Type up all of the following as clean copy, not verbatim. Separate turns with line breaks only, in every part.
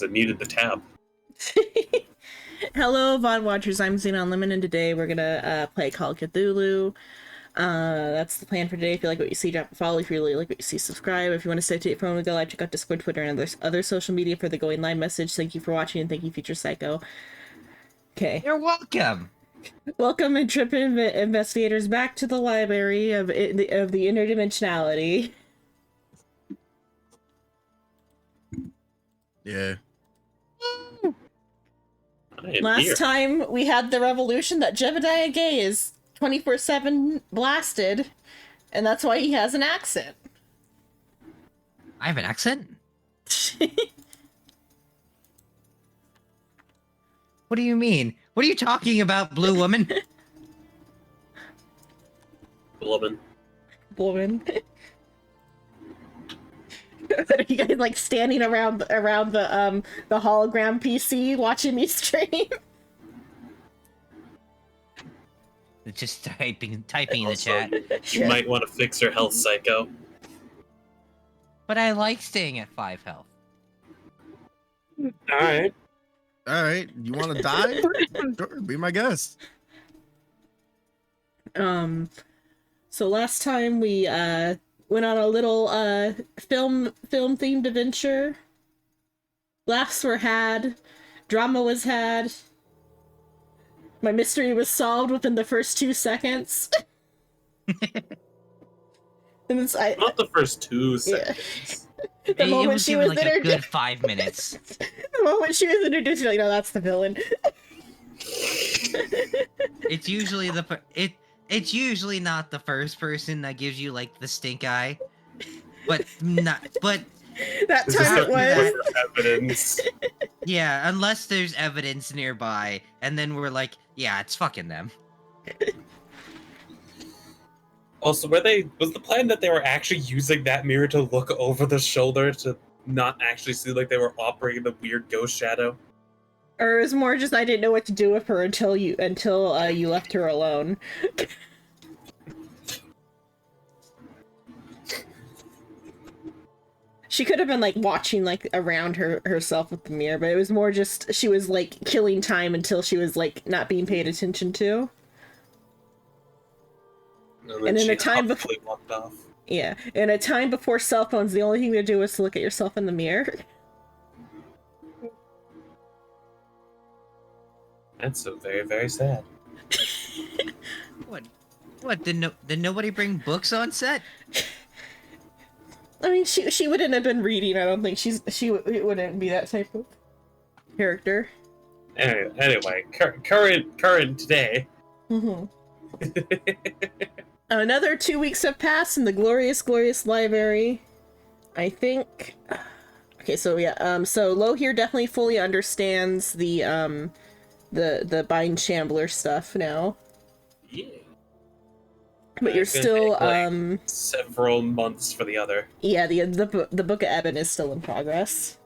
I muted the tab.
Hello, VOD watchers. I'm Xena Unlimited, and today we're gonna play Call of Cthulhu. That's the plan for today. If you like what you see, drop a follow. If you really like what you see, subscribe. If you want to stay up to date for when we go live, check out Discord, Twitter, and other social media for the going live message. Thank you for watching, and thank you, Future Psycho. Okay.
You're welcome.
Welcome, intrepid investigators, back to the library of the interdimensionality.
Yeah.
Last time we had the revolution that Jebediah Gay is 24/7 blasted, and that's why he has an accent.
I have an accent? What do you mean? What are you talking about, Blue Woman?
Woman.
Are you guys like standing around the hologram PC watching me stream?
Just typing in the chat.
You might want to fix your health, Psycho.
But I like staying at 5 health.
Alright.
Alright. You want to die? Sure, be my guest.
So last time we went on a little film themed adventure. Laughs were had, drama was had. My mystery was solved within the first 2 seconds. And it's,
Not the first 2 seconds.
Yeah. The moment she was
like a good 5 minutes.
The moment she was introduced, you're like, no, that's the villain.
It's usually it's usually not the first person that gives you like the stink eye, but
that time it was.
Evidence.
Yeah, unless there's evidence nearby, and then we're like, yeah, it's fucking them.
Also, was the plan that they were actually using that mirror to look over the shoulder to not actually see like they were operating the weird ghost shadow?
Or it was more just I didn't know what to do with her until you left her alone. She could have been like watching like around herself with the mirror, but it was more just she was like killing time until she was like not being paid attention to.
And
in a time before,
walked off.
Yeah, in a time before cell phones, the only thing to do was to look at yourself in the mirror.
That's so very, very sad.
What? Did nobody bring books on set?
I mean, she wouldn't have been reading. I don't think she wouldn't be that type of character.
Anyway, current today.
Mm-hmm. Another 2 weeks have passed in the glorious library. I think. Okay, so yeah. So Lo here definitely fully understands the Bind Shambler stuff now.
Yeah.
But you're still
like, several months for the other.
Yeah, the Book of Eben is still in progress.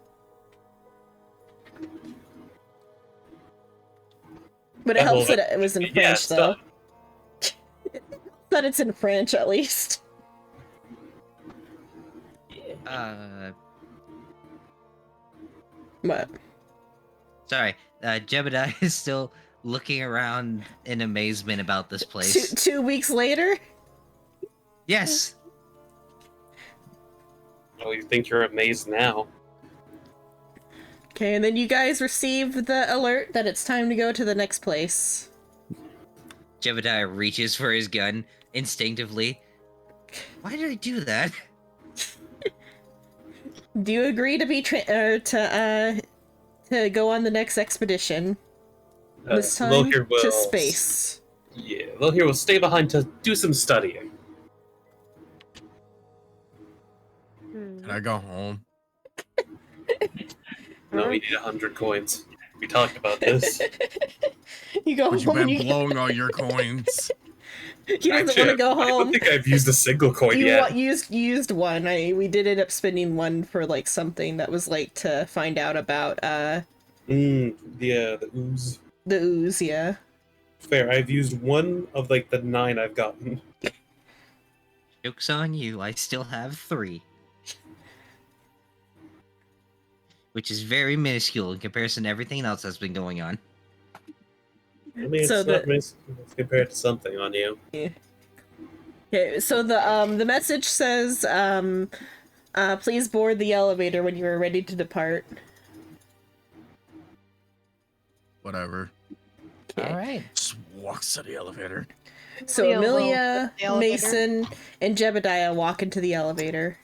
But it helps that it was in French, though. That it's in French, at least. What?
Sorry, Jebediah is still looking around in amazement about this place.
2 weeks later?
Yes!
Oh, you think you're amazed now?
Okay, and then you guys receive the alert that it's time to go to the next place.
Jebediah reaches for his gun instinctively. Why did I do that?
Do you agree to be to go on the next expedition? This time to space.
Yeah, Lilhir will stay behind to do some studying.
Can I go home?
No, we need 100 coins. We talked about this.
You go
but
home.
You've been blowing all your coins.
He doesn't want to go home.
I don't think I've used a single coin yet.
You used one. We did end up spending one for like something that was like to find out about
the ooze.
The ooze, yeah.
Fair. I've used one of like the 9 I've gotten.
Joke's on you. I still have 3. which is very minuscule in comparison to everything else that's been going on.
I mean,
So
it's not compared to something on you.
Okay, so the message says please board the elevator when you are ready to depart.
Whatever.
Okay.
All right.
Just walks to the elevator.
So
Leo will
Amelia,
get the elevator.
Mason, and Jebediah walk into the elevator.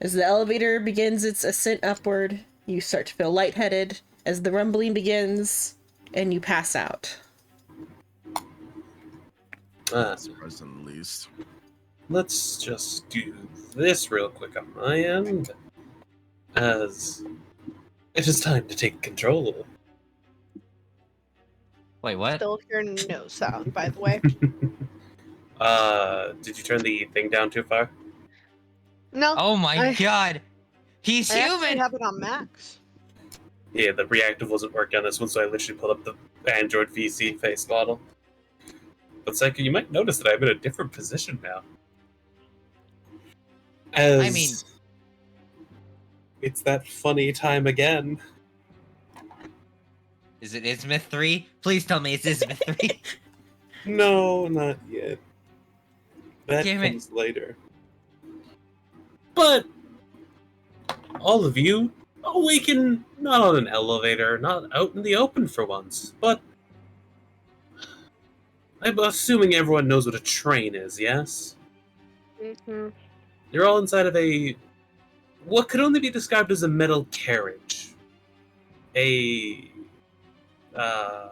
As the elevator begins its ascent upward, you start to feel lightheaded as the rumbling begins, and you pass out.
Surprised in the least.
Let's just do this real quick on my end, as it is time to take control.
Wait, what?
Still hear no sound, by the way.
Did you turn the thing down too far?
No.
Oh my
I-
god! He's
I actually
human!
have it on max.
Yeah, the reactive wasn't working on this one, so I literally pulled up the Android VC face model. But Psycho, you might notice that I'm in a different position now. As
I mean-
it's that funny time again.
Is it Ismith 3? Please tell me it's Ismith 3.
No, not yet. That
Damn it.
comes later. But all of you awaken not on an elevator, not out in the open for once, but I'm assuming everyone knows what a train is, yes?
Mm-hmm.
You're all inside of what could only be described as a metal carriage. Uh,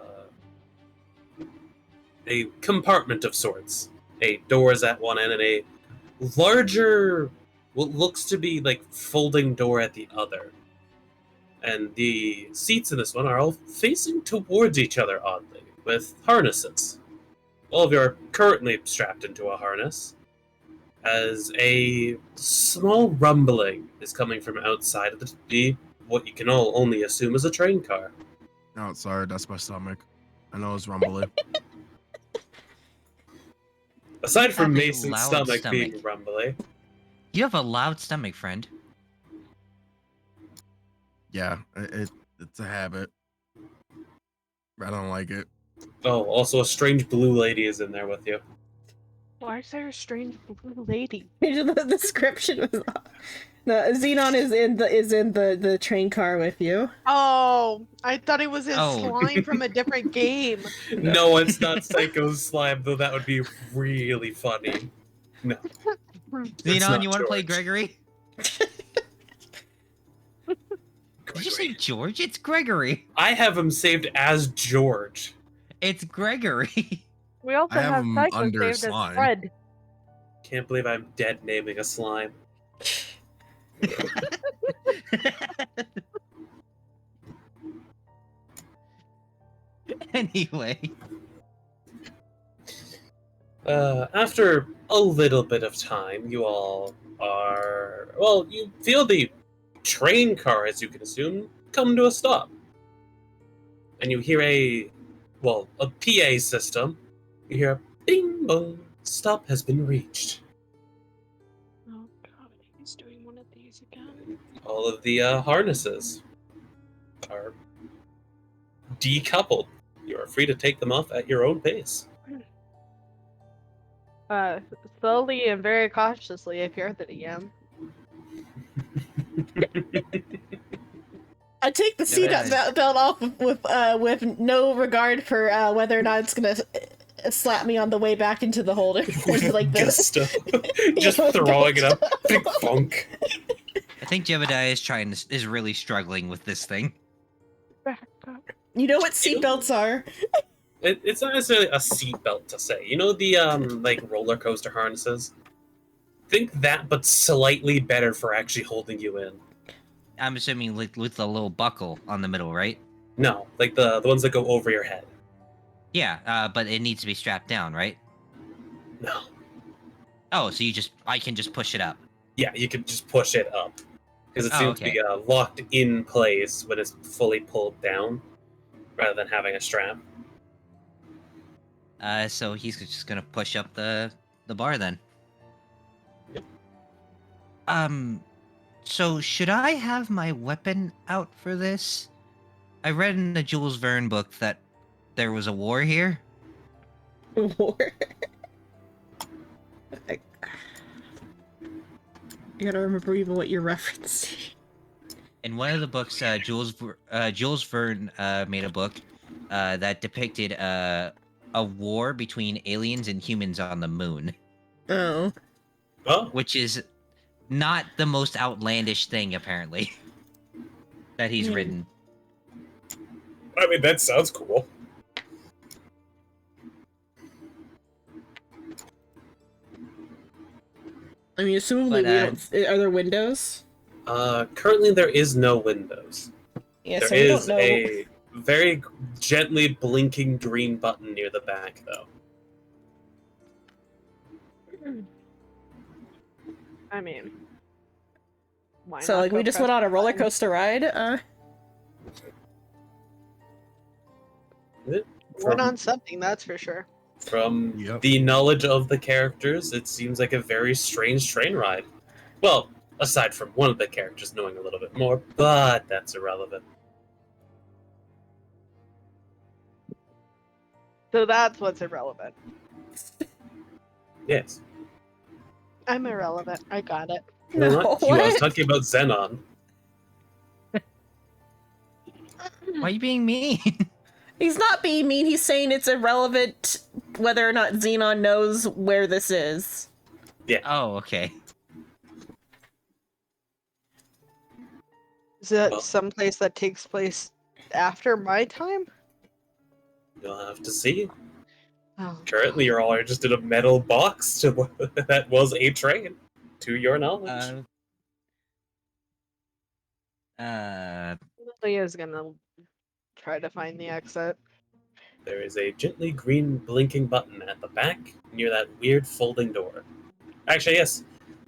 a compartment of sorts. A doors at one end and a larger, what looks to be like folding door at the other. And the seats in this one are all facing towards each other oddly, with harnesses. All of you are currently strapped into a harness, as a small rumbling is coming from outside of what you can all only assume is a train car.
Oh, sorry, that's my stomach. I know it's rumbling.
Aside from
have a
Mason's
loud
stomach being
stomach.
rumbly,
You have a loud stomach, friend.
Yeah, it's a habit. I don't like it.
oh, also a strange blue lady is in there with you.
Why is there a strange blue lady?
The description was no, Xenon is in the train car with you.
Oh, I thought it was his
Oh.
slime from a different game.
No, it's not Psycho's slime, though that would be really funny. No. It's
Xenon,
not
you want to play
George.
Gregory? Did you say
Gregory.
George? It's Gregory.
I have him saved as George.
It's Gregory.
We also
I have him
Psycho
under
saved as
slime.
Fred.
Can't believe I'm dead naming a slime.
Anyway.
After a little bit of time, you all are... Well, you feel the train car, as you can assume, come to a stop. And you hear a PA system. You hear a bing bong. Stop has been reached.
Oh god, he's doing one of these again.
All of the harnesses are decoupled. You are free to take them off at your own pace.
Slowly and very cautiously if you're the DM.
I take the seat belt off with no regard for whether or not it's gonna slap me on the way back into the holder. Like this.
Gusto. Just throwing it up. Big funk.
I think Jebediah is really struggling with this thing.
Back up.
You know what seatbelts are?
It's not necessarily a seatbelt to say. You know the like roller coaster harnesses? Think that, but slightly better for actually holding you in.
I'm assuming with the little buckle on the middle, right?
No, like the ones that go over your head.
Yeah, but it needs to be strapped down, right?
No.
Oh, so I can just push it up.
Yeah, you can just push it up. Because it
Oh,
seems to be locked in place when it's fully pulled down, rather than having a strap.
So he's just gonna push up the bar then.
Yep.
So, should I have my weapon out for this? I read in the Jules Verne book that there was a war here.
War. I gotta remember even what you're referencing.
In one of the books, Jules Verne made a book that depicted a war between aliens and humans on the moon,
Oh.
Oh,
which is not the most outlandish thing, apparently, that he's written.
I mean, that sounds cool.
I mean, assumably
But,
we don't. Are there windows?
Currently there is no windows.
Yeah,
There
so we don't
is
know.
a very gently blinking green button near the back, though.
I mean, why
So,
not
like,
go
we just
press
went on a
the
roller
button?
coaster ride.
Went on something, that's for sure.
From
Yep.
the knowledge of the characters, it seems like a very strange train ride. Well, aside from one of the characters knowing a little bit more, but that's irrelevant.
So that's what's irrelevant.
Yes.
I'm irrelevant. I got it.
No,
No,
not you. I was
what?
talking about Xenon.
Why are you being mean?
He's not being mean. He's saying it's irrelevant whether or not Xenon knows where this is.
Oh, okay.
Is it
Well-
someplace that takes place after my time?
You'll have to see.
Oh,
Currently, you're all just in a metal box that was a train, to your knowledge.
Leah's gonna try to find the exit.
There is a gently green blinking button at the back near that weird folding door. Actually, yes.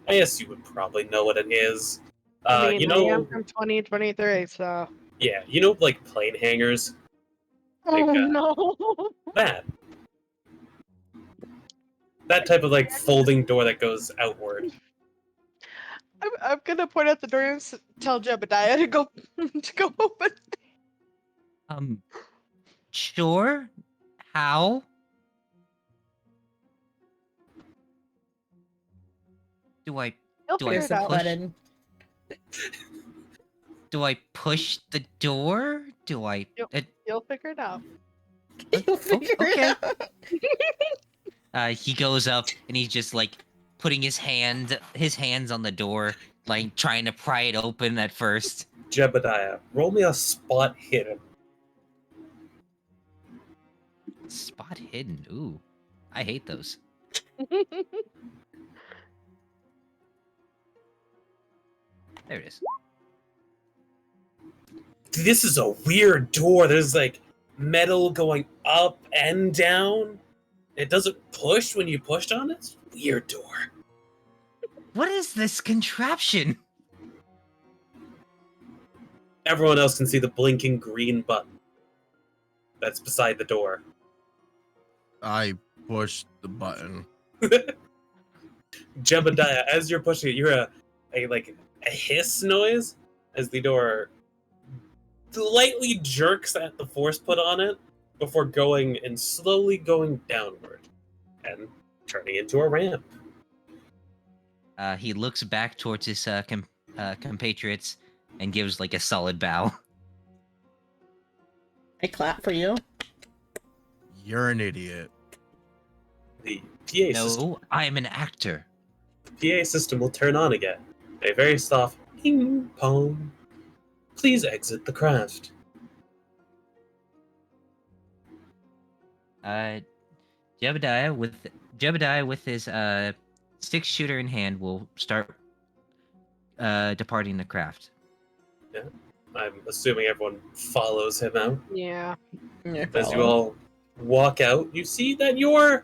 Yes, you would probably know what it is.
I mean,
You
I
know,
am from 2023, so.
yeah, you know, like plane hangers?
Oh
Like,
no!
That. That type of, like, folding door that goes outward.
I'm gonna point out the door and tell Jebediah to go to go open.
Sure. How? Do I
He'll
Do I
figure
There's
it
a
out.
push-
button.
do I push the door? Do I?
He'll figure it out.
You'll figure
okay.
it out.
He goes up and he's just like putting his hands on the door, like trying to pry it open at first.
Jebediah, roll me a spot hidden.
Spot hidden. Ooh, I hate those. There it is.
This is a weird door. There's, like, metal going up and down. It doesn't push when you push on it. It's a weird door.
What is this contraption?
Everyone else can see the blinking green button that's beside the door.
I pushed the button.
Jebediah, as you're pushing it, you hear a hiss noise as the door lightly jerks at the force put on it before going and slowly going downward and turning into a ramp.
He looks back towards his compatriots and gives like a solid bow.
I clap for you.
You're an idiot.
The
No, I am an actor.
PA system will turn on again. A very soft ping pong. Please exit the craft.
Jebediah with his 6-shooter in hand will start departing the craft.
I'm assuming everyone follows him out.
Yeah.
Yeah,
As you
follow.
all walk out, you see that you're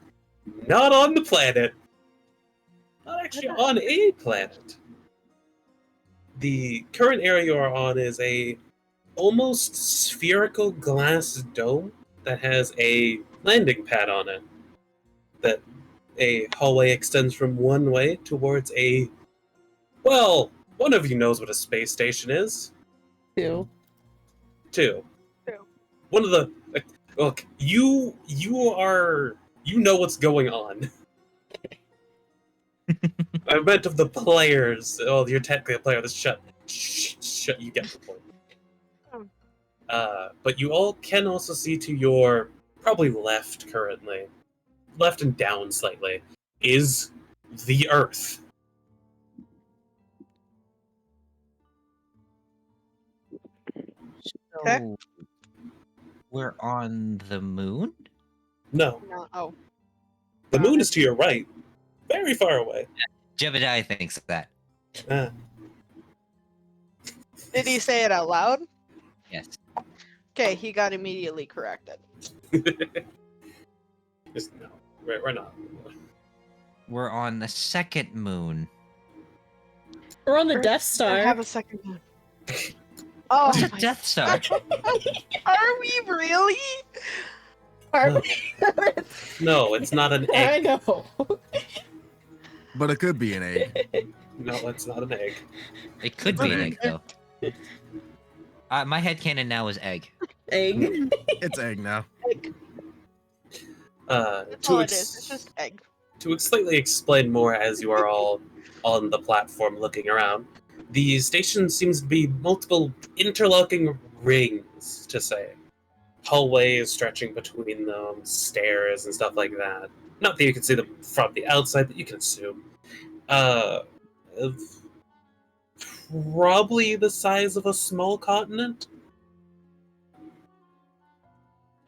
not on the planet. Not actually on a planet. The current area you are on is a almost spherical glass dome that has a landing pad on it. That a hallway extends from one way towards a, well, One of you knows what a space station is.
2.
2.
Two.
One of the look, you know what's going on. I meant of the players. Oh, you're technically a player. Let's shut. You get the point. But you all can also see to your probably left currently, left and down slightly, is the Earth.
Okay.
So we're on the moon?
No,
No. Oh.
the moon is to your right, very far away.
Jebediah thinks that.
Uh,
Did he say it out loud?
Yes.
Okay, he got immediately corrected.
just, no, we're not.
We're on the second moon.
We're on the
Earth
Death
doesn't
Star.
Have a second moon. Oh,
What's a
my
Death Star?
Are we really? Are
No.
we?
No, it's not an
I
egg.
know.
But it could be an egg.
No, it's not an egg.
It could be an egg, though. My headcanon now is egg.
Egg.
It's egg now.
Egg. That's all it is. It's just egg.
To slightly explain more as you are all on the platform looking around, the station seems to be multiple interlocking rings, to say. Hallways stretching between them, stairs and stuff like that. Not that you can see them from the outside, but you can assume. Of probably the size of a small continent.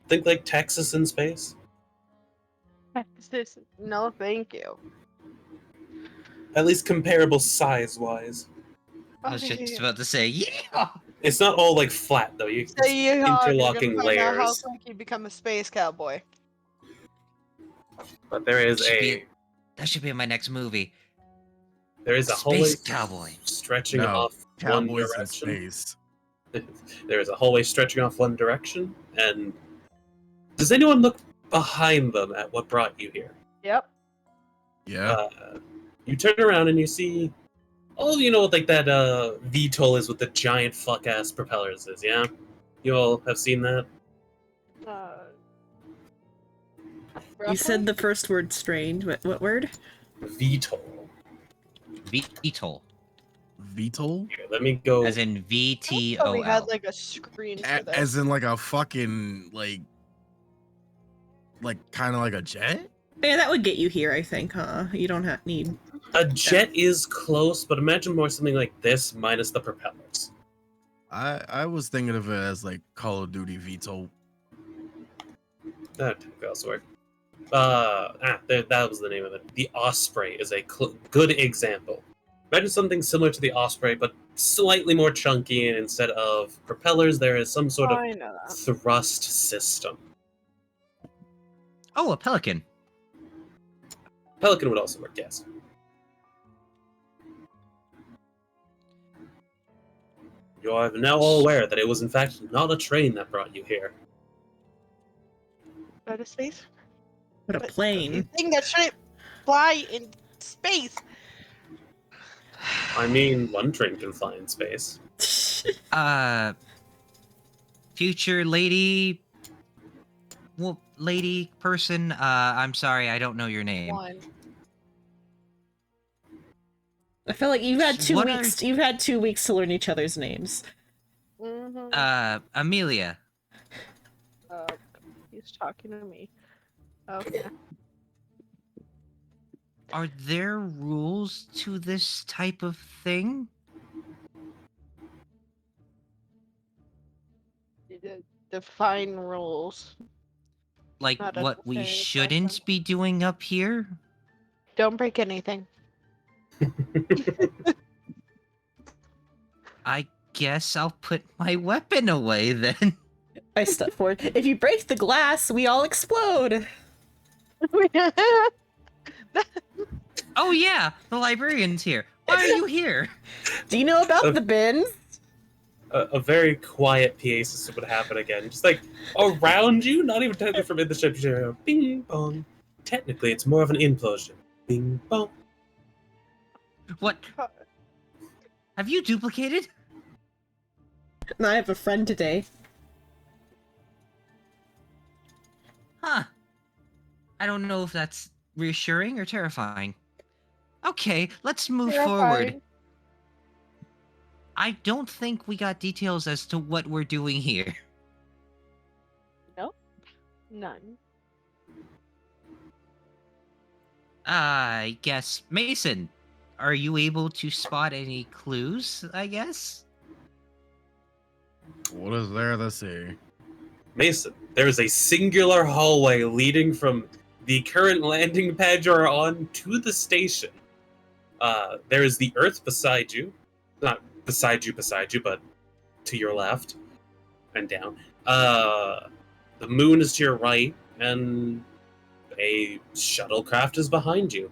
Think like Texas in space.
No, thank you.
At least comparable size-wise.
I was just about to say, yeah!
It's not all like flat though. You
So you
interlocking
you're gonna find out how
layers.
quick you become a space cowboy.
But there is
That should be in my next movie.
there is a hallway
Space cowboy.
stretching
No,
off one
Cowboys in
direction.
space.
There is a hallway stretching off one direction, and does anyone look behind them at what brought you here?
Yep.
Yeah.
You turn around and you see, oh, you know what, like that VTOL is with the giant fuck ass propellers is, yeah? You all have seen that?
You said the first word strange. What word?
VTOL.
VTOL.
VTOL?
Here, let me go.
As in
We had
VTOL.
like a screen for this.
As in like a fucking like kind of like a jet?
Yeah, that would get you here, I think, huh? You don't need.
A jet is close, but imagine more something like this minus the propellers.
I was thinking of it as like Call of Duty VTOL.
That could also work. That was the name of it. The Osprey is a good example. Imagine something similar to the Osprey, but slightly more chunky, and instead of propellers, there is some sort of
I know that.
thrust system.
Oh, a pelican.
Pelican would also work, yes. You are now all aware that it was in fact not a train that brought you here.
Out of space?
What a
The
plane.
thing that shouldn't fly in space.
I mean, one train can fly in space.
Future lady. Well, lady person. I'm sorry, I don't know your name.
One.
I feel like you've had 2
What
weeks. You've had 2 weeks to learn each other's names.
Mm-hmm.
Amelia.
He's talking to me. Okay.
Are there rules to this type of thing?
Define rules.
Like
Not
what we
understanding the
shouldn't
question.
be doing up here?
Don't break anything.
I guess I'll put my weapon away then.
I step forward. If you break the glass, we all explode.
Oh yeah, the librarian's here. Why are you here?
Do you know about the bins?
A very quiet PA system would happen again. Just like around you, not even technically from in the ship. You hear bing bong. Technically, it's more of an implosion. Bing bong.
What? Have you duplicated?
And I have a friend today.
Huh. I don't know if that's reassuring or terrifying. Okay, let's move forward.
Terrifying.
I don't think we got details as to what we're doing here.
Nope. None.
I guess, Mason, are you able to spot any clues, I guess?
What is there to see?
Mason, there is a singular hallway leading from the current landing pad you're on to the station. There is the Earth beside you. Not beside you, but to your left and down. The moon is to your right, and a shuttlecraft is behind you.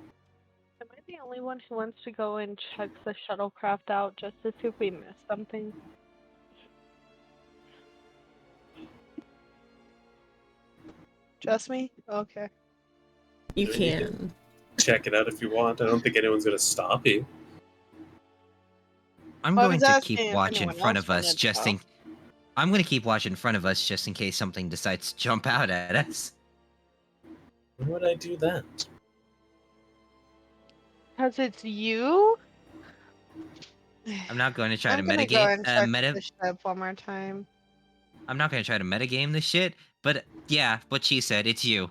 Am I the only one who wants to go and check the shuttlecraft out just to see if we missed something? Just me? Okay.
You
You
can.
Check it out if you want. I don't think anyone's going to stop you.
I'm
Well, I
going
was
to
asking
keep
if
watch in
anyone
front
else
of us
wanted to
just
go.
in... I'm going to keep watch in front of us just in case something decides to jump out at us.
Why would I do that?
Because it's you?
I'm not going to try to
I'm gonna go
metagame.
and check the ship one more time.
I'm not going to try to metagame this shit, but yeah, what she said, it's you.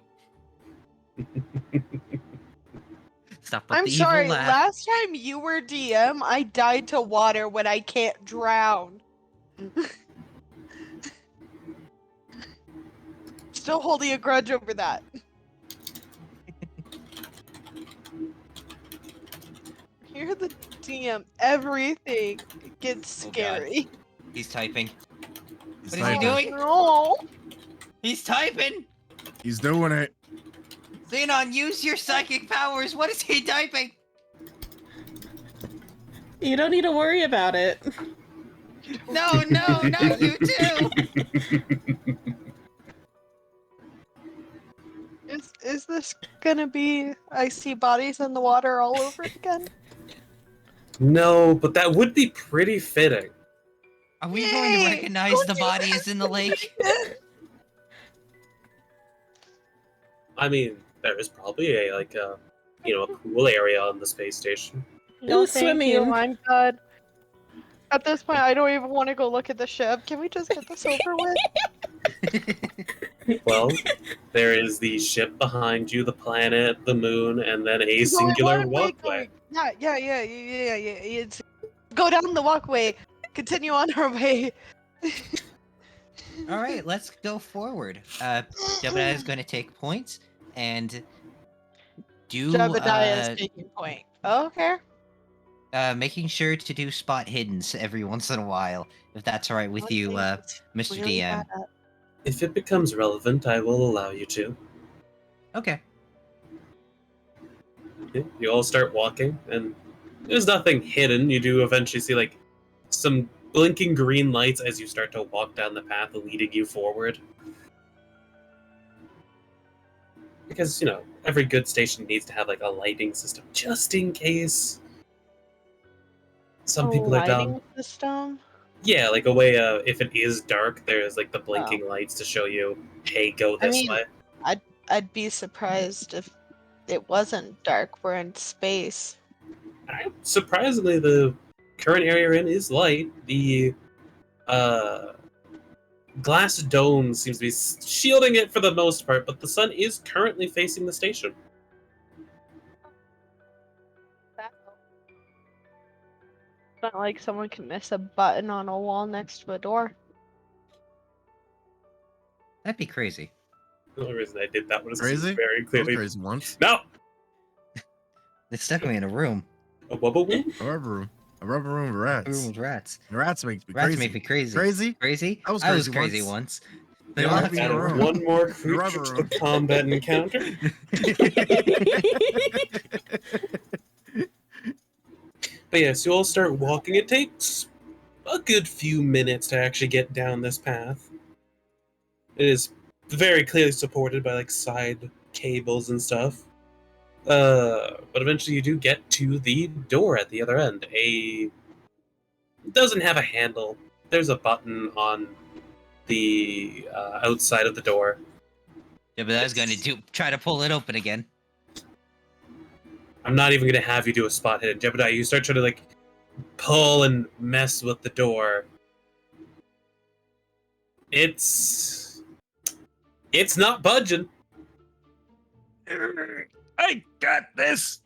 Stop with
I'm
the evil
sorry,
laugh.
last time you were DM, I died to water when I can't drown. Still holding a grudge over that. You're the DM. Everything gets
Oh, God.
scary.
He's typing.
He's
What is he
typing.
doing?
No.
He's typing!
He's doing it.
Xenon, use your psychic powers! What is he typing?
You don't need to worry about it.
No, not you too!
Is this gonna be I see bodies in the water all over again?
No, but that would be pretty fitting.
Are we going to
Yay!
recognize
Don't
the
do
bodies in the lake?
I mean, there is probably a a pool area on the space station.
No,
Ooh,
thank you.
swimming.
I'm good. At this point, I don't even want to go look at the ship. Can we just get this over with?
Well, there is the ship behind you, the planet, the moon, and then a
Going
singular
one way,
walkway.
going. Yeah. It's go down the walkway. Continue on our way.
All right, let's go forward. Jebediah is going to take points and do
Jebediah is taking point. Okay.
making sure to do spot hiddens every once in a while, if that's all right with
One
you,
thing that's
Mr.
really
DM.
bad.
If it becomes relevant, I will allow you to.
Okay.
Okay, you all start walking, and there's nothing hidden. You do eventually see like some blinking green lights as you start to walk down the path leading you forward. Because, every good station needs to have like a lighting system just in case some people are dumb.
Lighting system.
Yeah, like a way if it is dark, there's like the blinking lights to show you, hey, go
I
this
mean,
way.
I'd be surprised if it wasn't dark. We're in space.
Surprisingly, the current area you're in is light. The glass dome seems to be shielding it for the most part, but the sun is currently facing the station.
It's not like someone can miss a button on a wall next to a door.
That'd be crazy.
The only reason I did that was
Crazy?
very
I was
clearly.
crazy once.
No!
It stuck me in a room.
A bubble room?
A rubber room. A rubber room with
A
rats.
room with rats.
The rats make me
Rats
crazy.
make me crazy.
Crazy?
Crazy?
I was
I was
crazy
crazy
once.
once.
They
They
locked
locked
me
me
in
in
a
a
room.
room.
One more
The
creature
rubber
to
room.
the combat encounter. But yes, you all start walking. It takes a good few minutes to actually get down this path. It is very clearly supported by like side cables and stuff. But eventually you do get to the door at the other end. A It doesn't have a handle. There's a button on the outside of the door.
Yeah, but I was going to try to pull it open again.
I'm not even going to have you do a spot hidden. Jebediah, you start trying to, like, pull and mess with the door. It's not budging.
I got this.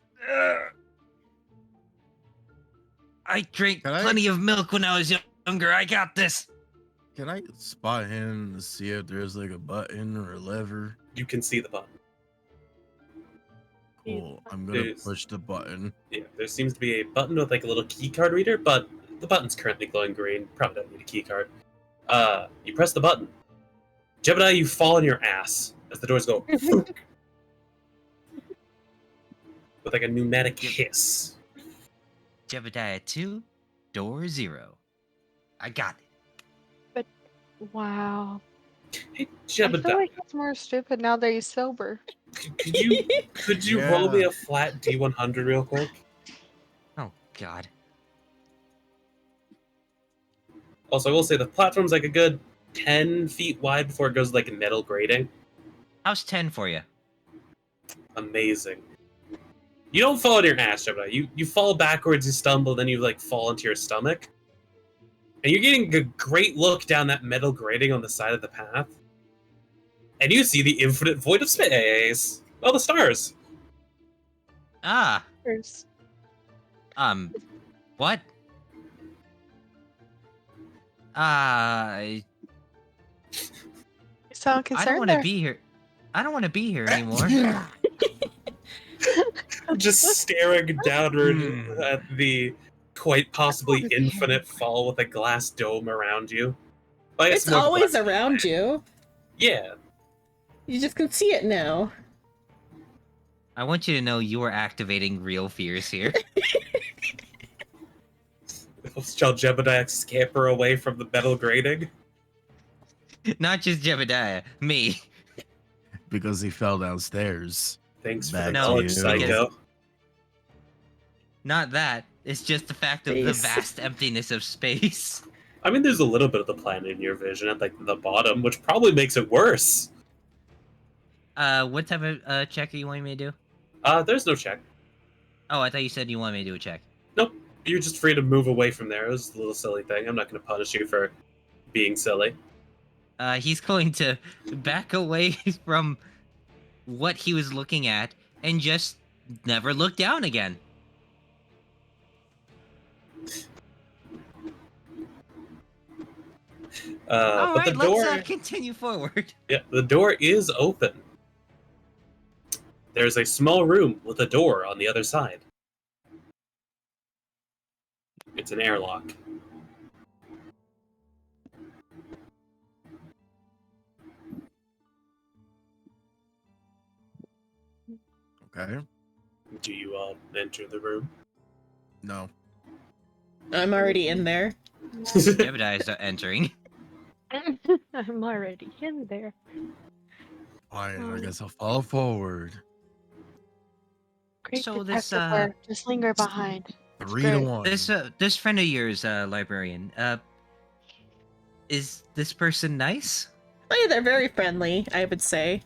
I drank plenty of milk when I was younger. I got this.
Can I spot him to see if there's like a button or a lever?
You can see the button.
Cool. I'm gonna
There's-
push the button.
Yeah, there seems to be a button with like a little key card reader, but the button's currently glowing green. Probably don't need a key card. You press the button. Jebediah, you fall on your ass as the doors go with like a pneumatic hiss.
Jebediah 2, door 0. I got it.
Wow.
Hey,
I feel
Jebediah,
like it's more stupid now that he's sober.
could you roll me a flat D100 real quick?
Oh, God.
Also, I will say the platform's like a good 10 feet wide before it goes like a metal grating.
How's 10 for you?
Amazing. You don't fall on your ass, Jebediah. You fall backwards, you stumble, then you like fall into your stomach. And you're getting a great look down that metal grating on the side of the path. And you see the infinite void of space. Oh, the stars.
Ah,
First.
what?
You sound
I
concerned
don't want to
there.
be here. I don't want to be here anymore.
Just staring downward at the quite possibly infinite fall with a glass dome around you. Well, I guess
It's
more
always
glass-
around you.
Yeah.
You just can see it now.
I want you to know you are activating real fears here.
Shall Jebediah scamper away from the metal grating?
Not just Jebediah, me.
Because he fell downstairs.
Thanks for
Back
the
to
knowledge,
you.
Psycho.
Not that. It's just the fact of the
Space.
vast emptiness of space.
I mean, there's a little bit of the planet in your vision at like the bottom, which probably makes it worse.
What type of check are you wanting me to do?
There's no check.
Oh, I thought you said you wanted me to do a check.
Nope. You're just free to move away from there. It was a little silly thing. I'm not going to punish you for being silly.
He's going to back away from what he was looking at and just never look down again. All
But
right,
the door,
let's continue forward.
yeah, the door is open. There's a small room with a door on the other side. It's an airlock.
Okay.
Do you enter the room?
No.
I'm already in there.
Jebediah is entering.
I'm already in there.
Fine, I guess I'll follow forward.
Great
So this,
detective work. Just linger behind. It's
3 to
great.
1.
This friend of yours, librarian, is this person nice?
Oh, yeah, they're very friendly, I would say.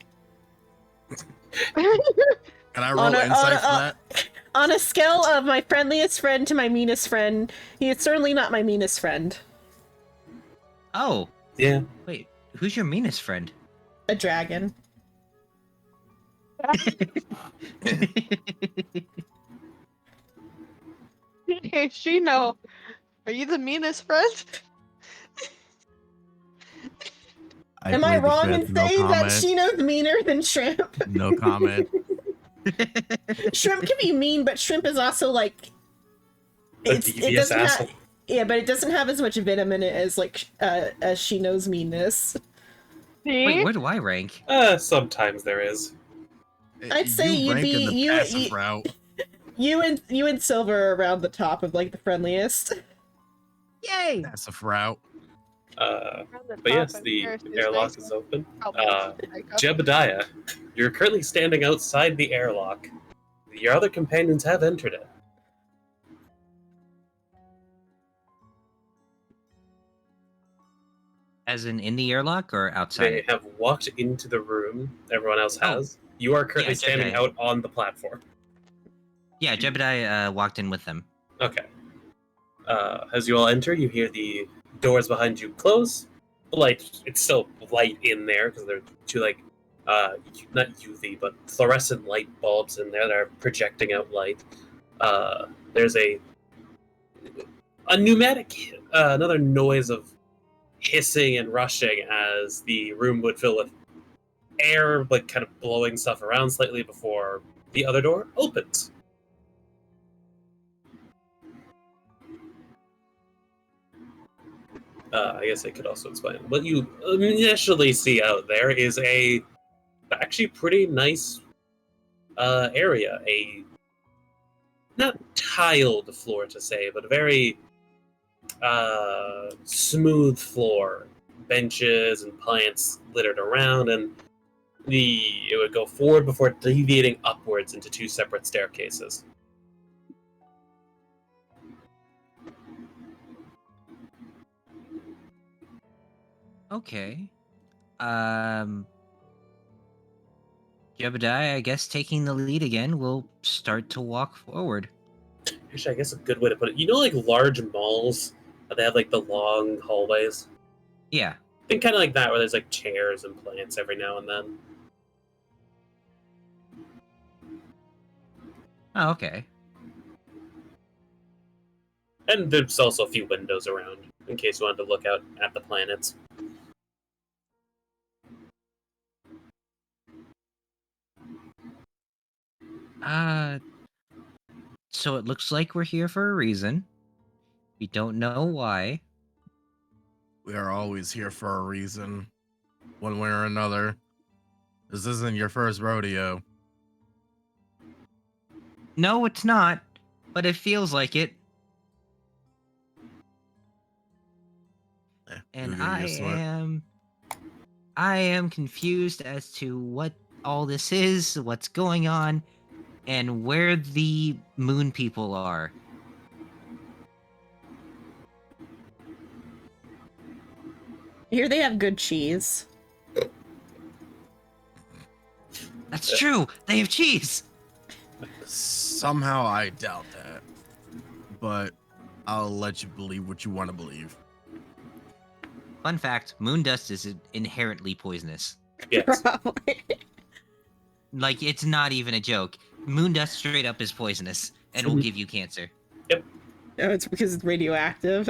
Can I roll insight for that?
On a scale of my friendliest friend to my meanest friend, he is certainly not my meanest friend.
Oh,
Yeah.
wait, who's your meanest friend?
A dragon.
Hey, Shino, are you the meanest friend?
Am I
plead the
wrong in
fifth, no
saying that
comment.
Shino's meaner than Shrimp?
No comment.
Shrimp can be mean, but Shrimp is also like
A
it
devious
doesn't
asshole.
have, yeah, but it doesn't have as much venom in it as like as Shino's meanness.
See?
Wait, where do I rank?
Sometimes there is.
I'd say you'd
rank in
be-
the
you-
passive
you-
route.
You and Silver are around the top of like the friendliest.
Yay!
Passive route.
Around the
But yes,
top,
the
I'm sure
airlock
it's
is open.
nice.
Jebediah, you're currently standing outside the airlock. Your other companions have entered it.
As in the airlock or outside
They
it?
have walked into the room. Everyone else
Oh,
has. You are currently
yeah,
standing
Jebediah.
out on the platform.
Yeah, Jebediah walked in with them.
Okay. As you all enter, you hear the doors behind you close. Light, it's still light in there because there are two not UV but fluorescent light bulbs in there that are projecting out light. There's a pneumatic, another noise of hissing and rushing as the room would fill with air, like kind of blowing stuff around slightly before the other door opens. I guess I could also explain. What you initially see out there is a actually pretty nice area. A not tiled floor to say, but a very smooth floor. Benches and plants littered around, and it would go forward before deviating upwards into two separate staircases.
Okay. Jebediah, I guess taking the lead again, we'll start to walk forward.
Actually, I guess a good way to put it, like large malls, they have like the long hallways.
Yeah.
Think kind of like that, where there's like chairs and plants every now and then.
Oh, okay.
And there's also a few windows around, in case you wanted to look out at the planets.
So it looks like we're here for a reason. We don't know why.
We are always here for a reason, one way or another. This isn't your first rodeo.
No, it's not, but it feels like it. And
You'll get used to it.
I am confused as to what all this is, what's going on, and where the moon people are.
Here they have good cheese.
That's true. They have cheese.
Somehow I doubt that, but I'll let you believe what you want to believe.
Fun fact, moon dust is inherently poisonous.
Yes.
Probably.
Like, it's not even a joke. Moon dust straight up is poisonous and will give you cancer.
No, it's because it's radioactive.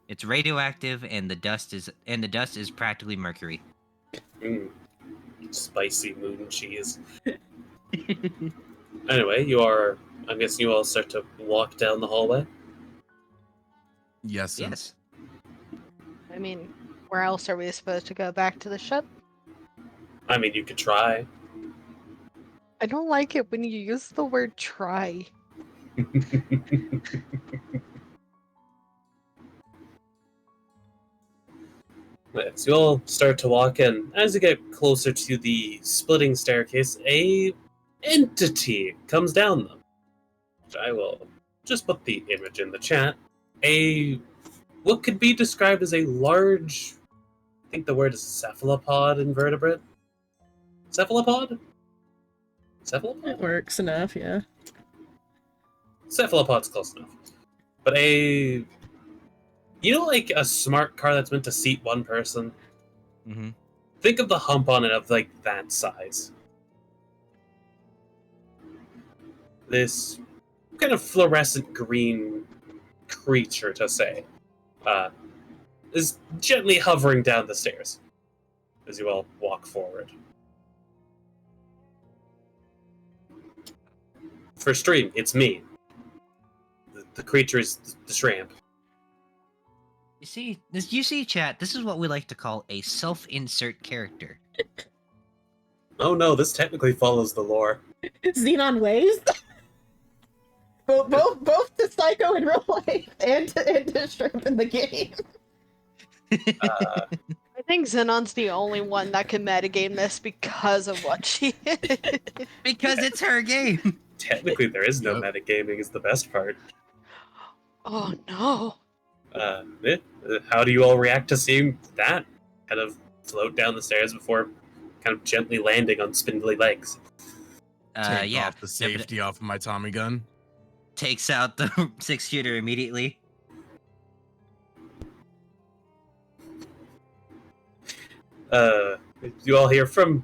It's radioactive, and the dust is practically mercury.
Spicy moon cheese. Anyway, I'm guessing you all start to walk down the hallway.
Yes. Sir.
Yes.
I mean, where else are we supposed to go? Back to the ship?
I mean, you could try.
I don't like it when you use the word try.
So you all start to walk in. As you get closer to the splitting staircase, a entity comes down them. I will just put the image in the chat. What could be described as a large, I think the word is cephalopod invertebrate? Cephalopod? Cephalopod?
It works enough, yeah.
Cephalopod's close enough. But like a smart car that's meant to seat one person?
Mm-hmm.
Think of the hump on it of like that size. This kind of fluorescent green creature, to say, is gently hovering down the stairs as you all walk forward. For stream, it's me. The creature is the shrimp.
You see, chat, this is what we like to call a self-insert character.
Oh no, this technically follows the lore.
Xenon ways. both to Psycho in real life and to Shrimp in the game.
I think Xenon's the only one that can metagame this because of what she is.
Because it's her game.
Technically, there is no
Yep.
metagaming, is the best part.
Oh no.
How do you all react to seeing that kind of float down the stairs before kind of gently landing on spindly legs?
Take
Yeah.
off the safety off of my Tommy gun.
Takes out the 6-shooter immediately.
You all hear from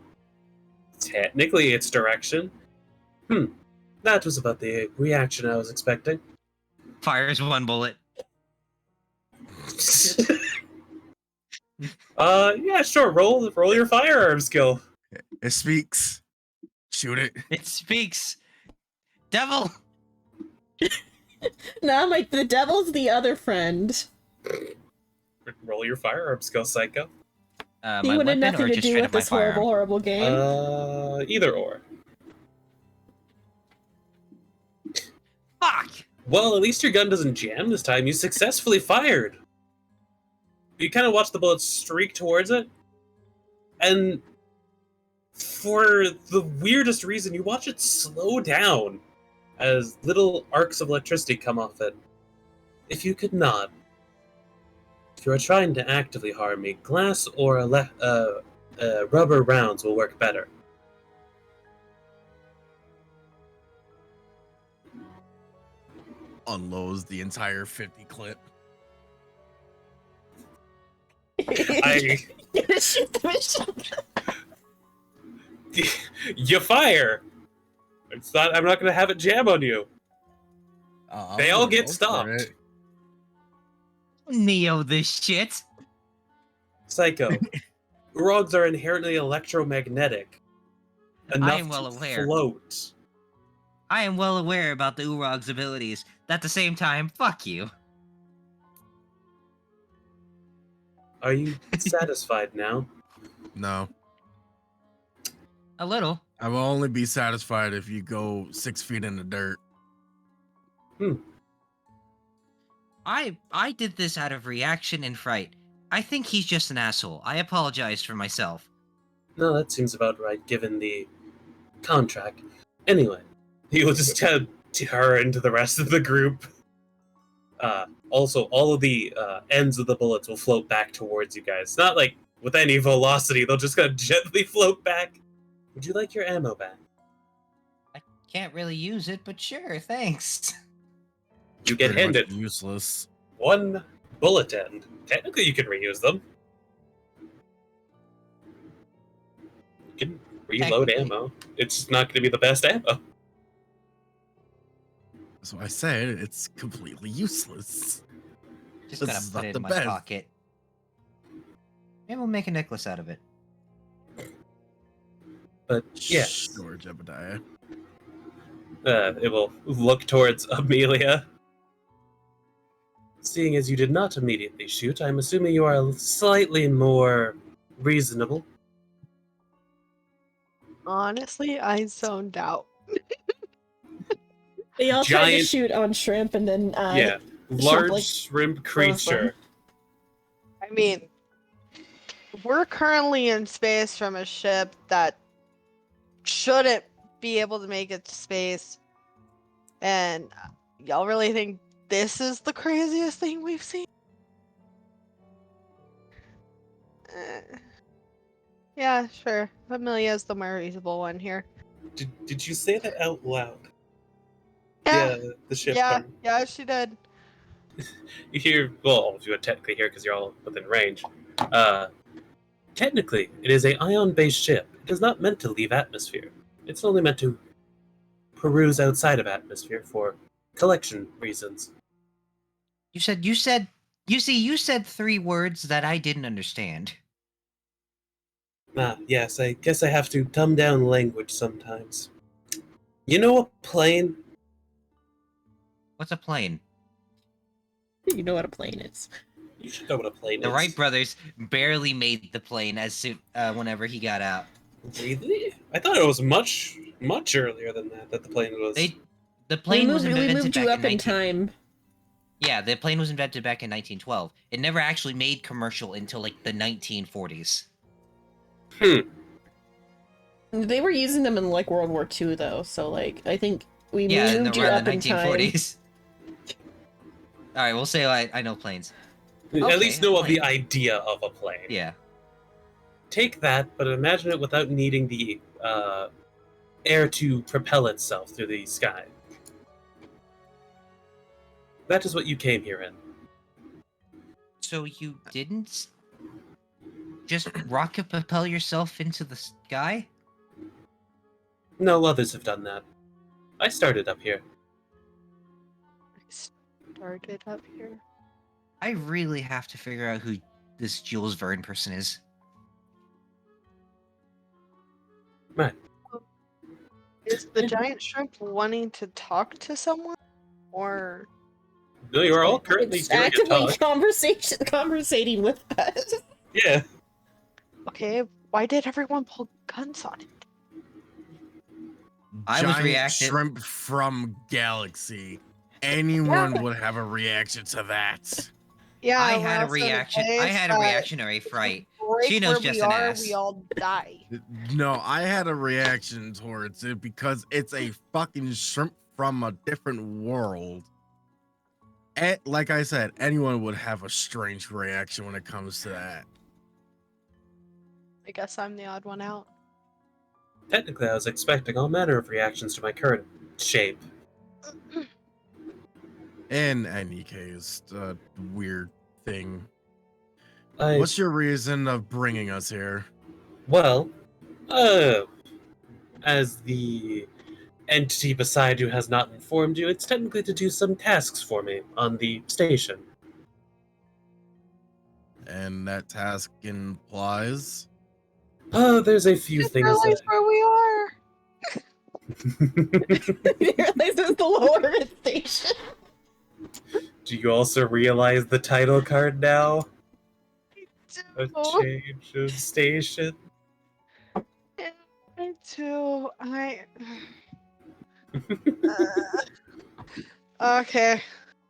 technically its direction. That was about the reaction I was expecting.
Fires 1 bullet.
Yeah, sure. Roll your firearm skill.
It speaks. Shoot it.
It speaks. Devil.
No, Mike, the devil's the other friend.
Roll your firearm skill, Psycho.
He
My
wanted
weapon
nothing
or
to
just
do
straight
with
up my
this horrible,
firearm?
horrible game.
Either or.
Fuck.
Well, at least your gun doesn't jam this time. You successfully fired. You kind of watch the bullet streak towards it, and for the weirdest reason, you watch it slow down as little arcs of electricity come off it. If you could not, if you are trying to actively harm me, glass or rubber rounds will work better.
Unloads the entire 50 clip.
You fire. I'm not gonna have it jam on you. They all get stopped.
Neo this shit.
Psycho. Urogs are inherently electromagnetic. Enough
am well
to
aware.
float.
I am well aware about the Urog's abilities. At the same time, fuck you.
Are you satisfied now?
No.
A little.
I will only be satisfied if you go 6 feet in the dirt.
I did this out of reaction and fright. I think he's just an asshole. I apologize for myself.
No, that seems about right, given the contract. Anyway, he will just turn to the rest of the group. Also, all of the ends of the bullets will float back towards you guys. Not like with any velocity, they'll just kind of gently float back. Would you like your ammo back?
I can't really use it, but sure, thanks.
You get
Pretty much
handed
useless.
one bullet end. Technically, you can reuse them. You can reload
Technically.
ammo. It's not going to be the best ammo.
That's why I said it's completely useless.
Just
This
gonna
is
put
not
it
the
in my
best.
pocket. Maybe we'll make a necklace out of it.
But yes,
Sure, Jebediah.
it will look towards Amelia. Seeing as you did not immediately shoot, I'm assuming you are slightly more reasonable.
Honestly, I zoned out.
They all tried to
Giant-
shoot on Shrimp, and then
Yeah, large
like,
shrimp creature.
I mean, we're currently in space from a ship that shouldn't be able to make it to space. And y'all really think this is the craziest thing we've seen? Yeah, sure. Amelia's the more reasonable one here.
Did you say that out loud?
Yeah,
The ship.
yeah, she did.
You hear, well, you would technically hear because you're all within range. Technically, it is a ion-based ship. It is not meant to leave atmosphere. It's only meant to peruse outside of atmosphere for collection reasons.
You said 3 words that I didn't understand.
Yes, I guess I have to dumb down language sometimes. You know a plane?
What's a plane?
you know what a plane is.
You should know what a plane
The
is.
Wright brothers barely made the plane as soon whenever he got out.
Really? I thought it was much earlier than that the plane was.
The plane was
we
invented
moved
back
you up in
19
time.
Yeah, the plane was invented back in 1912. It never actually made commercial until like the 1940s.
They were using them in like World War II though, so like I think we
Yeah,
moved you
around
up
the
in time.
1940s. All right, we'll say I know planes.
At
Okay,
least
a
know of the
plane.
idea of a plane.
Yeah.
Take that, but imagine it without needing the air to propel itself through the sky. That is what you came here in.
So you didn't just rocket propel yourself into the sky?
No, others have done that. I started up here.
Started up here.
I really have to figure out who this Jules Verne person is.
Right.
Is the giant shrimp wanting to talk to someone? Or
No, you're all currently
It's
hearing a
actively
talk.
conversating with us.
Yeah.
okay, why did everyone pull guns on it?
I was
Giant
reacting-
shrimp from Galaxy. Anyone would have a reaction to that.
Yeah,
I
we're
had a
also in
reaction. I
place
had a
that
reactionary fright.
right
She knows
where
just
we
an
are,
ass.
we all die.
No, I had a reaction towards it because it's a fucking shrimp from a different world. Like I said, anyone would have a strange reaction when it comes to that.
I guess I'm the odd one out.
Technically, I was expecting all manner of reactions to my current shape.
In any case, weird thing.
I,
What's your reason of bringing us here?
well, as the entity beside you has not informed you, it's technically to do some tasks for me on the station.
And that task implies
There's a few
Just
things
realize where we are.
You realize it's the lower mid station.
Do you also realize the title card now? A
Oh,
change of station?
me too. Okay,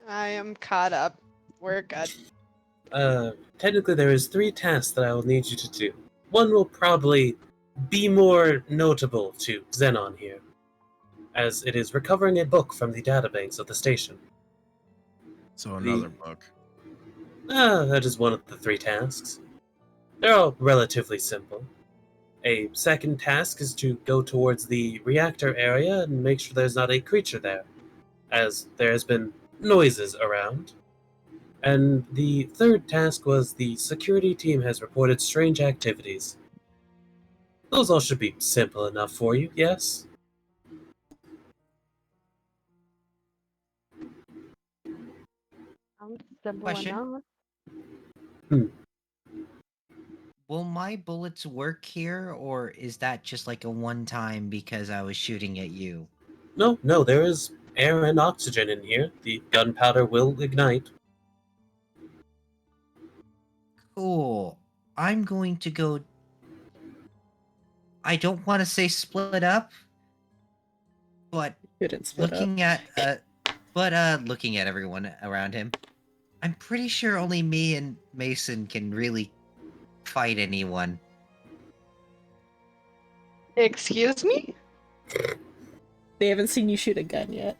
I am caught up. We're good.
Technically there is 3 tasks that I will need you to do. One will probably be more notable to Xenon here, as it is recovering a book from the databanks of the station.
so another book.
That is one of the 3 tasks. They're all relatively simple. A second task is to go towards the reactor area and make sure there's not a creature there, as there has been noises around. And the third task was the security team has reported strange activities. Those all should be simple enough for you, yes?
Sounds simple
Question?
enough.
Will my bullets work here, or is that just like a one-time because I was shooting at you?
No, there is air and oxygen in here. The gunpowder will ignite.
Cool. I'm going to go... I don't want to say split up, but
Couldn't split up.
looking at looking at everyone around him, I'm pretty sure only me and Mason can really fight anyone.
Excuse me?
They haven't seen you shoot a gun yet.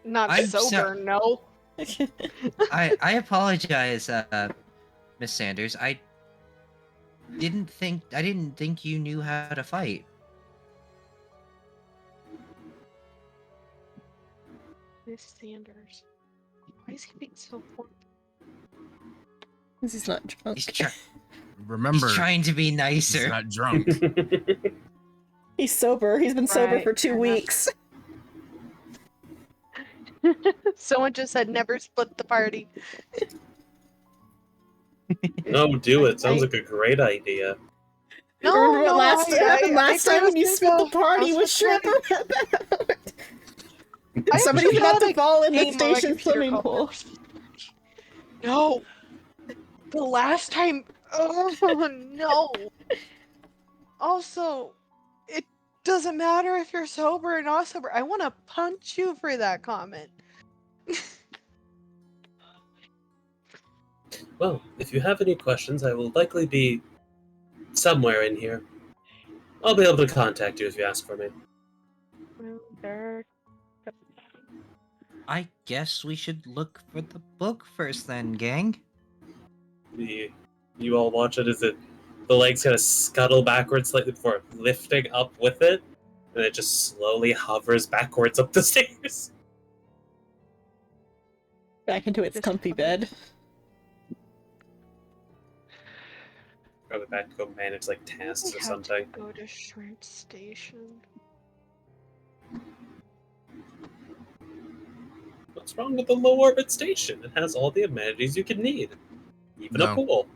Not
I'm
sober, no.
I apologize, Miss Sanders. I didn't think you knew how to fight.
Miss Sanders. Why is he being so formal?
He's not drunk.
Remember,
He's trying to be
he's
nicer.
not drunk.
He's sober. He's been sober
Right,
for 2
fair enough.
weeks.
Someone just said never split the party.
No, do it. Sounds like a great idea.
No,
Remember what
no,
happened last time when you split the party
I
with
was
Shrimp?
I
Somebody's
actually
about
had
to
a
fall in the
game on my
station
computer
swimming
called
pool.
No. The last time. Oh, no. Also, it doesn't matter if you're sober or not sober. I want to punch you for that comment.
Well, if you have any questions, I will likely be somewhere in here. I'll be able to contact you if you ask for me.
I guess we should look for the book first then, gang.
You all watch it as the legs kind of scuttle backwards slightly before lifting up with it, and it just slowly hovers backwards up the stairs.
Back into its
Just
comfy
hover.
bed.
Probably back to go manage like tasks or something.
Go to Shrimp Station.
What's wrong with the low orbit station? It has all the amenities you can need, even a
No.
pool.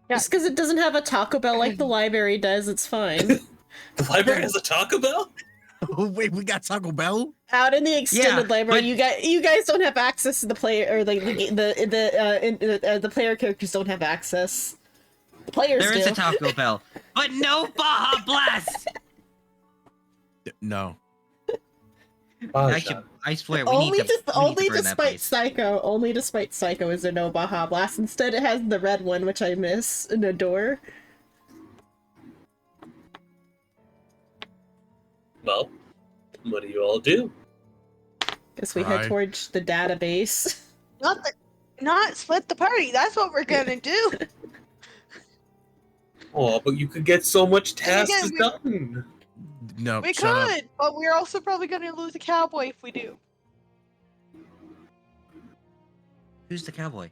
Yeah.
Just because it doesn't have a Taco Bell like the library does, it's fine.
The library has a Taco Bell.
Oh wait, we got Taco Bell.
Out in the extended
Yeah,
library,
but-
you guys don't have access to the player, or like the player characters don't have access. The players
There
do.
is a Taco Bell, but no Baja Blast.
No.
Actually, I swear we need to.
Only
burn that
despite
place.
Psycho, only despite Psycho is there no Baja Blast. Instead, it has the red one, which I miss and adore.
Well, what do you all do?
Guess we head
Right.
towards the database.
Not split the party. That's what we're gonna do.
Oh, but you could get so much tasks
again,
done.
No.
We
shut up.
could, but we're also probably gonna lose a cowboy if we do.
Who's the cowboy?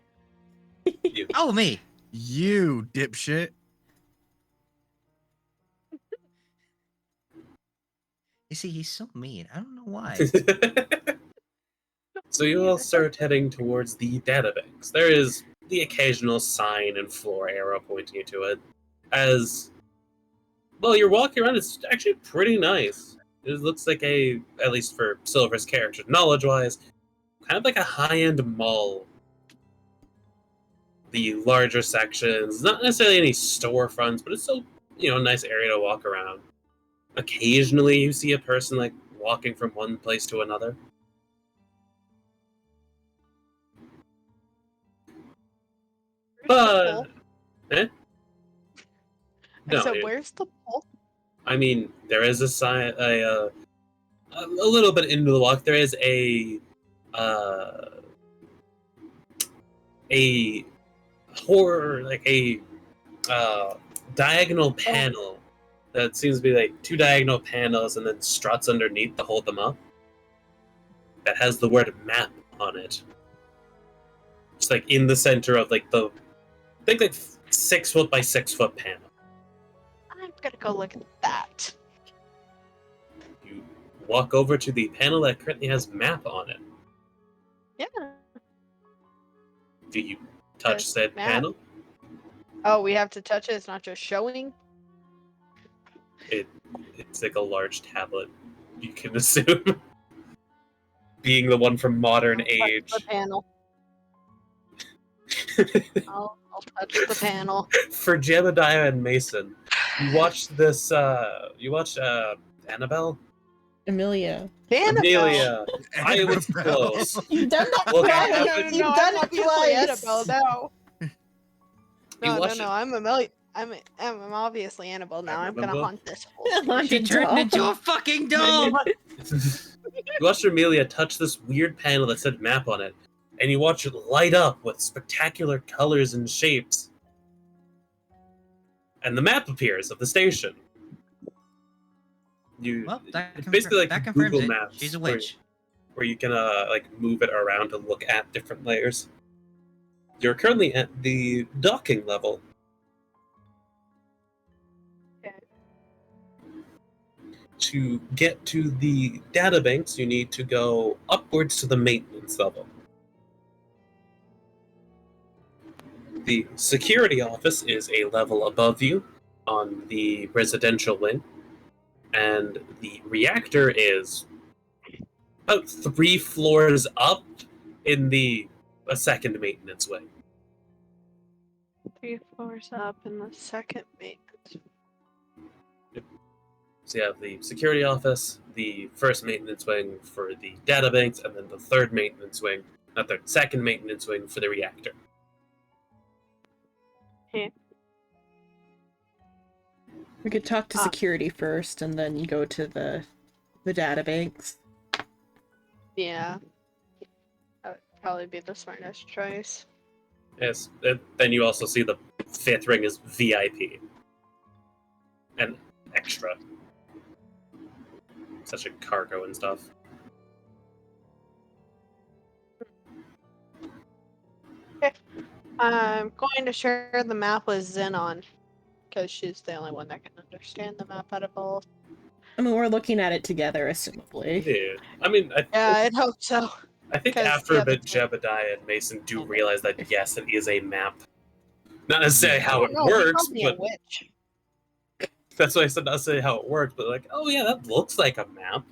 You.
Oh, me.
You dipshit.
You see, he's so mean. I don't know why.
So you all start heading towards the databanks. There is the occasional sign and floor arrow pointing you to it. As well, you're walking around, it's actually pretty nice. It looks like at least for Silver's character, knowledge-wise, kind of like a high-end mall. The larger sections, not necessarily any storefronts, but it's still, a nice area to walk around. Occasionally you see a person, like, walking from one place to another. But, no,
So where's the pole?
I mean, there is a sign, a little bit into the walk. There is a horror, like a diagonal panel that seems to be like two diagonal panels and then struts underneath to hold them up. That has the word map on it. It's like in the center of like I think like 6 foot by 6 foot panel.
I'm gonna go look at that.
You walk over to the panel that currently has map on it.
Yeah.
Do you touch
Yes,
said
map.
panel?
Oh, we have to touch it. It's not just showing.
It's like a large tablet, you can assume. Being the one from modern
Touch
age.
the panel. I'll touch the panel.
For Jebediah and Mason, you watched this, Annabelle?
Amelia.
Annabelle.
Amelia. I was close.
You've done that
Look,
twice.
I
No,
haven't-
You've
I'm
done it
obviously
twice.
Annabelle now. No,
watched it.
I'm Amelia. I'm obviously Annabelle now. I'm gonna
Annabelle?
haunt this whole.
Haunted
She turned
doll.
into a fucking doll.
You watched Amelia touch this weird panel that said map on it, and you watch it light up with spectacular colors and shapes. And the map appears of the station.
Well,
It's basically like
that confirms
Google
it.
Maps.
She's a witch.
Where you can move it around to look at different layers. You're currently at the docking level.
Okay.
To get to the databanks, you need to go upwards to the maintenance level. The security office is a level above you on the residential wing, and the reactor is about 3 floors up in a second maintenance wing.
3 floors up in the second maintenance.
So you have the security office, the first maintenance wing for the databanks, and then the third maintenance wing, not the second maintenance wing for the reactor.
We could talk to security first, and then you go to the databanks.
Yeah. That would probably be the smartest choice.
Yes. Then you also see the 5th ring is VIP and extra, such as cargo and stuff.
I'm going to share the map with Xenon because she's the only one that can understand the map out of all.
I mean, we're looking at it together, assumably.
Yeah. I mean,
Yeah, I'd hope so.
I think
'cause
after
the
a bit,
other two-
Jebediah and Mason do realize that yes, it is a map. Not necessarily how it
No, he
works,
called me a
but
witch.
that's why I said not necessarily how it works, but like, oh yeah, that looks like a map.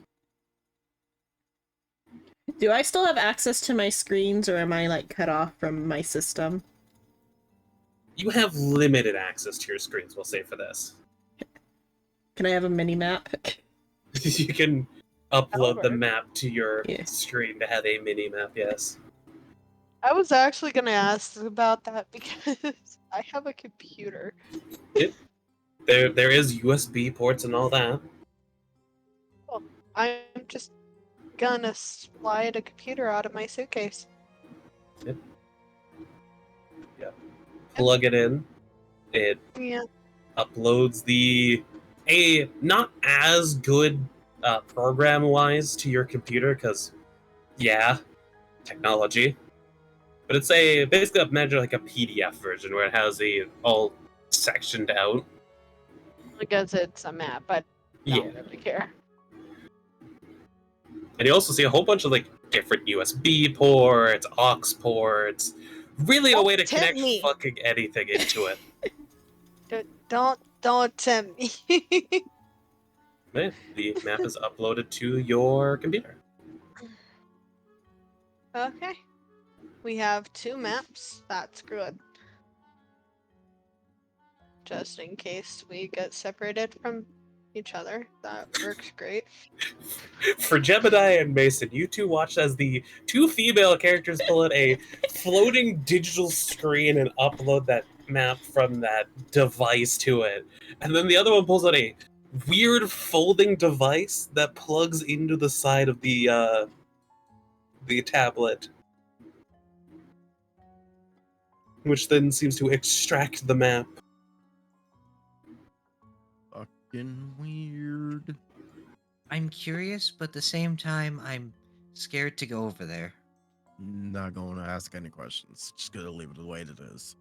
Do I still have access to my screens, or am I like cut off from my system?
You have limited access to your screens, we'll say for this.
Can I have a mini map?
You can upload the
work.
map to your
Yeah.
screen to have a mini map, yes.
I was actually going to ask about that because I have a computer.
There is USB ports and all that.
I'm just gonna slide a computer out of my suitcase.
Plug it in. It
Yeah.
uploads a not as good program wise to your computer because technology, but it's basically imagine like a PDF version where it has all sectioned out.
Because it's a map, but I don't really care.
And you also see a whole bunch of like different USB ports, aux ports, really a
Don't
way to
tempt
connect
me.
fucking anything into it.
Don't tempt me.
Man, the map is uploaded to your computer.
Okay. We have 2 maps. That's good. Just in case we get separated from each other. That works great.
For Jebediah and Mason, you two watch as the 2 female characters pull out a floating digital screen and upload that map from that device to it. And then the other one pulls out a weird folding device that plugs into the side of the tablet, which then seems to extract the map.
Fucking weird.
I'm curious, but at the same time, I'm scared to go over there.
Not going to ask any questions. Just gonna leave it the way it is.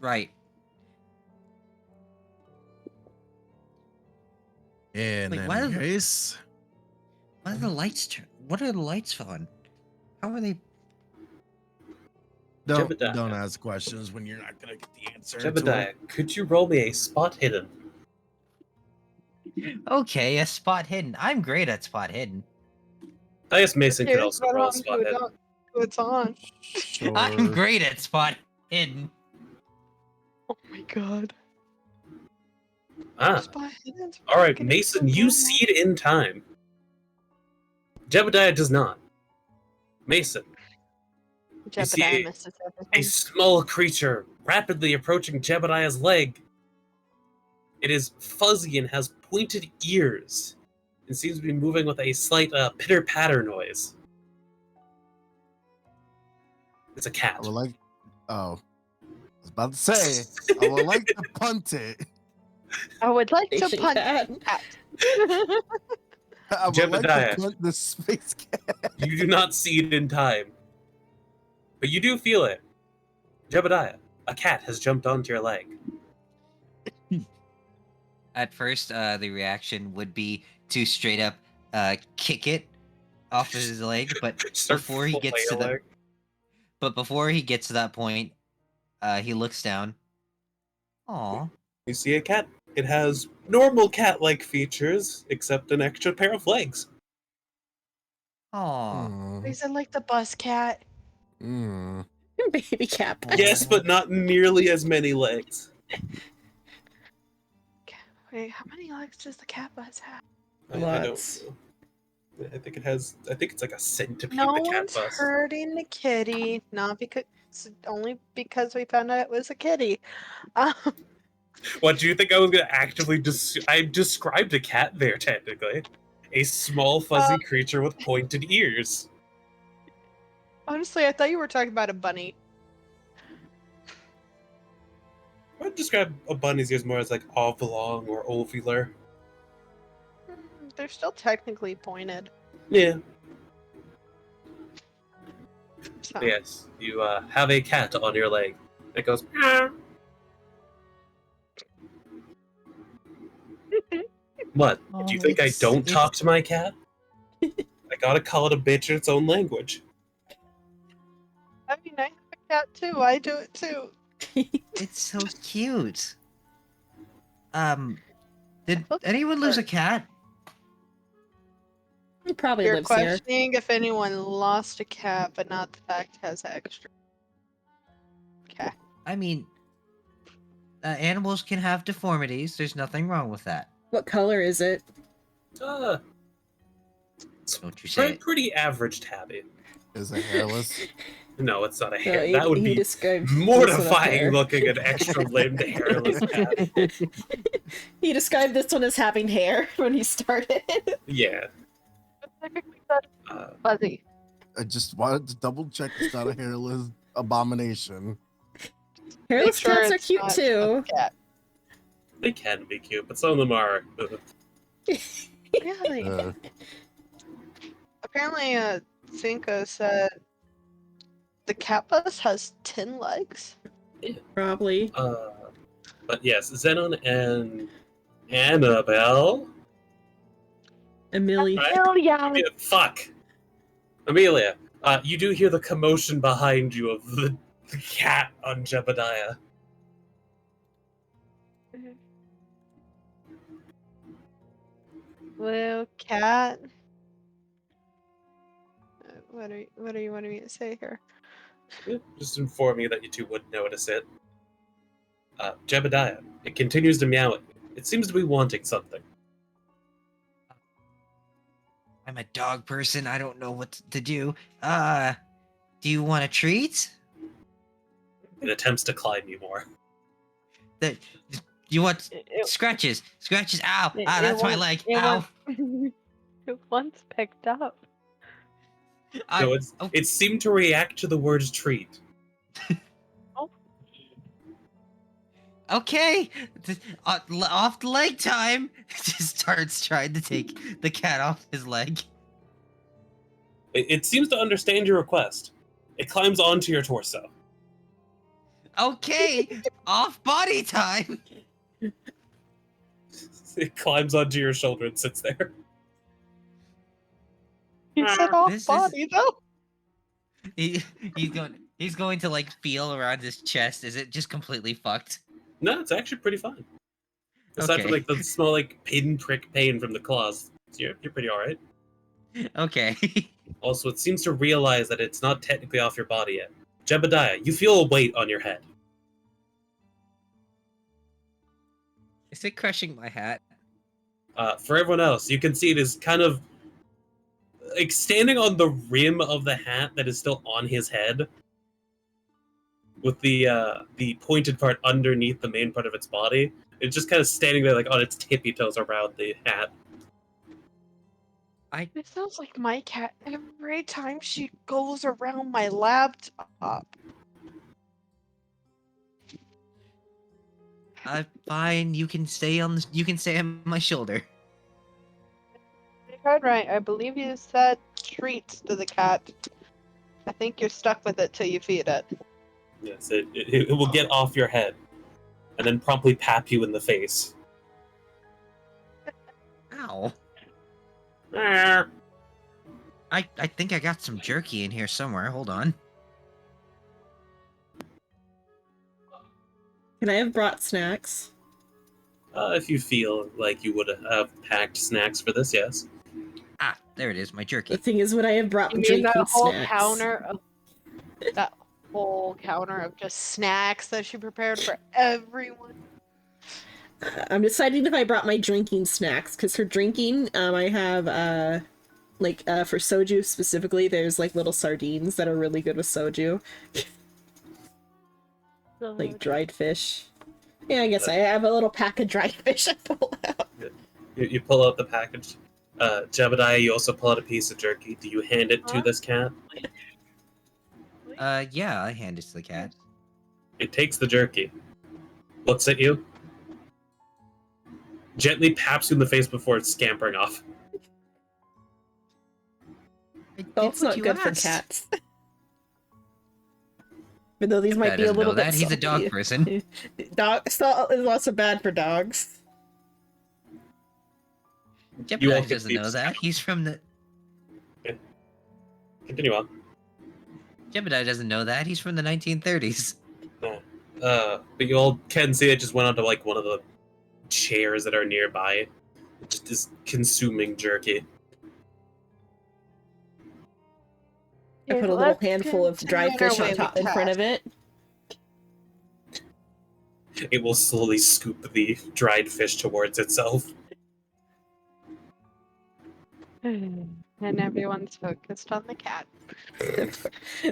Right.
In
Wait,
any
why is-
case,
What are the lights? What are the lights on? How are they?
Jebediah.
don't ask questions when you're not gonna get the answer. to
Jebediah,
it.
could you roll me a spot hidden?
Okay, a spot hidden. I'm great at spot hidden.
I guess Mason could
Here's
also
what
roll a
on
spot hidden.
who it's on.
Sure.
I'm great at spot hidden.
Oh my god.
Ah,
Spot hidden.
all right,
Fucking
Mason, you
incredible.
see it in time. Jebediah does not. Mason, you see
Jebediah misses
a
everything.
small creature rapidly approaching Jebediah's leg. It is fuzzy and has pointed ears. It seems to be moving with a slight pitter-patter noise. It's a cat.
I would like. Oh, I was about to say. I would like to punt it.
I would like to
Station
punch
cat.
cat.
I would like
Jebediah.
to punt the space cat.
You do not see it in time. But you do feel it. Jebediah, a cat has jumped onto your leg.
At first, the reaction would be to straight up kick it off of his leg, but
Start
before he gets to
flailing.
before he gets to that point, he looks down. Aw.
You see a cat. It has normal cat-like features, except an extra pair of legs.
Aw.
Is it like the bus cat?
Baby cat.
Yes, but not nearly as many legs.
Wait, how many legs does the cat bus have?
I don't
Lots.
know. I think it's like a centipede,
No
the cat
one's
bus.
hurting the kitty, not because only because we found out it was a kitty. What
What, do you think I was going to actively I described a cat there, technically. A small fuzzy creature with pointed ears.
Honestly, I thought you were talking about a bunny.
I'd describe a bunny's ears more as like oblong or ovular.
They're still technically pointed.
Yeah.
So.
Yes. You have a cat on your leg. It goes. "Meow." What? Do you think I don't talk to my cat? I gotta call it a bitch in its own language.
I mean, I have a cat too. I do it too.
It's so cute. Did
Look
anyone lose a cat?
He probably
You're
lives here.
questioning if anyone lost a cat, but not the fact has extra cat.
I mean, animals can have deformities. There's nothing wrong with that.
What color is it?
Uh,
Don't you say it.
pretty average tabby.
Is it hairless?
No, it's not a
No,
hair.
he-
That would
he
be
described this one up
mortifying
there.
looking an extra limbed hairless tabby.
He described this one as having hair when he started.
Yeah.
Specifically said fuzzy.
I just wanted to double check it's not a hairless abomination.
Hairless
Make sure
cats are
it's
cute
not
too.
a cat.
They can be cute, but some of them are.
Really?
Uh,
Apparently, Cinco said the cat bus has 10 legs.
Probably.
But yes, Zenon and Annabelle.
Amelia.
Right? Yeah, fuck. Amelia, you do hear the commotion behind you of the cat on Jebediah.
Little cat. What are you wanting me to say here?
Yeah, just inform you that you two would notice it. Jebediah, it continues to meow at you. It seems to be wanting something.
I'm a dog person. I don't know what to do. Do you want a treat?
It attempts to climb you more.
That you want
It,
scratches? Scratches! Ow!
it-
Ah,
it
that's my
won't-
leg!
it
Ow!
won't- it once picked up.
No,
Oh,
it seemed to react to the word treat.
okay. Off the leg time. Just starts trying to take the cat off his leg.
It seems to understand your request. It climbs onto your torso.
Okay, off body time.
It climbs onto your shoulder and sits there.
He said off
This is-
body though.
He's going to like feel around his chest. Is it just completely fucked?
No, it's actually pretty fine. Aside from
Okay.
like the small like pinprick pain from the claws, so you're pretty alright.
Okay.
Also, it seems to realize that it's not technically off your body yet. Jebediah, you feel a weight on your head.
Is it crushing my hat?
For everyone else, you can see it is kind of like standing on the rim of the hat that is still on his head, with the pointed part underneath the main part of its body. It's just kind of standing there like on its tippy toes around the hat.
It sounds like my cat every time she goes around my laptop.
Fine. You can stay on. You can stay on my shoulder.
You heard right. I believe you said treats to the cat. I think you're stuck with it till you feed it.
Yes, it will get off your head, and then promptly pap you in the face.
Ow.
Arr.
I think I got some jerky in here somewhere. Hold on.
Can I have brought snacks?
If you feel like you would have packed snacks for this, yes.
Ah, there it is. My
The
jerky.
thing is, would I have brought
You mean
drinking
that whole
snacks?
counter of just snacks that she prepared for everyone?
I'm deciding if I brought my drinking snacks, because for drinking, I have, for soju specifically, there's, like, little sardines that are really good with soju. Like, dried fish. Yeah, I guess I have a little pack of dried fish I pull out.
You pull out the package. Jebediah, you also pull out a piece of jerky. Do you hand it to
Huh?
this cat?
Yeah, I hand it to the cat.
It takes the jerky, looks at you, gently paps you in the face before scampering off.
I
Well,
did
it's
what
not
you
good for
asked.
cats. Even though these might
Dad
be a
doesn't
little
know
bit
that. He's a dog
salty.
person.
Dog salt is also bad for dogs.
You all
Jebediah doesn't know that. He's from the.
Continue on.
Jebediah doesn't know that. He's from the 1930s.
But you all can see it just went onto like one of the chairs that are nearby. It just is consuming jerky.
I put a little handful of dried fish on top in front of it.
It will slowly scoop the dried fish towards itself.
And everyone's focused on the cat.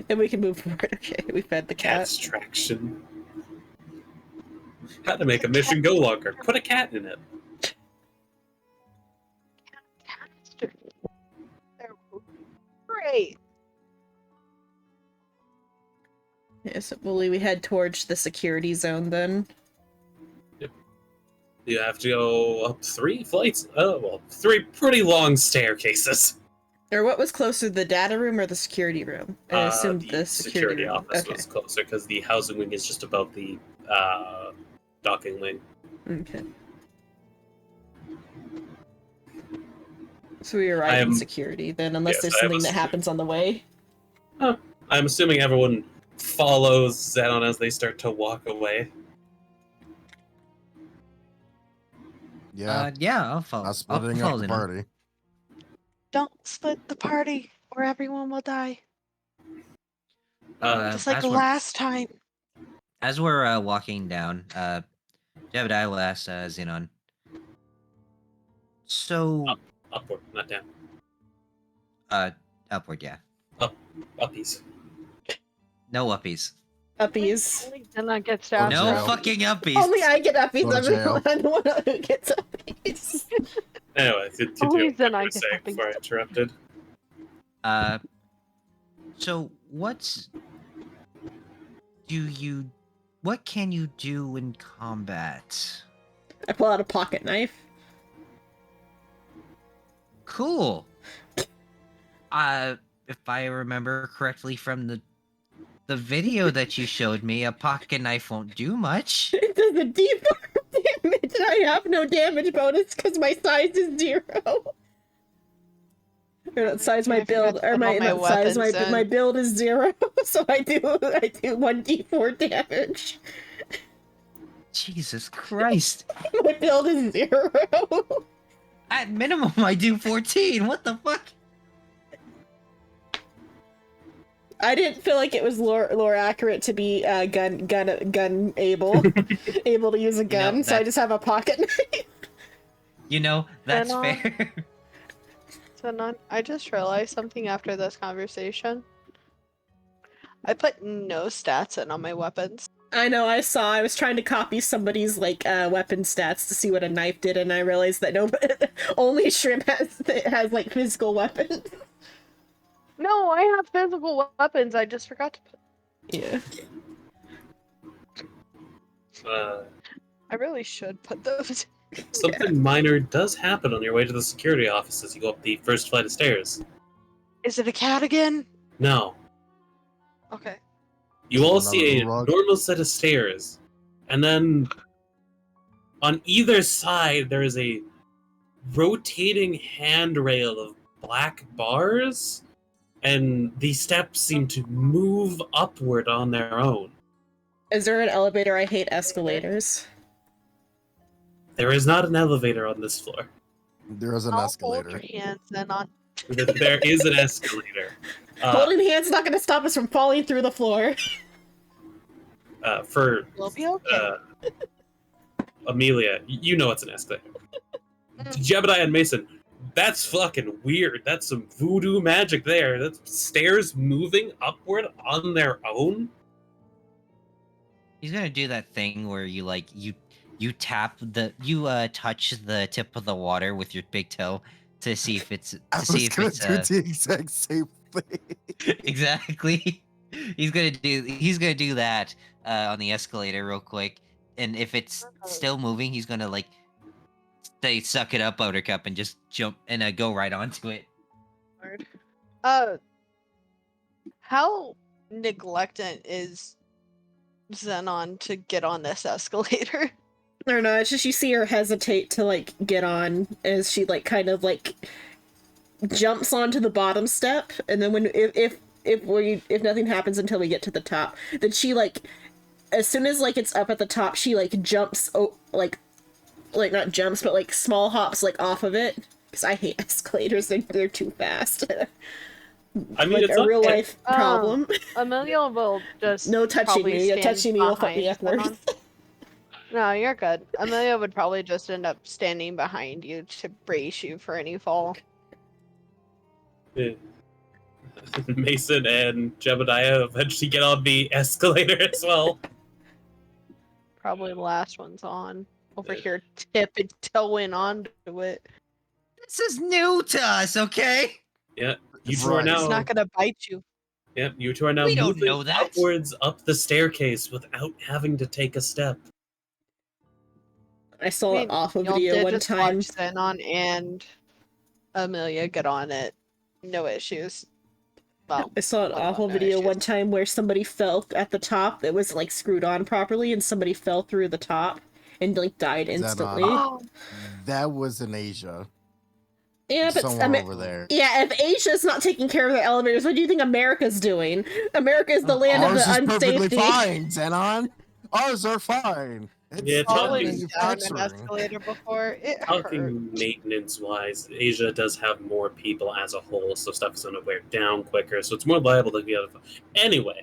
Then we can move forward. Okay, we fed the cat.
Cat's traction. How to make a mission go longer. Put a cat in it.
They're great.
Yeah, so we head towards the security zone then.
You have to go up 3 flights. Oh, well, 3 pretty long staircases.
Or what was closer, the data room or the security room? I assumed the security room.
office
Okay.
was closer because the housing wing is just above the docking wing.
Okay. So we arrive in security then, unless
yes,
there's
I have
something
a
that
security.
happens on the way.
I'm assuming everyone follows Zenon as they start to walk away.
Yeah,
Yeah, I'll follow.
not
I'll
splitting
follow
up the
Zenon.
party.
Don't split the party or everyone will die. Just like
as we're-
last time.
As we're walking down, Jebediah will ask Xenon. So,
Upward, not down.
upward, yeah.
Uppies.
No uppies.
Uppies.
Only Zena gets
Oh,
down.
No
jail.
fucking uppies.
Only I get uppies.
Go to
I'm
jail.
the one who gets uppies.
Anyway,
Only
continue. What
then
were
I
you
get
saying
uppies.
before I interrupted?
So what can you do in combat?
I pull out a pocket knife.
Cool. If I remember correctly from the video that you showed me, a pocket knife won't do much.
It does a deep damage. I have no damage bonus because my size is 0. Or not size, my
I forgot
build,
to
or
put
my
all my
not size,
weapons
my
in.
build is 0. So I do 1d4 damage.
Jesus Christ.
My build is 0.
At minimum, I do 14. What the fuck?
I didn't feel like it was lore accurate to be gun able able to use a gun, so I
that-
just have a pocket knife.
You know, that's
Then,
fair.
Zenon, I just realized something after this conversation. I put no stats in on my weapons.
I know, I saw. I was trying to copy somebody's weapon stats to see what a knife did, and I realized that only Shrimp has like physical weapons.
No, I have physical weapons. I just forgot to put.
Yeah.
I really should put those.
Something minor does happen on your way to the security office as you go up the first flight of stairs.
Is it a cat again?
No.
Okay.
You all
Another
see a
rug.
normal set of stairs, and then on either side there is a rotating handrail of black bars, and the steps seem to move upward on their own.
Is there an elevator? I hate escalators.
There is not an elevator on this floor.
There is an
I'll
escalator.
hold your hands then on.
There is an escalator.
Holding hands is not going to stop us from falling through the floor.
For
We'll be okay.
Amelia, you know it's an escalator. Jebediah and Mason, that's fucking weird. That's some voodoo magic there. That's stairs moving upward on their own.
He's gonna do that thing where you touch the tip of the water with your big toe to see if it's
I
to see
was
if
gonna
it's
do the exact same thing.
exactly. He's gonna do that on the escalator real quick, and if it's still moving, he's gonna like say "suck it up, Buttercup," and just jump and go right onto it.
Lord. Uh, how neglectant is Xenon to get on this escalator?
I don't know, it's just you see her hesitate to like get on as she like kind of like jumps onto the bottom step, and then when if nothing happens until we get to the top, then she like as soon as like it's up at the top, she like jumps like not jumps but like small hops like off of it because I hate escalators, they're too fast.
I mean,
Like
it's
a real
okay.
life problem.
Amelia will just
No touching
probably
me.
stand
Touching me will fuck me
behind
up worse.
Xenon. No, you're good. Amelia would probably just end up standing behind you to brace you for any fall.
Mason and Jebediah eventually get on the escalator as well.
Probably the last one's on. Over here tipping toeing onto it.
This is new to us, okay?
Yeah, you two are
Right.
now.
It's not gonna bite you.
Yeah, you two are now
We don't
moving
know that.
upwards up the staircase without having to take a step.
I saw an awful
y'all
video
did
one
just
time.
watch Xenon and Amelia get on it. No issues. Well,
I saw an
what about
awful
no
video
issues?
one time where somebody fell at the top that was like screwed on properly, and somebody fell through the top and like died
Is that,
instantly.
Oh,
That was in Asia.
Yeah, but
Somewhere
I mean,
over there.
yeah, if Asia's not taking care of their elevators, what do you think America's doing? America is the land of
Ours
the
is perfectly
unsafety.
fine, Xenon. Ours are fine. It's
Yeah,
falling
talking-
down an
manufacturing.
escalator before it hurt.
Talking maintenance-wise, Asia does have more people as a whole, so stuff is going to wear down quicker, so it's more liable to be out of. Anyway,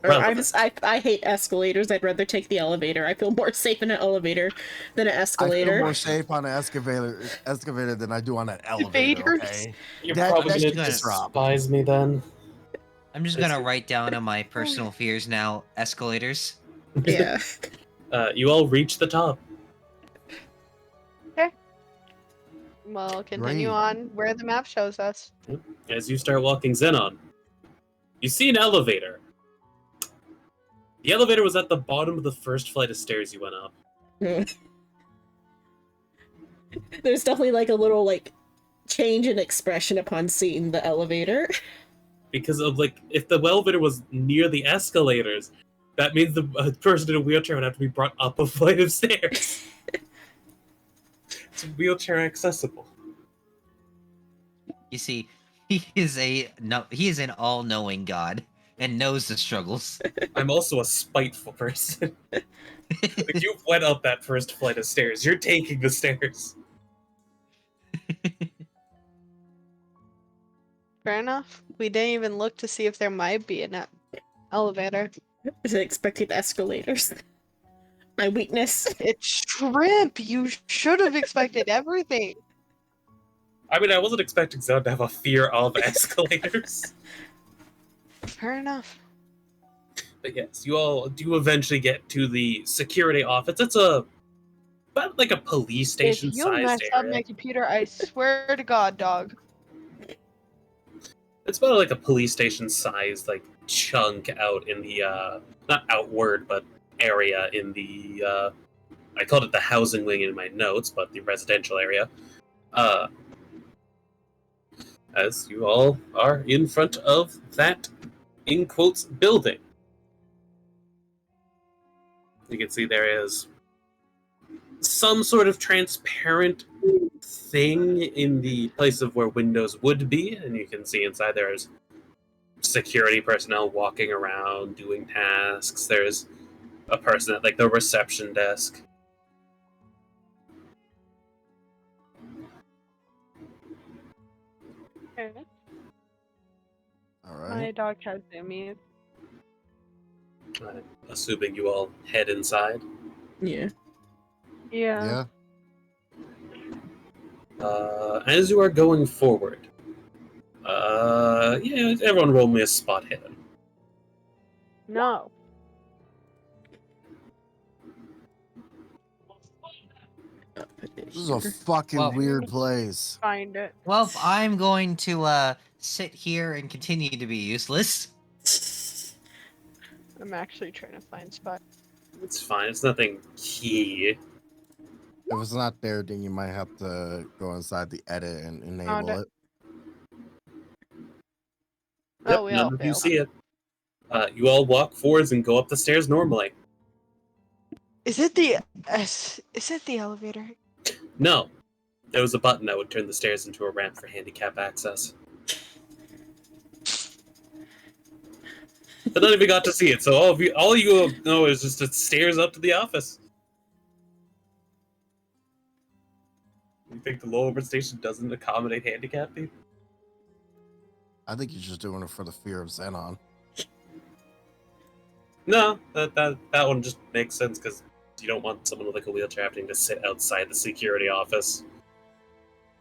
I hate escalators. I'd rather take the elevator. I feel more safe in an elevator than an
I feel
escalator.
more safe on an excavator than I do on an elevator.
Elevators?
Okay.
You're
that-
probably
that
going to
shit's
drop.
despise me then.
I'm just gonna write down on my personal fears now: escalators.
Yeah.
You all reach the top.
Well, continue
Great.
on where the map shows us.
As you start walking Xenon, you see an elevator. The elevator was at the bottom of the first flight of stairs you went up.
There's definitely like a little like change in expression upon seeing the elevator.
Because of like, if the elevator was near the escalators, that means the person in a wheelchair would have to be brought up a flight of stairs. It's wheelchair accessible.
You see, he is an all-knowing god and knows the struggles.
I'm also a spiteful person. Like, you went up that first flight of stairs. You're taking the stairs.
Fair enough. We didn't even look to see if there might be an elevator.
Is it expected escalators? My weakness.
It's shrimp. You should have expected everything.
I mean, I wasn't expecting Zone to have a fear of escalators.
Fair enough.
But yes, you all do eventually get to the security office. It's about like a police station
If you mess
sized
up
area.
my computer, I swear to God, dog.
It's about like a police station sized like chunk out in the not outward but area in the I called it the housing wing in my notes, but the residential area. As you all are in front of that in quotes building. You can see there is some sort of transparent thing in the place of where windows would be, and you can see inside there's security personnel walking around doing tasks. There's a person at like the reception desk.
All
My
right.
dog has zoomies.
I'm assuming you all head inside.
Yeah.
Yeah.
Yeah.
As you are going forward, yeah, everyone roll me a spot hidden.
No.
This is a fucking
Well-
weird place.
Find it.
Well, I'm going to sit here and continue to be useless.
I'm actually trying to find spot.
It's fine. It's nothing key.
If it's not there, then you might have to go inside the edit and
Found
enable
it.
it.
Yep,
Oh, we
none
all
of you
failed.
see it. You all walk forwards and go up the stairs normally.
Is it the elevator?
No, there was a button that would turn the stairs into a ramp for handicap access. But none of you got to see it, so all you know is just the stairs up to the office. You think the lower station doesn't accommodate handicapped people?
I think you're just doing it for the fear of Xenon.
No, that one just makes sense because you don't want someone with like a wheelchair having to sit outside the security office,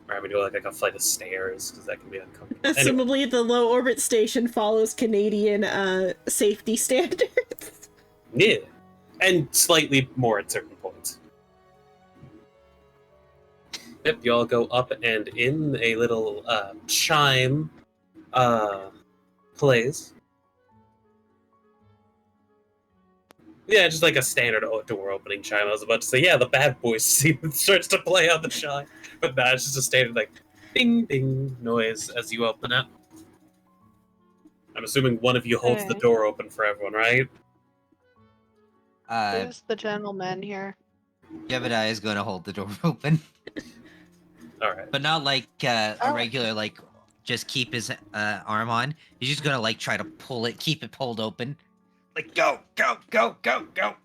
or having to go like a flight of stairs because that can be uncomfortable. Anyway,
Assumably, the low orbit station follows Canadian safety standards.
yeah, and slightly more at certain points. Yep, you all go up and in a little chime plays. Yeah, just like a standard door opening chime. I was about to say, yeah, the bad boys scene starts to play on the chime, but nah, it's just a standard like ding ding noise as you open it. I'm assuming one of you holds the
Okay.
door open for everyone, right?
Who's the gentleman here?
Jebediah is going to hold the door open,
All right.
but not like a
Oh.
regular, like, just keep his arm on. He's just going to, like, try to pull it, keep it pulled open. Like, go, go, go, go, go.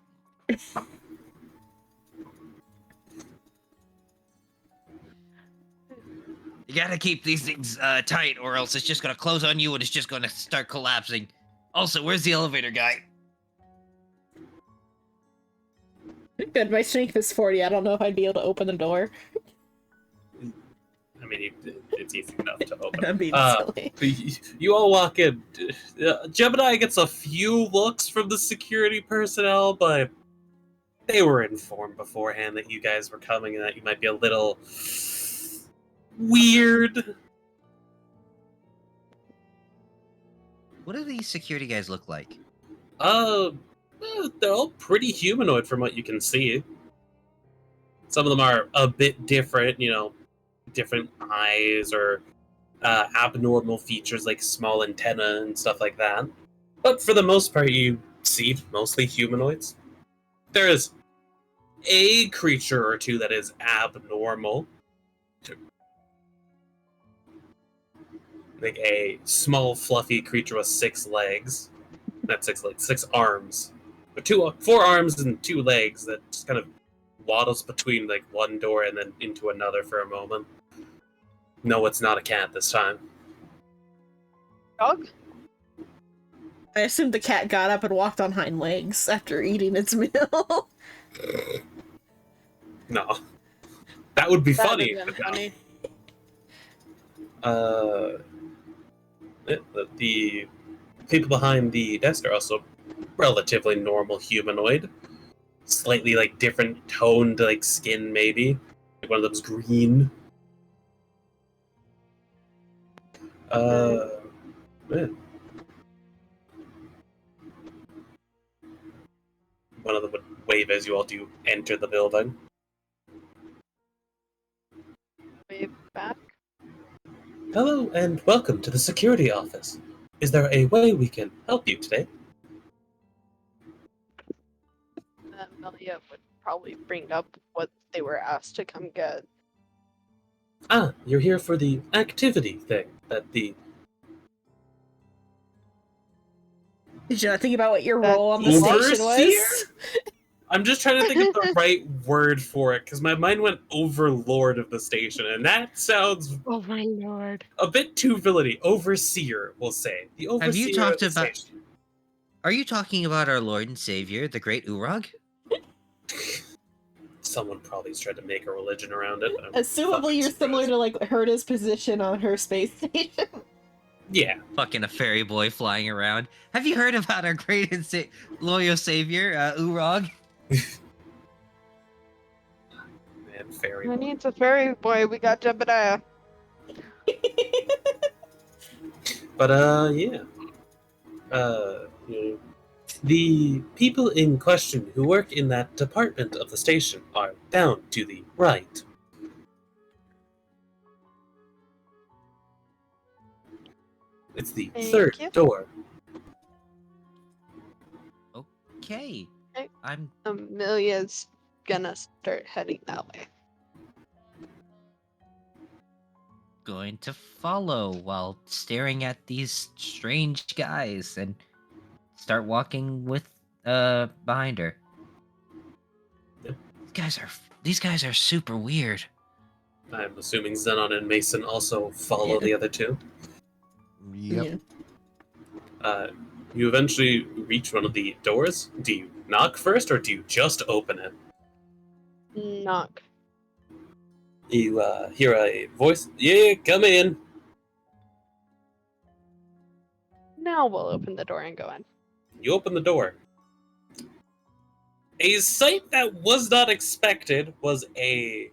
You gotta keep these things tight, or else it's just gonna close on you and it's just gonna start collapsing. Also, where's the elevator guy?
Good, my strength is 40. I don't know if I'd be able to open the door.
I mean, it's easy enough to open.
I'm being silly.
You all walk in. Jebediah gets a few looks from the security personnel, but they were informed beforehand that you guys were coming and that you might be a little weird.
What do these security guys look like?
They're all pretty humanoid from what you can see. Some of them are a bit different, different eyes or abnormal features like small antenna and stuff like that. But for the most part, you see mostly humanoids. There is a creature or two that is abnormal. Like a small, fluffy creature with 6 legs. Not 6 legs, 6 arms. But 4 arms and 2 legs that just kind of waddles between like one door and then into another for a moment. No, it's not a cat this time.
Dog?
I assumed the cat got up and walked on hind legs after eating its meal.
No. That would be
That
funny.
would've been
but no.
funny.
The people behind the desk are also relatively normal humanoid. Slightly like different toned like skin maybe. Like one of them's green. Yeah. One of them would wave as you all do enter the building.
Wave back.
Hello and welcome to the security office. Is there a way we can help you today?
Melia would probably bring up what they were asked to come get.
Ah, you're here for the activity thing that the
Did you not think about what your
That
role on the
Overseer?
station was?
I'm just trying to think of the right word for it because my mind went overlord of the station, and that sounds
Oh my lord.
a bit too villainy. Overseer, we'll say. The overseer
Have you talked
of the
about-
station.
Are you talking about our Lord and Savior, the Great Urag?
Someone probably's tried to make a religion around it. But I'm
Assumably,
fucking
you're similar
surprised.
to like Herta's position on her space station.
Yeah.
Fucking a fairy boy flying around. Have you heard about our great and loyal savior, Urag?
Man, ferry
Who
boy.
needs a ferry boy? We got Jebediah.
But yeah. You know, the people in question who work in that department of the station are down to the right. It's the
Thank
third
you.
door.
Okay.
Okay.
I'm
Amelia's gonna start heading that way.
going to follow while staring at these strange guys and start walking with behind her.
Yep.
These guys are super weird.
I'm assuming Xenon and Mason also follow
Yeah.
the other two.
Yep.
Yeah.
You eventually reach one of the doors. Do you knock first, or do you just open it?
Knock.
You hear a voice. Yeah, come in.
Now we'll open the door and go in.
You open the door. A sight that was not expected was a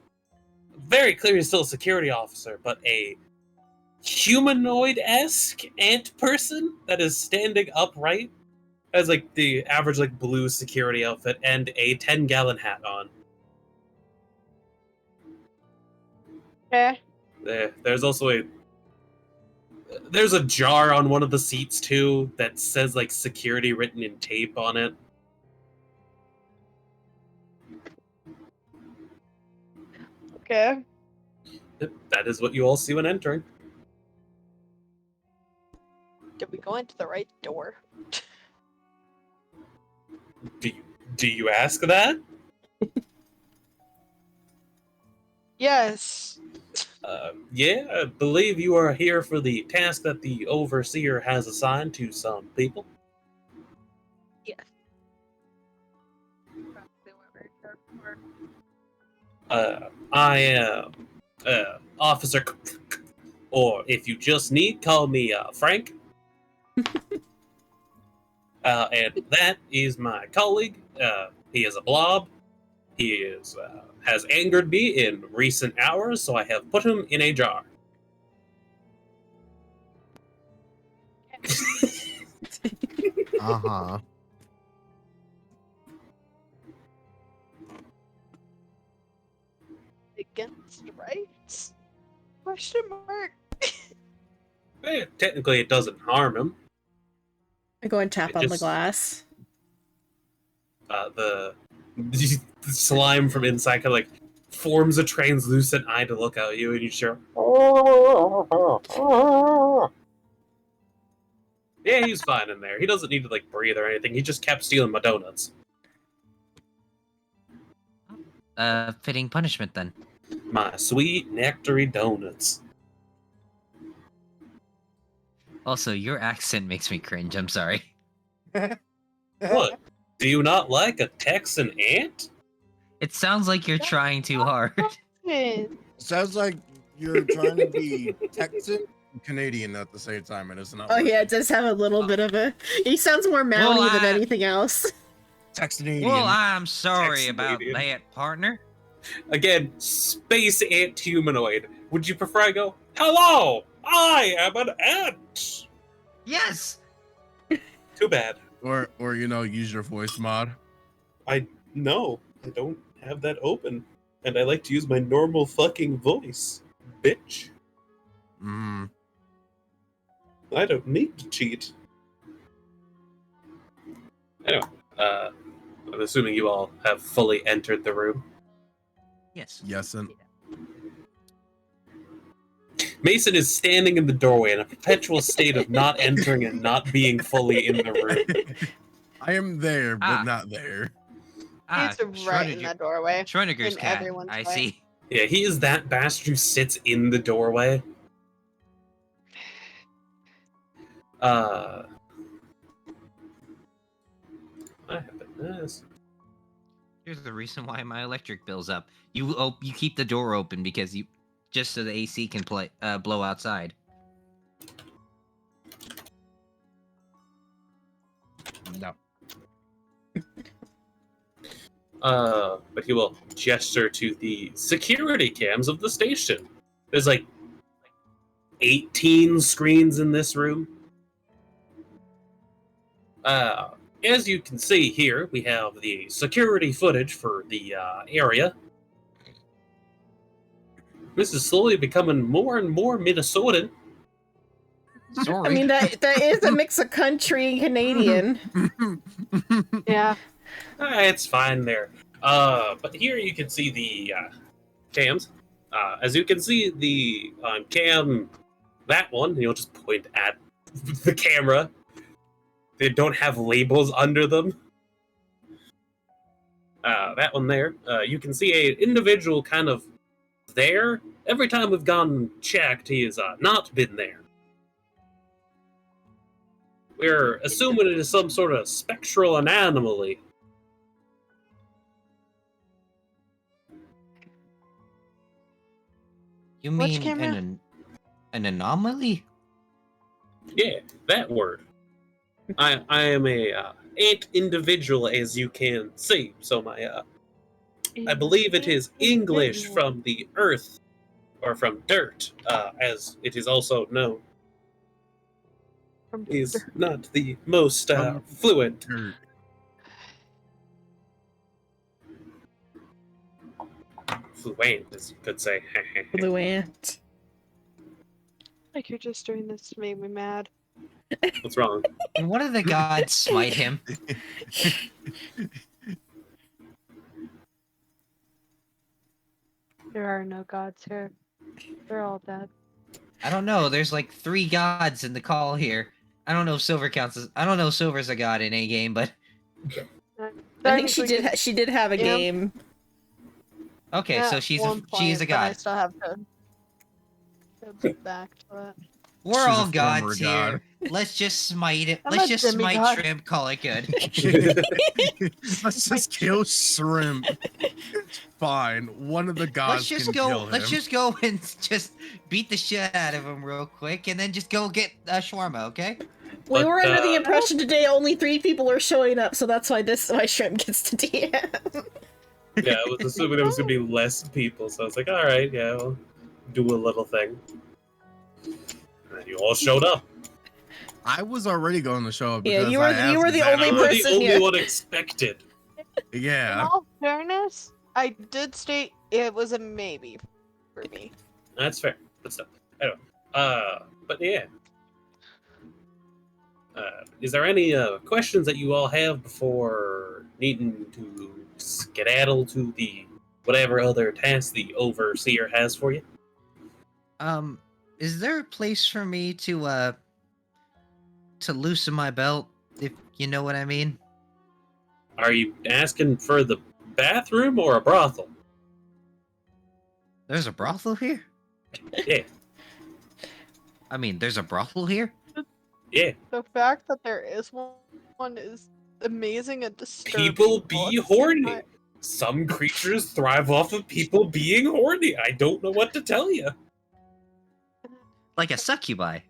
very clearly still a security officer, but a humanoid-esque ant person that is standing upright, has like the average like blue security outfit and a 10-gallon hat on.
Okay.
There's also there's a jar on one of the seats too that says like security written in tape on it.
Okay.
Yep, that is what you all see when entering.
Did we go into the right door?
Do you ask that?
Yes.
Yeah, I believe you are here for the task that the overseer has assigned to some people.
Yes.
I am Officer, or if you just need, call me Frank. And that is my colleague. He is a blob. He has angered me in recent hours, so I have put him in a jar.
Uh-huh.
Against rights? Question mark.
Technically, it doesn't harm him.
I go and tap
It
on the
just-
glass.
The slime from inside kind of like forms a translucent eye to look at you, and you share. Yeah, he's fine in there. He doesn't need to like breathe or anything. He just kept stealing my donuts.
Fitting punishment then.
My sweet nectary donuts.
Also, your accent makes me cringe. I'm sorry.
What? Do you not like a Texan ant?
It sounds like you're trying too hard.
Sounds like you're trying to be Texan and Canadian at the same time, and it's not.
Oh yeah,
working.
it does have a little bit of a. He sounds more mounty
Well,
than anything else.
Texanidian.
Well, I'm sorry
Texan
about
idiot.
that, partner.
Again, space ant humanoid. Would you prefer I go, hello, I am an ant?
Yes.
Too bad.
or use your voice mod.
No, I don't have that open. And I like to use my normal fucking voice. Bitch.
Mm.
I don't need to cheat. Anyway, I'm assuming you all have fully entered the room.
Yes.
Yes, and
Mason is standing in the doorway in a perpetual state of not entering and not being fully in the room.
I am there, but
Ah.
not there.
He's right in the doorway.
Schrodinger's
in
cat.
everyone's
I
way.
see.
Yeah, he is that bastard who sits in the doorway. What happened this?
Here's the reason why my electric bill's up. You keep the door open because you just so the AC can blow outside.
No.
But he will gesture to the security cams of the station. There's like 18 screens in this room. As you can see here, we have the security footage for the area. This is slowly becoming more and more Minnesotan.
Sorry.
I mean, that is a mix of country and Canadian.
Yeah.
It's fine there. But here you can see the cams. As you can see, the cam, that one, you'll just point at the camera. They don't have labels under them. That one there, you can see a individual kind of there. Every time we've gone and checked, he has not been there. We're assuming it is some sort of spectral anomaly.
You
Which
mean
camera?
an anomaly?
Yeah, that word. I am a ant individual, as you can see. So my I believe it is English from the earth, or from dirt, as it is also known. Is not the most fluent.
Dirt.
Fluent, as you could say.
Fluent.
Like you're just doing this to make me mad.
What's wrong?
And what of the gods smite him?
There are no gods here. They're all dead.
I don't know. There's like 3 gods in the call here. I don't know if Silver counts as. I don't know if Silver's a god in a game, but
I think she did. She did have a
Yeah.
game.
okay.
Yeah,
So
at one
she is a
point, but I
god.
still have to go back to it.
We're
She's a
all
former
gods
god.
here. Let's just smite it.
I'm
Let's
a
just smite
demigod.
Shrimp. Call it good.
Let's just kill Shrimp. It's fine. One of the gods
Let's just
can
go.
kill him.
Let's just go and just beat the shit out of him real quick, and then just go get shawarma. Okay.
We
But,
were under the impression today only 3 people are showing up, so that's why why Shrimp gets to DM.
Yeah, I was assuming there was gonna be less people, so I was like, all right, yeah, we'll do a little thing. And you all showed up.
I was already going to show up
Yeah,
because
you were-
I
you
asked
were the
that
only
You
already.
were the
person
only
here.
one expected.
In
Yeah.
all fairness, I did state it was a maybe for me.
That's fair. Good stuff. Anyway, but yeah. Is there any questions that you all have before needing to skedaddle to the whatever other task the overseer has for you?
Is there a place for me to loosen my belt, if you know what I mean?
Are you asking for the bathroom or a brothel?
There's a brothel here?
Yeah,
I mean, there's a brothel here?
yeah.
The fact that there is one is amazing and disturbing.
People
all
be
at the same
horny.
time.
Some creatures thrive off of people being horny. I don't know what to tell you.
Like a succubi.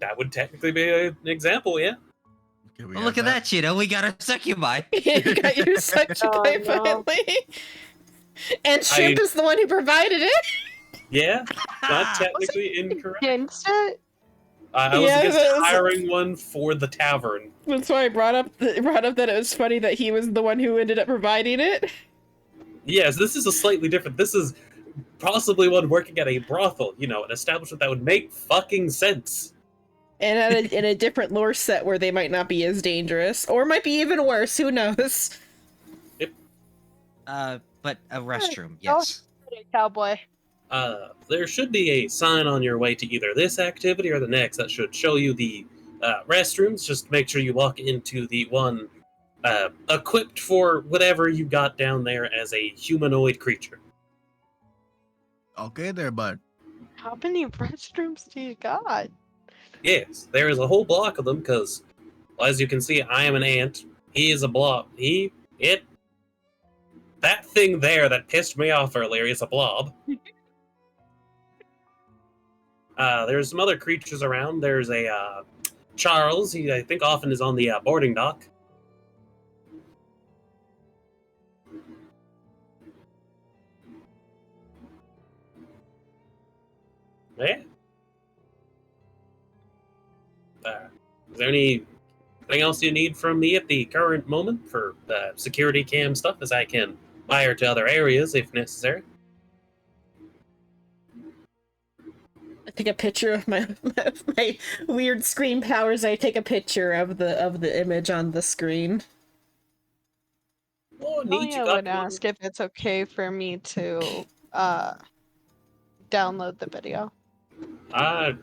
That would technically be an example, yeah.
Okay, we
Well,
got
look at that, Cheeto. We got a succubi.
You got your suction
Oh,
pipe
no.
finally. And Shrimp is the one who provided it.
Yeah, not
Ah,
technically incorrect.
Against it?
I was
Yeah,
against
that was-
hiring one for the tavern.
That's why I brought up that it was funny that he was the one who ended up providing it.
Yes, this is a slightly different. This is possibly one working at a brothel, you know, an establishment that would make fucking sense.
And in a different lore set where they might not be as dangerous, or might be even worse. Who knows?
But a restroom,
Oh.
yes.
Hey, cowboy.
There should be a sign on your way to either this activity or the next that should show you the restrooms. Just make sure you walk into the one equipped for whatever you got down there as a humanoid creature.
Okay there, bud.
How many restrooms do you got?
Yes, there is a whole block of them because, well, as you can see, I am an ant. He is a blob. That thing there that pissed me off earlier is a blob. There's some other creatures around. There's a Charles. He, I think, often is on the boarding dock. Yeah. Is there anything else you need from me at the current moment for security cam stuff, as I can fire to other areas if necessary?
I take a picture of my weird screen powers. I take a picture of the image on the screen.
Oh, neat, you
I
got
would
one.
ask if it's okay for me to download the video.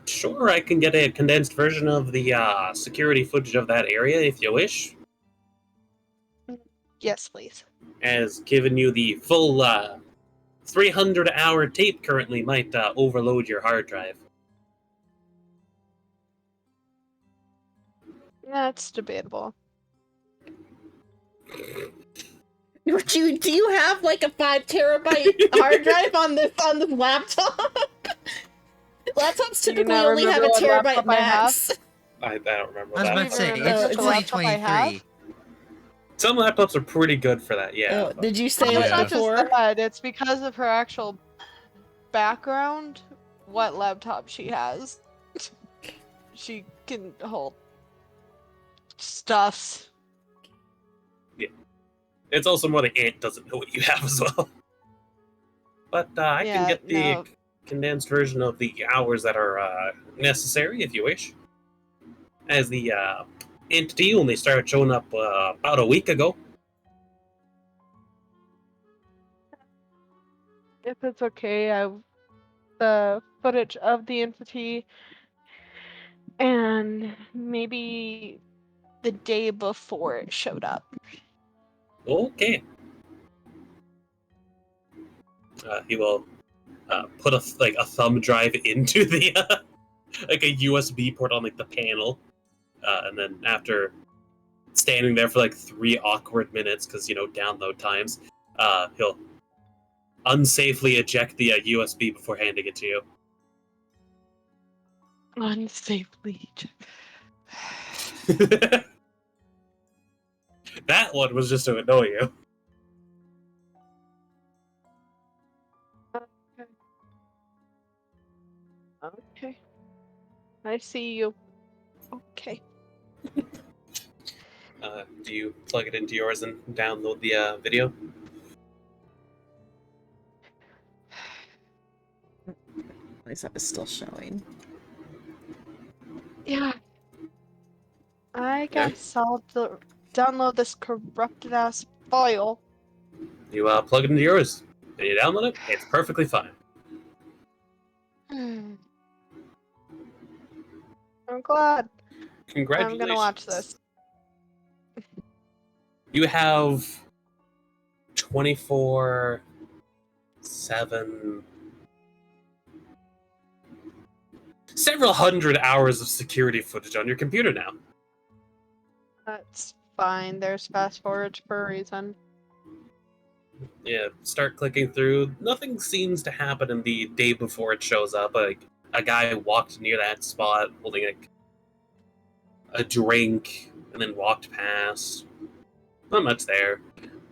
Sure, I can get a condensed version of the security footage of that area if you wish.
Yes, please.
As given you the full 300-hour tape currently might overload your hard drive.
That's debatable.
Do you have like a 5 terabyte hard drive on this laptop? Laptops typically
not
only have a
remember what
terabyte
laptop I have?
max.
I don't remember
I was
that.
about to say,
Remember
it's
which
laptop I have?
2023.
Some laptops are pretty good for that, yeah.
Oh, did you say
Well,
it
it's not
before?
just that. It's because of her actual background, what laptop she has. She can hold stuffs.
It's also more the ant doesn't know what you have as well. But I can
Yeah,
get the
no.
condensed version of the hours that are necessary if you wish. As the entity only started showing up about a week ago.
If it's okay, the footage of the entity and maybe the day before it showed up.
Okay. He will put a thumb drive into the like a USB port on like the panel, and then after standing there for like 3 awkward minutes because download times, he'll unsafely eject the USB before handing it to you.
Unsafely.
That one was just to annoy you.
Okay. I see you. Okay.
Do you plug it into yours and download the video?
At least that is still showing.
Yeah. I guess I'll download this corrupted ass file.
You plug it into yours and you download it. It's perfectly fine.
I'm glad.
Congratulations.
I'm gonna watch this.
You have 24/7, several hundred hours of security footage on your computer now.
That's fine. There's fast forwards for a reason.
Yeah, start clicking through. Nothing seems to happen in the day before it shows up. Like a guy walked near that spot holding a drink and then walked past. Not much there.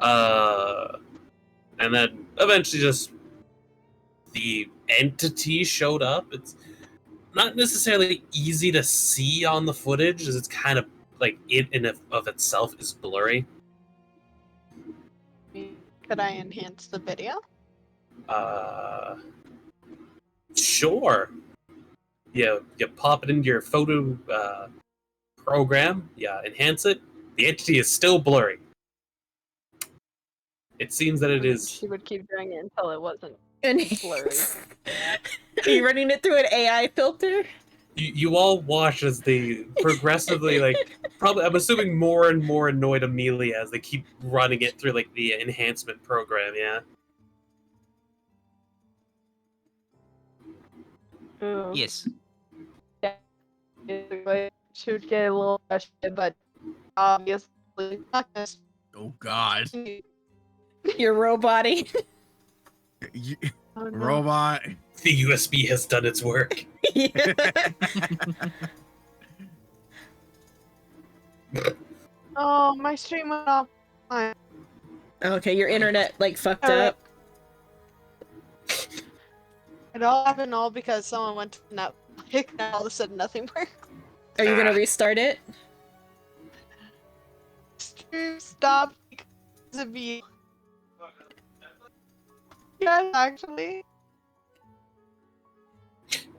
And then eventually just the entity showed up. It's not necessarily easy to see on the footage, as it's kind of like it in of itself is blurry.
Could I enhance the video?
Sure. You pop it into your photo program, enhance it. The entity is still blurry. It seems that it is.
She would keep doing it until it wasn't
And
blurry.
Are you running it through an AI filter?
You all watch as they progressively, probably, I'm assuming, more and more annoyed Amelia as they keep running it through, the enhancement program, yeah?
Ooh.
Yes.
Basically, she would get a little frustrated, but obviously not this.
Oh God.
You're roboting.
Oh, no.
Robot.
The USB has done its work.
Yeah.
Oh, my stream went off.
Okay, your internet fucked
Alright.
up.
I It all happened all because someone went to Netflix and all of a sudden nothing worked.
Are you gonna restart it?
Stream stopped because of you. Yes, actually.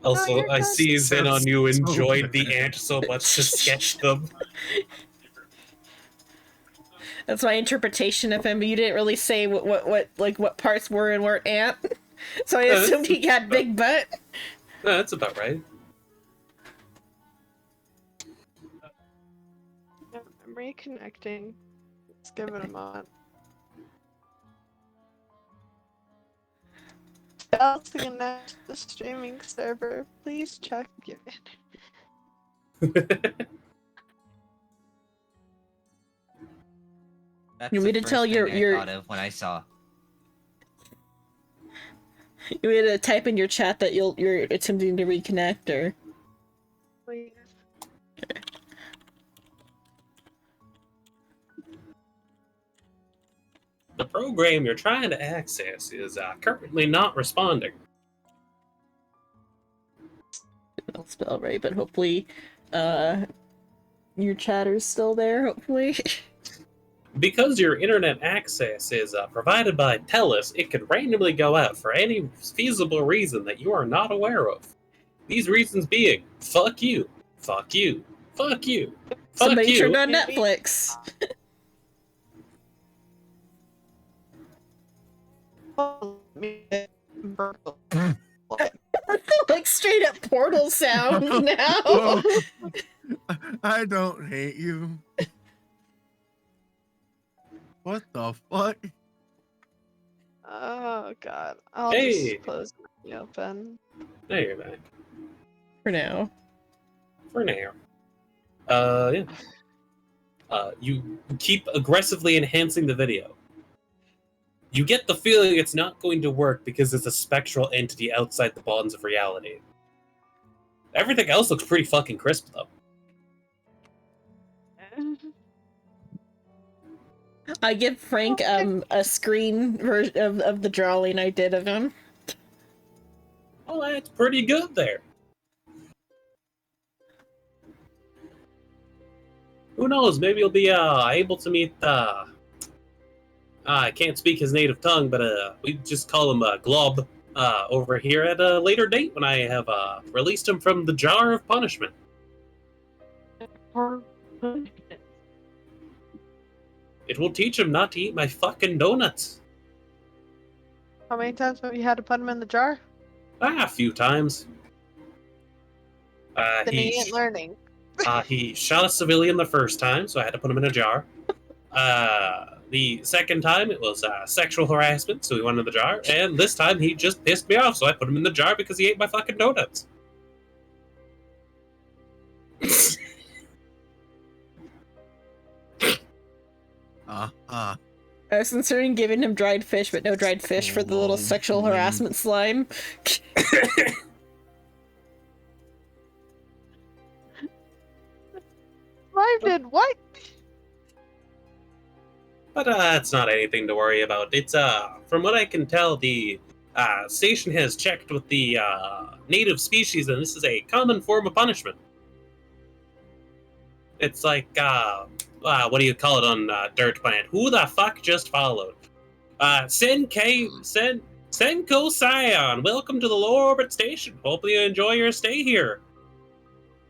Also,
you're
I
good.
see Zen on you
Sounds so
enjoyed the
bad.
ant so much to sketch them.
That's my interpretation of him. But you didn't really say what parts were and weren't ant. So I assumed he had big butt.
That's about right.
I'm reconnecting. Let's give it a moment. Fails to connect to the streaming server. Please check your
That's
You
the
mean to
first
tell
thing
your-
I
your-
thought of when I saw.
You want me to type in your chat that you're attempting to reconnect, or?
Please.
The program you're trying to access is currently not responding.
I'll spell right, but hopefully, your chatter's still there. Hopefully.
Because your internet access is provided by TELUS, it can randomly go out for any feasible reason that you are not aware of. These reasons being, fuck you, fuck you, fuck you, fuck
Somebody
you.
turned on Netflix. Like straight up portal sound now.
Oh, I don't hate you. What the fuck?
Oh god. I'll
Hey.
just close the open.
There you're back.
For now.
For now. Yeah. You keep aggressively enhancing the video. You get the feeling it's not going to work because it's a spectral entity outside the bonds of reality. Everything else looks pretty fucking crisp, though.
I give Frank a screen version of the drawing I did of him.
Oh, that's pretty good there. Who knows? Maybe you'll be able to meet. I can't speak his native tongue, but we just call him Glob over here at a later date when I have released him from the jar of punishment. It will teach him not to eat my fucking donuts.
How many times have you had to put him in the jar?
A few times.
Then he ain't learning.
He shot a civilian the first time, so I had to put him in a jar. The second time, it was sexual harassment, so he went in the jar. And this time, he just pissed me off, so I put him in the jar because he ate my fucking donuts.
I was considering giving him dried fish, but no dried fish for the little sexual harassment slime.
Slime did what?
But it's not anything to worry about. It's from what I can tell, the station has checked with the native species, and this is a common form of punishment. It's like what do you call it on Dirt Planet? Who the fuck just followed? Senko Scion, welcome to the low orbit station. Hopefully you enjoy your stay here.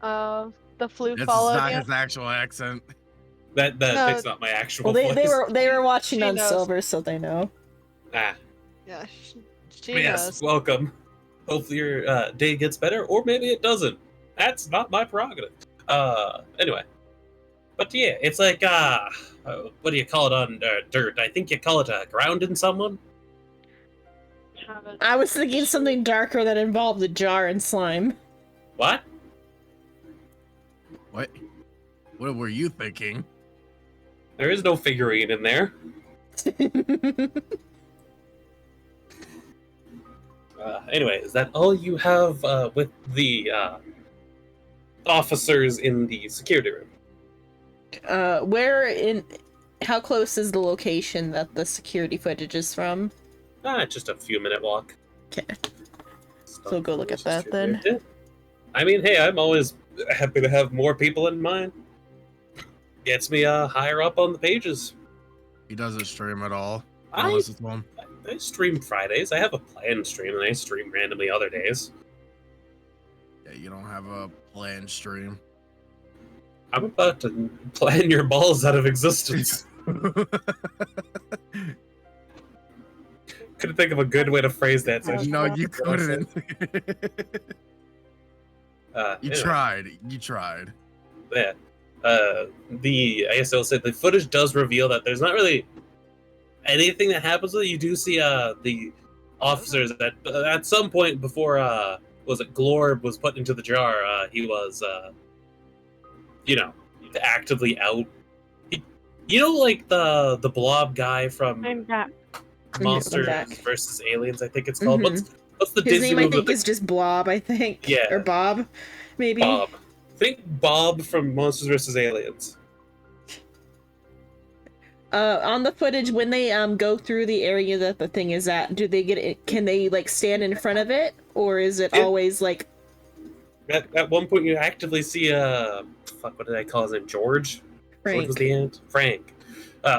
The flu
That's
followed
not
you.
his actual accent.
That's
No.
not my actual
Well, they
voice.
they were watching
She
on
knows.
Silver, so they know.
Yeah, she
Yes,
knows.
welcome. Hopefully your day gets better, or maybe it doesn't. That's not my prerogative. Anyway. But yeah, it's like, what do you call it on Dirt? I think you call it grounding someone?
I was thinking something darker that involved the jar and slime.
What?
What? What were you thinking?
There is no figurine in there. Anyway, is that all you have with the officers in the security room?
How close is the location that the security footage is from?
Just a few minute walk.
Okay. So go look at that then.
Yeah. I mean, hey, I'm always happy to have more people in mind. Gets me higher up on the pages.
He doesn't stream at all.
I-
Unless it's one.
I stream Fridays. I have a planned stream, and I stream randomly other days.
Yeah, you don't have a planned stream.
I'm about to plan your balls out of existence. Couldn't think of a good way to phrase that. So I just
No,
wanted
you
to voice it.
couldn't. You
Anyway,
tried. You tried.
Yeah. I guess I'll say the footage does reveal that there's not really anything that happens with it. You do see the officers that at some point before was it Glorb was put into the jar, he was actively out. Like the blob guy from
I'm back.
Monsters
back.
versus Aliens, I think it's called.
Mhm.
What's the
His
Disney
name, I
movie
think,
with
is just Blob, I think.
Yeah.
Or Bob, maybe.
Bob? I think Bob from Monsters versus Aliens.
On the footage, when they go through the area that the thing is at, do they get it? Can they like stand in front of it, or is it
Yeah.
always like?
At one point, you actively see what did I call his name? George. George was
Frank?
the ant. Frank.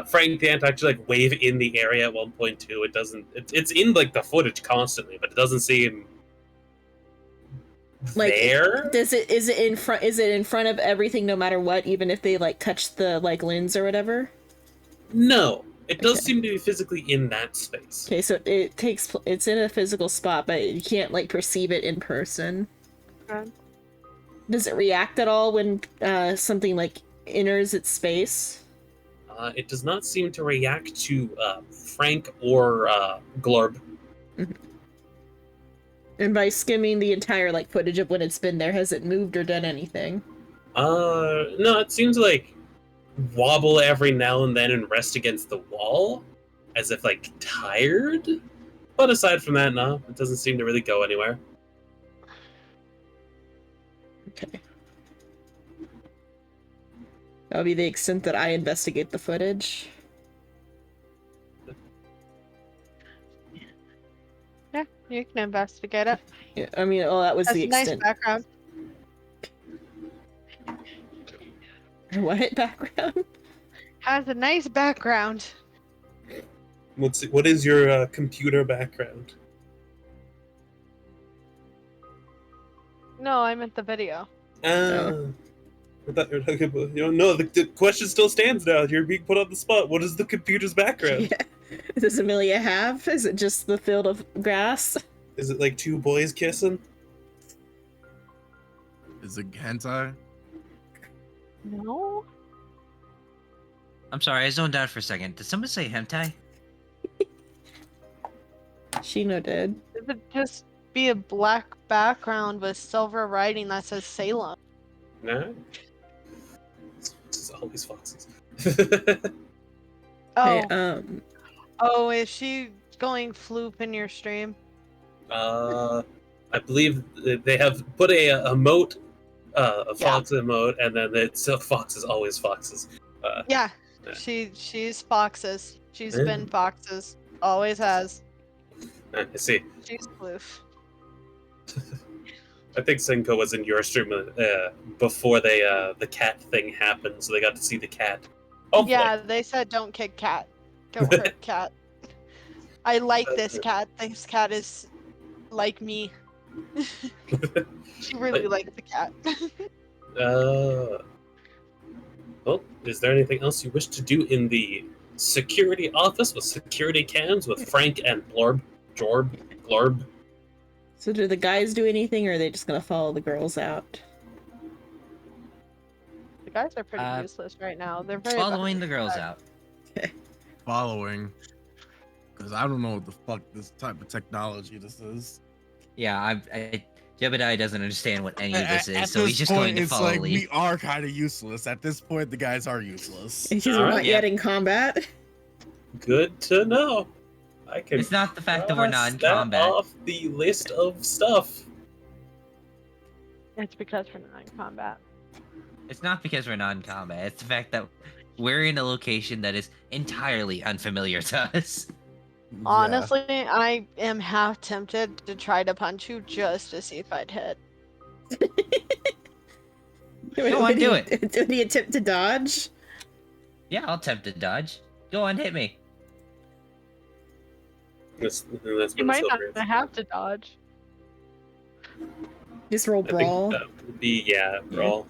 Frank the ant actually like wave in the area at one point too. It doesn't. It's in like the footage constantly, but it doesn't seem
Like,
there.
Is it in front? Is it in front of everything, no matter what, even if they like touch the like lens or whatever?
No, it does
Okay.
seem to be physically in that space.
Okay, so it's in a physical spot, but you can't like perceive it in person.
Okay.
Does it react at all when something like enters its space?
It does not seem to react to Frank or Glorb.
And by skimming the entire like footage of when it's been there, has it moved or done anything?
No, it seems like wobble every now and then and rest against the wall, as if like tired. But aside from that, no, it doesn't seem to really go anywhere.
Okay. That'll be the extent that I investigate the footage.
Yeah, you can investigate it.
Yeah, I mean, oh, that was
That's
the
a nice
extent.
background.
What background?
Has a nice background.
What is your computer background?
No, I meant the video.
I thought you were talking about, no, the question still stands now. You're being put on the spot. What is the computer's background?
Yeah. Does Amelia have? Is it just the field of grass?
Is it like two boys kissing?
Is it hentai?
No.
I'm sorry, I zoned out for a second. Did someone say hentai?
Shino did.
It would just be a black background with silver writing that says Salem.
No. It's always foxes.
Oh,
Hey,
oh, is she going floop in your stream?
I believe they have put a emote, a fox emote, and then it's foxes, always foxes.
Yeah,
Yeah.
she's foxes. She's
Yeah.
been foxes. Always has.
I see.
She's floof.
I think Senko was in your stream before the cat thing happened, so they got to see the cat. Oh,
Yeah, they said don't kick cat. Don't hurt cat. I like this cat. This cat is like me. She really likes the cat.
Well, is there anything else you wish to do in the security office with security cams with Frank and Glorb?
so do the guys do anything, or are they just gonna follow the girls out?
The guys are pretty useless right now. They're very
Following the
behind.
girls out.
Following. Because I don't know what the fuck this type of technology this is.
Yeah, Jebediah doesn't understand what any of this is,
At
so he's
this
just
point,
going to
it's
follow
like
lead.
we are kind of useless. At this point, the guys are useless.
Because we're
Alright,
not
yeah.
yet in combat.
Good to know. I can.
It's not the fact that we're not in
cross that
combat.
off the list of stuff.
It's because we're not in combat.
It's not because we're not in combat. It's the fact that we're in a location that is entirely unfamiliar to us.
Honestly, I am half tempted to try to punch you just to see if I'd hit.
Go on, do it.
Do you attempt to dodge?
Yeah, I'll attempt to dodge. Go on, hit me.
That's
You
when the
might not
silver is.
have to dodge.
Just roll
I think
brawl.
that would be, yeah, brawl.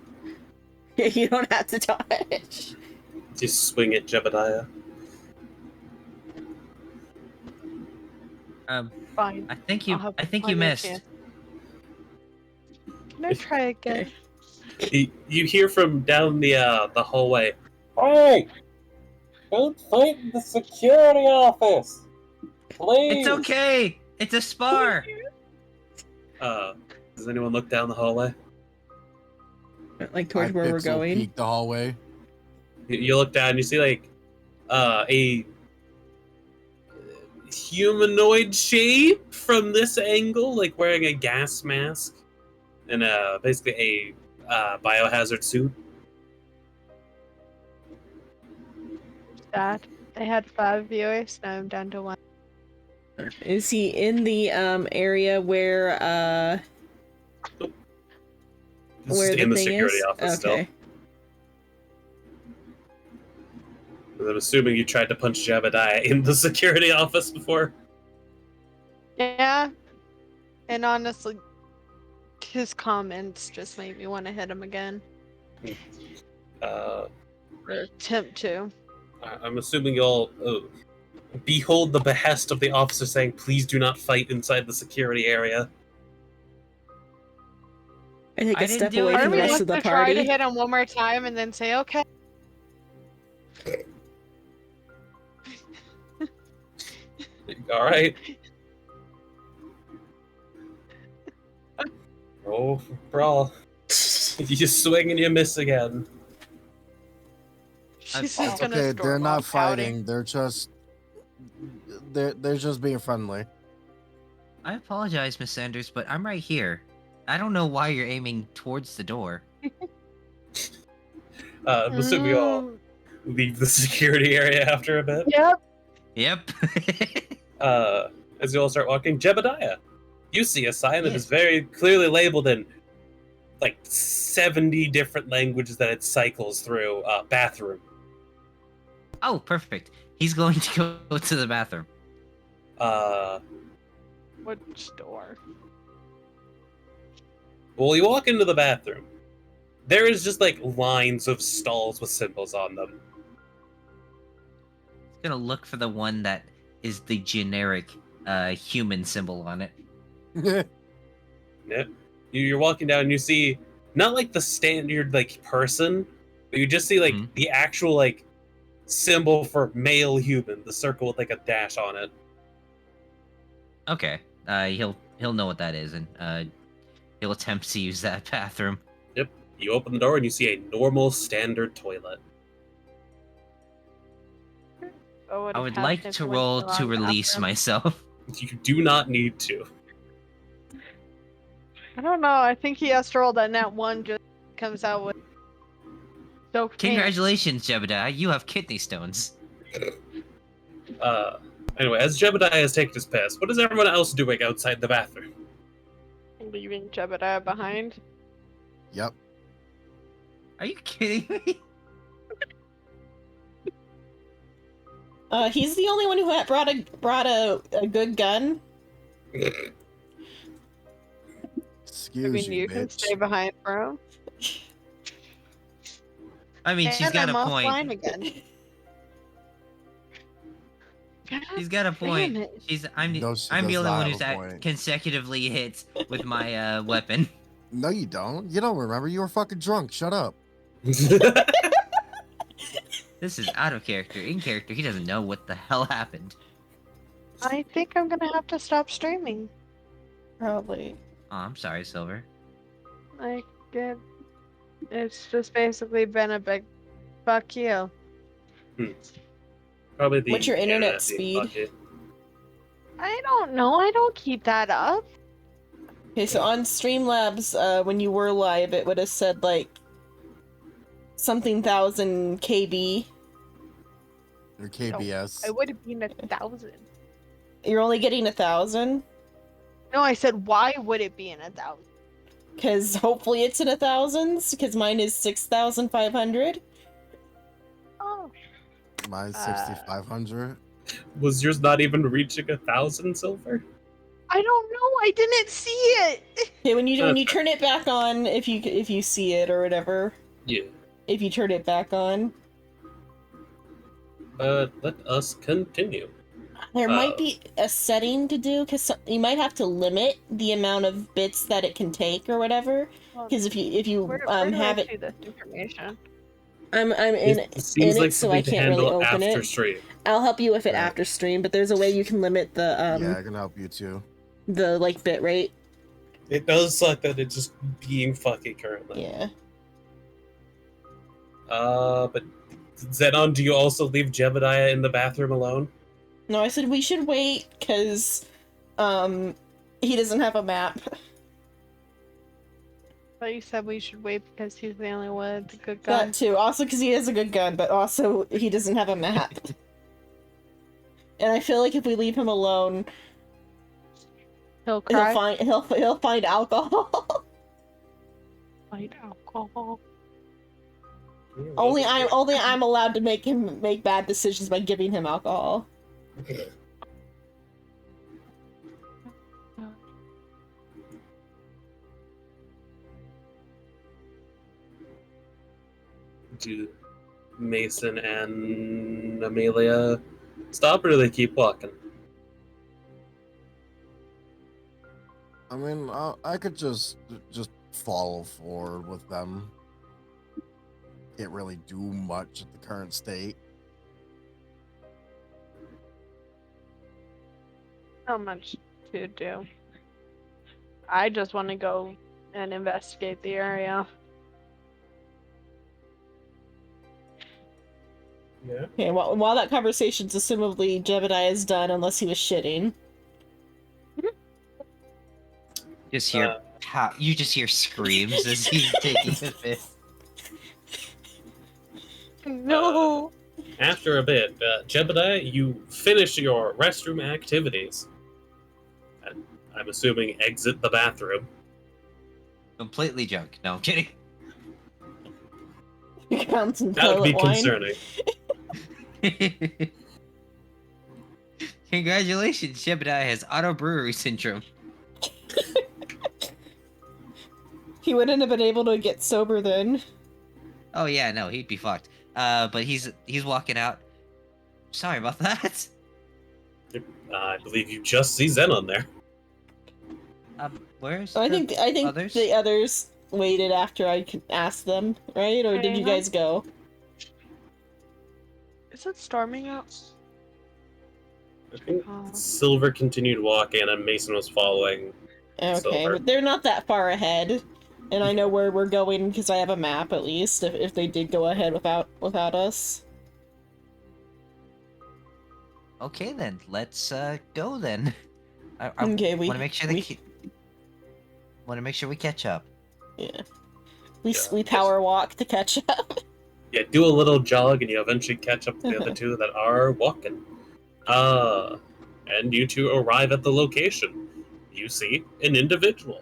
You don't have to dodge.
Just swing at Jebediah.
Fine.
I think
I'll
you.
have
I think
plenty
you
of
missed.
chance. Can I try again?
You hear from down the hallway. Hey! Don't fight in the security office! Please!
It's okay. It's a spar.
Does anyone look down the hallway?
Like towards where we're going.
Peek the hallway.
You look down and you see like a humanoid shape from this angle, like wearing a gas mask and basically a biohazard suit.
Sad. I had 5 viewers, now I'm down to 1.
Is he in the area where
This
where
is
the
in the
thing
security
is?
office
Okay.
still. I'm assuming you tried to punch Jebediah in the security office before.
Yeah. And honestly, his comments just made me want to hit him again.
Uh,
Or attempt to.
I'm assuming you'll behold the behest of the officer saying, "Please do not fight inside the security area."
I take
I
a
didn't
step
do
away
it.
from the
Army
rest
wants
of the
to try to
party.
hit him one more time and then say, okay.
All right. Oh, brawl! You swing and you miss again.
She's
Oh,
just gonna
Okay,
storm
they're not
off pouting.
fighting. They're just being friendly.
I apologize, Miss Sanders, but I'm right here. I don't know why you're aiming towards the door.
I'm assuming you all leave the security area after a bit.
Yep.
Yep.
As you all start walking, Jebediah, you see a sign that
Yes.
is very clearly labeled in like 70 different languages that it cycles through. Bathroom.
Oh, perfect. He's going to go to the bathroom.
Which door?
Well, you walk into the bathroom. There is just like lines of stalls with symbols on them.
He's gonna look for the one that is the generic human symbol on it.
Yeah. You're walking down and you see not like the standard like person, but you just see like
Mhm.
the actual like symbol for male human, the circle with like a dash on it.
Okay. He'll know what that is, and he'll attempt to use that bathroom.
You open the door and you see a normal standard toilet.
I would like to roll to release myself.
You do not need to.
I don't know. I think he has to roll that net 1 just comes out with. So
Congratulations, Jebediah. You have kidney stones.
Anyway, as Jebediah has taken his piss, what is everyone else doing outside the bathroom?
Leaving Jebediah behind.
Yep.
Are you kidding me?
He's the only one who had brought a good gun.
Excuse
I mean, you
you,
can
bitch.
stay behind, bro.
I mean, she's
And
got
I'm
a
offline
point.
again.
She's got a point.
Damn it.
I'm
No, she
the
does
only
not
one
have
who's
a point.
consecutively hit with my weapon.
No, you don't. You don't remember. You were fucking drunk. Shut up.
This is out of character. In character, he doesn't know what the hell happened.
I think I'm gonna have to stop streaming.
Probably.
Oh, I'm sorry, Silver.
Like, it's just basically been a big fuck you.
Probably the
What's your internet
being
speed?
fucky.
I don't know. I don't keep that up.
Okay, so on Streamlabs, when you were live, it would have said like something thousand KB.
Or KBS.
I would have been 1,000.
You're only getting 1,000?
No, I said, why would it be in 1,000?
Because hopefully it's in 1,000s, because mine is 6,500.
Oh.
Mine's
Uh,
6,500.
Was yours not even reaching 1,000 silver?
I don't know. I didn't see it.
Okay, when you turn it back on, if you see it or whatever,
Yeah.
if you turn it back on,
But let us continue.
there might be a setting to do, because you might have to limit the amount of bits that it can take or whatever. Because if you
Where do
have
I
it,
see this information?
I'm in
It seems
in
like
it, so I
something to
can't really
handle
open
after
it.
stream.
I'll help you with it
Yeah.
after stream, but there's a way you can limit the
Yeah, I can help you too.
the like bit rate.
It does suck that it's just being fucky currently.
Yeah.
But Zenon, do you also leave Jebediah in the bathroom alone?
No, I said we should wait because he doesn't have a map.
But you said we should wait because he's the only one with a good gun.
That too. Also because he has a good gun, but also he doesn't have a map. And I feel like if we leave him alone,
He'll cry.
he'll find alcohol.
Find alcohol.
only I'm allowed to make him make bad decisions by giving him alcohol.
Do Mason and Amelia stop, or do they keep walking?
I mean, I could just follow forward with them. Can't really do much at the current state.
Not much to do. I just want to go and investigate the area.
Yeah.
Okay, while that conversation's assumably Jebediah is done, unless he was shitting.
Just hear you just hear screams as he's taking a bit.
No.
After a bit, Jebediah, you finish your restroom activities. And I'm assuming exit the bathroom.
Completely drunk. No, I'm kidding.
You found some
That would be
toilet wine.
concerning.
Congratulations, Jebediah has auto brewery syndrome.
He wouldn't have been able to get sober then.
Oh yeah, no, he'd be fucked. But he's walking out. Sorry about that.
I believe you just see Zenon there.
Where's
I think
others?
the others waited after I asked them, right? Or did you guys go?
Is it storming out?
I think Silver continued walking, and Mason was following.
Okay,
Silver.
but they're not that far ahead, and I know where we're going because I have a map at least. If they did go ahead without us.
Okay then, let's go then. I
Okay,
want to make sure want to make sure we catch up.
Yeah. We power walk to catch up.
Yeah, do a little jog, and you eventually catch up to the other two that are walking. And you two arrive at the location. You see an individual.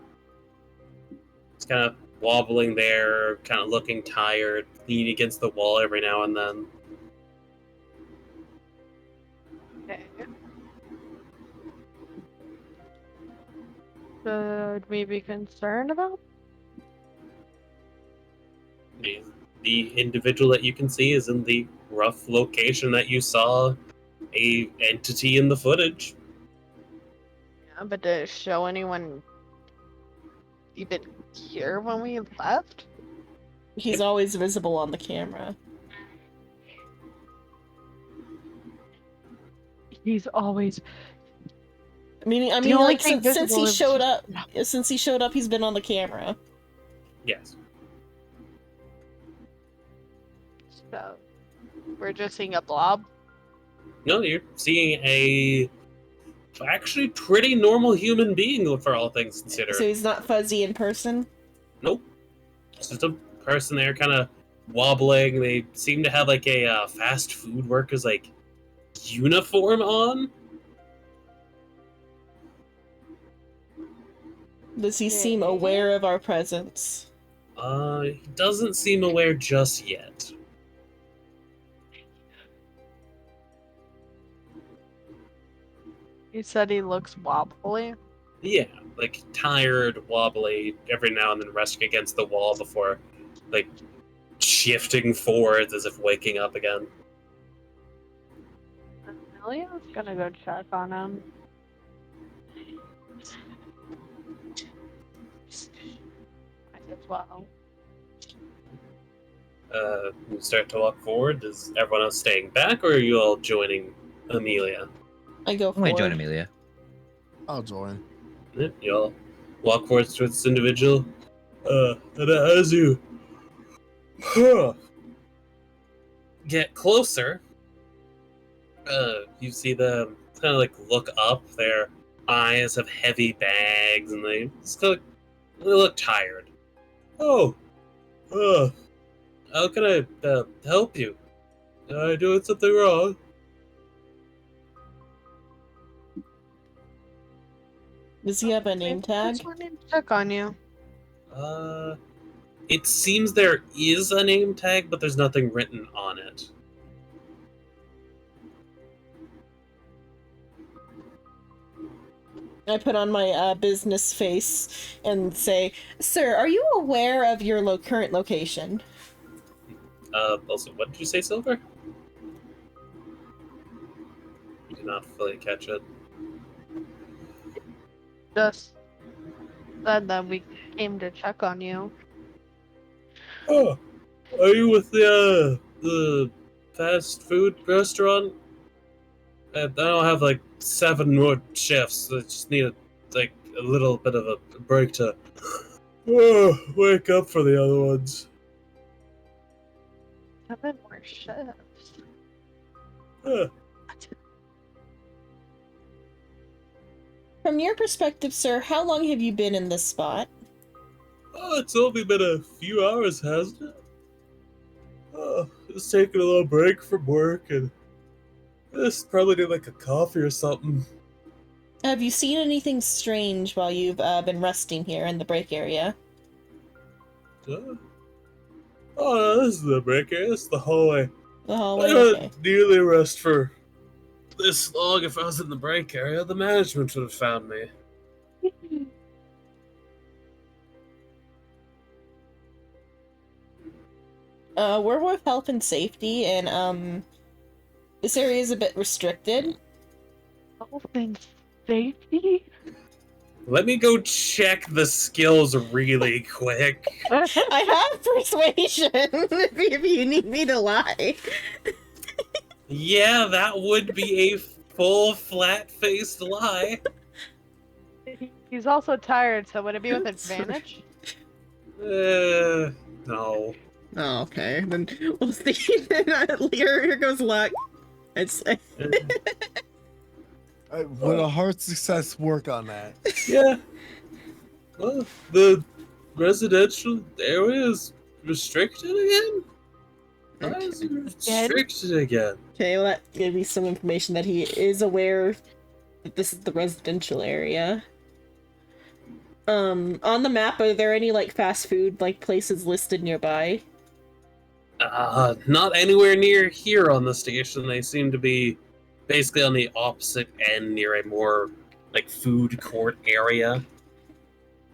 It's kind of wobbling there, kind of looking tired, leaning against the wall every now and then.
Okay. Should we be concerned about?
The individual that you can see is in the rough location that you saw a entity in the footage.
Yeah, but did it show anyone even here when we left?
He's always visible on the camera.
He's always.
I mean,
only
like
thing
since
visible
he
is-
showed up, he's been on the camera.
Yes.
So we're just seeing a blob.
No, you're seeing a actually pretty normal human being for all things considered.
So he's not fuzzy in person.
Nope. It's just a person there kind of wobbling. They seem to have like a fast food worker's like uniform on.
Does he seem
Yeah.
aware of our presence?
He doesn't seem aware just yet.
You said he looks wobbly.
Yeah, like tired, wobbly, every now and then resting against the wall before, like, shifting forwards as if waking up again.
Amelia's gonna go check on him. Might as well.
You start to walk forward. Is everyone else staying back, or are you all joining Amelia?
I go
I'm gonna join
forward.
Amelia.
I'll join.
You all walk forwards towards this individual. And as you get closer, you see them kind of like look up. Their eyes have heavy bags, and they look tired. Oh, how can I help you? Am I doing something wrong?
Does he have a name
I
tag?
just wanted to check on you.
It seems there is a name tag, but there's nothing written on it.
I put on my business face and say, "Sir, are you aware of your current location?"
Also, what did you say, Silver? You did not fully catch it.
Just said that we came to check on you.
Oh, are you with the fast food restaurant? I don't have like 7 more shifts. I just need a little bit of a break to wake up for the other ones.
7 more shifts.
Uh,
From your perspective, sir, how long have you been in this spot?
Oh, it's only been a few hours, hasn't it? Just taking a little break from work and just probably need like a coffee or something.
Have you seen anything strange while you've been resting here in the break area?
Oh, no, this is the break area. This is the hallway.
The hallway?
I
Okay.
wouldn't nearly rest for this long if I was in the break area. The management would have found me.
We're with health and safety, and this area is a bit restricted.
Health and safety?
Let me go check the skills really quick.
I have persuasion if you need me to lie.
Yeah, that would be a full flat-faced lie.
He's also tired, so would it be with advantage?
No.
Oh, okay. Then we'll see. Here goes luck. It's
Would a hard success work on that?
Yeah. Well, the residential area is restricted again? Why is it restricted again?
okay. Well, that gave me some information that he is aware that this is the residential area. On the map, are there any like fast food like places listed nearby?
Not anywhere near here on the station. They seem to be basically on the opposite end near a more like food court area.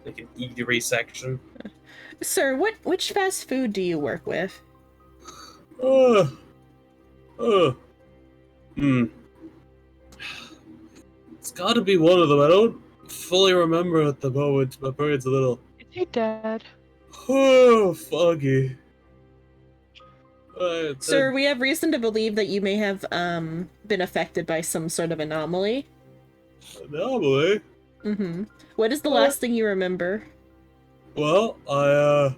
Like an eatery section.
Sir, which fast food do you work with?
It's gotta be one of them. I don't fully remember at the moment. My brain's a little
Is he dead?
foggy.
Sir, we have reason to believe that you may have been affected by some sort of anomaly.
Anomaly?
Mm-hmm. What is the last thing you remember?
Well, I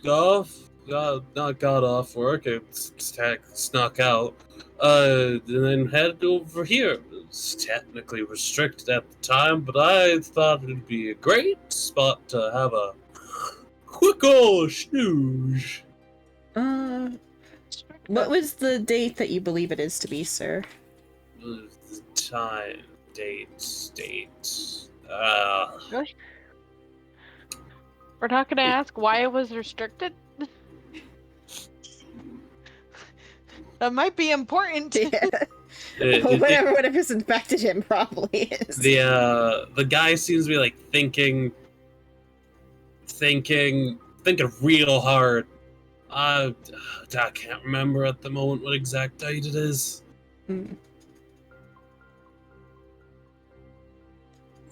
got off work. I snuck out. And then headed over here. It's technically restricted at the time, but I thought it'd be a great spot to have a quick old snooze.
What was the date that you believe it is to be, sir?
The time, date, state.
Really? We're not gonna ask why it was restricted? That might be important.
Yeah.
it-
Well,
it-
whatever's infected him probably is.
the guy seems to be like thinking real hard. I can't remember at the moment what exact date it is.
Hmm.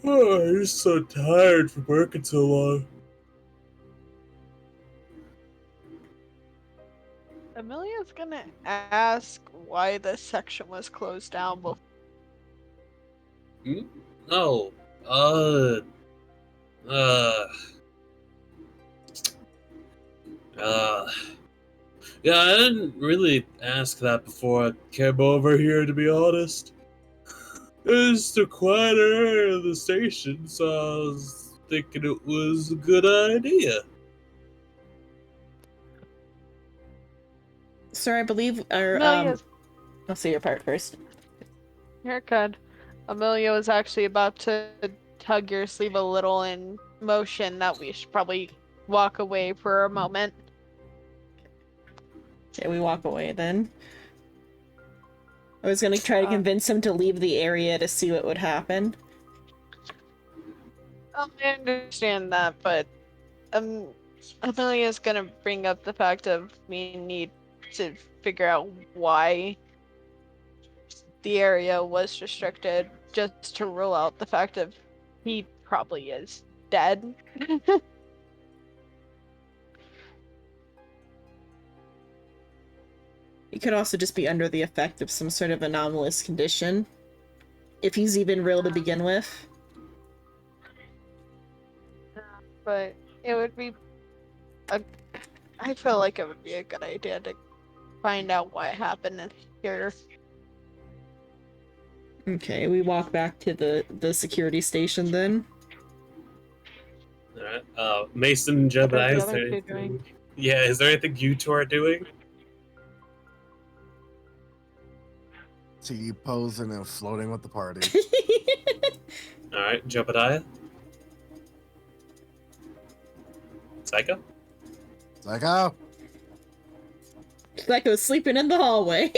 Oh, I'm just so tired from working so long.
Amelia's gonna ask why this section was closed down before.
Oh, uh, uh, yeah, I didn't really ask that before I came over here, to be honest. It's the quieter area of the station, so I was thinking it was a good idea.
Sir, I believe, or
Amelia's
I'll say your part first.
haircut. Amelia was actually about to tug your sleeve a little in motion that we should probably walk away for a moment.
Okay, we walk away then. I was gonna try to convince him to leave the area to see what would happen.
I understand that, but Amelia's gonna bring up the fact of we need to figure out why the area was restricted, just to rule out the fact of he probably is dead.
He could also just be under the effect of some sort of anomalous condition. If he's even real to begin with.
But it would be I feel like it would be a good idea to find out what happened here.
Okay, we walk back to the security station then.
Alright, Mason and
What are
Jebediah,
the
is
other
there
two
anything?
doing?
Yeah, is there anything you two are doing?
See you posing and floating with the party.
Alright, Jebediah? Psycho?
Psycho.
Psycho's sleeping in the hallway.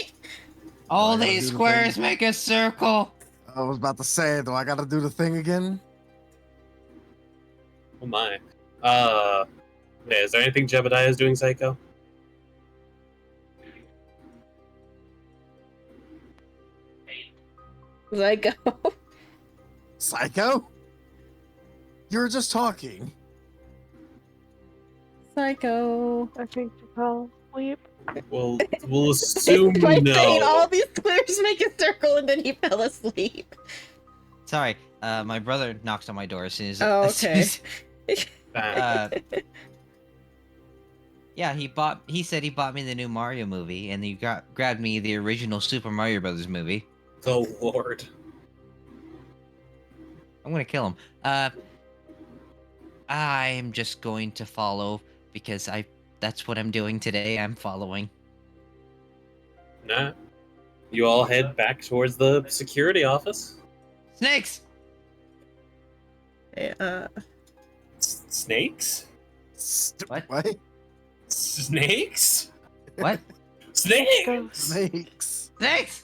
All
I gotta
these
do the
squares
thing.
make a circle.
I was about to say, do I gotta do the thing again?
Oh my. Yeah, is there anything Jebediah is doing, Psycho?
Psycho.
Psycho? You were just talking.
Psycho.
I think you fell asleep.
We'll assume
By saying all
no.
these squares make a circle and then he fell asleep.
Sorry, my brother knocks on my door as soon as.
Oh,
as soon
okay.
as- yeah, he said he bought me the new Mario movie, and he grabbed me the original Super Mario Brothers movie.
Oh lord.
I'm gonna kill him. I'm just going to follow because that's what I'm doing today. I'm following.
Nah. You all head back towards the security office.
Snakes!
Okay,
Snakes?
What?
What?
Snakes?
What?
Snakes!
Snakes.
Snakes!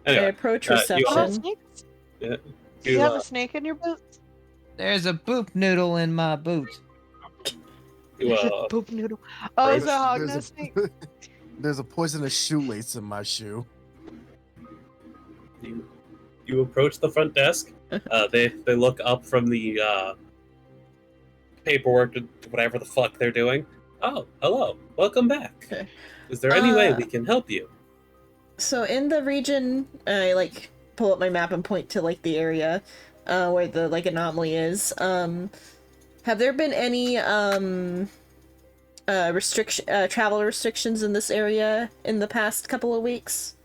I
Anyway,
approach
you
reception.
all-
Snakes?
yeah,
Do you
you,
have a snake in your boots?
There's a boop noodle in my boot.
you,
Poop noodle. Oh, is that
There's
hognose snake?
There's a poisonous shoelace in my shoe.
you approach the front desk. They look up from the paperwork to whatever the fuck they're doing. Oh, hello. Welcome back.
Okay.
Is there any way
Uh,
we can help you?
So in the region, I pull up my map and point to the area where the anomaly is. Have there been any travel restrictions in this area in the past couple of weeks?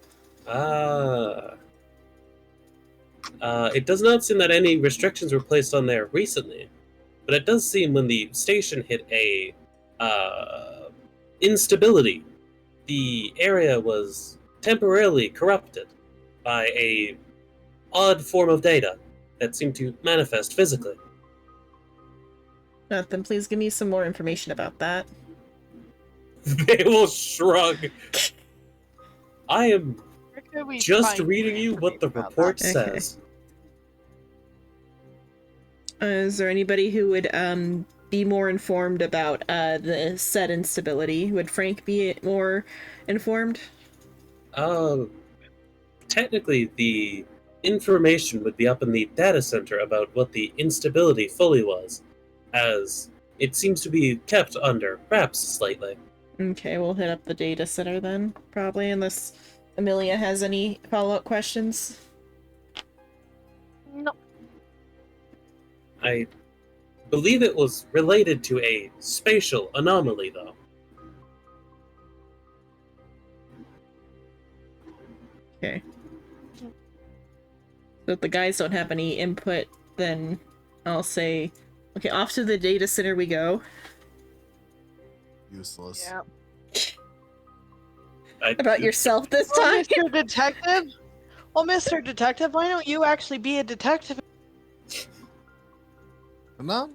It does not seem that any restrictions were placed on there recently, but it does seem when the station hit a instability, the area was temporarily corrupted by a odd form of data. that seem to manifest physically.
Then please give me some more information about that.
They will shrug. I am
Where could we
just
find
reading you what the
information about
report
that? Okay.
says.
Is there anybody who would be more informed about the set instability? Would Frank be more informed?
Technically, the information would be up in the data center about what the instability fully was, as it seems to be kept under wraps slightly.
Okay, we'll hit up the data center then, probably, unless Amelia has any follow-up questions.
No.
I believe it was related to a spatial anomaly, though.
Okay. So if the guys don't have any input, then I'll say, okay, off to the data center we go.
Useless.
Yeah.
About yourself this
Well,
time?
Mr. Detective? Well, Mr. Detective, why don't you actually be a detective?
No.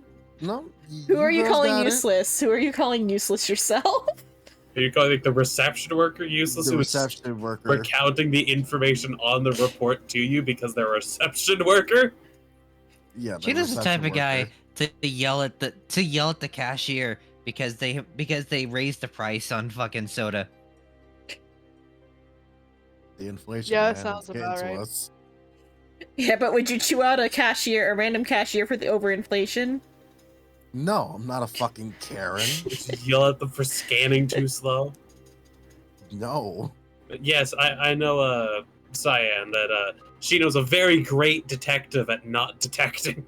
Who are you
girls
calling
got it.
useless? Who are you calling useless yourself?
Are you calling the reception worker useless?
The
who was
reception worker.
recounting the information on the report to you because they're a reception worker?
Yeah,
She
the
was the type
reception
of guy
worker.
to yell at the cashier because they raised the price on fucking soda.
The inflation.
Yeah,
man,
that sounds
it's getting
about
to
right.
us.
Yeah, but would you chew out a random cashier for the overinflation?
No, I'm not a fucking Karen.
Just yell at them for scanning too slow?
No.
But yes, I know Cyan, that she knows a very great detective at not detecting.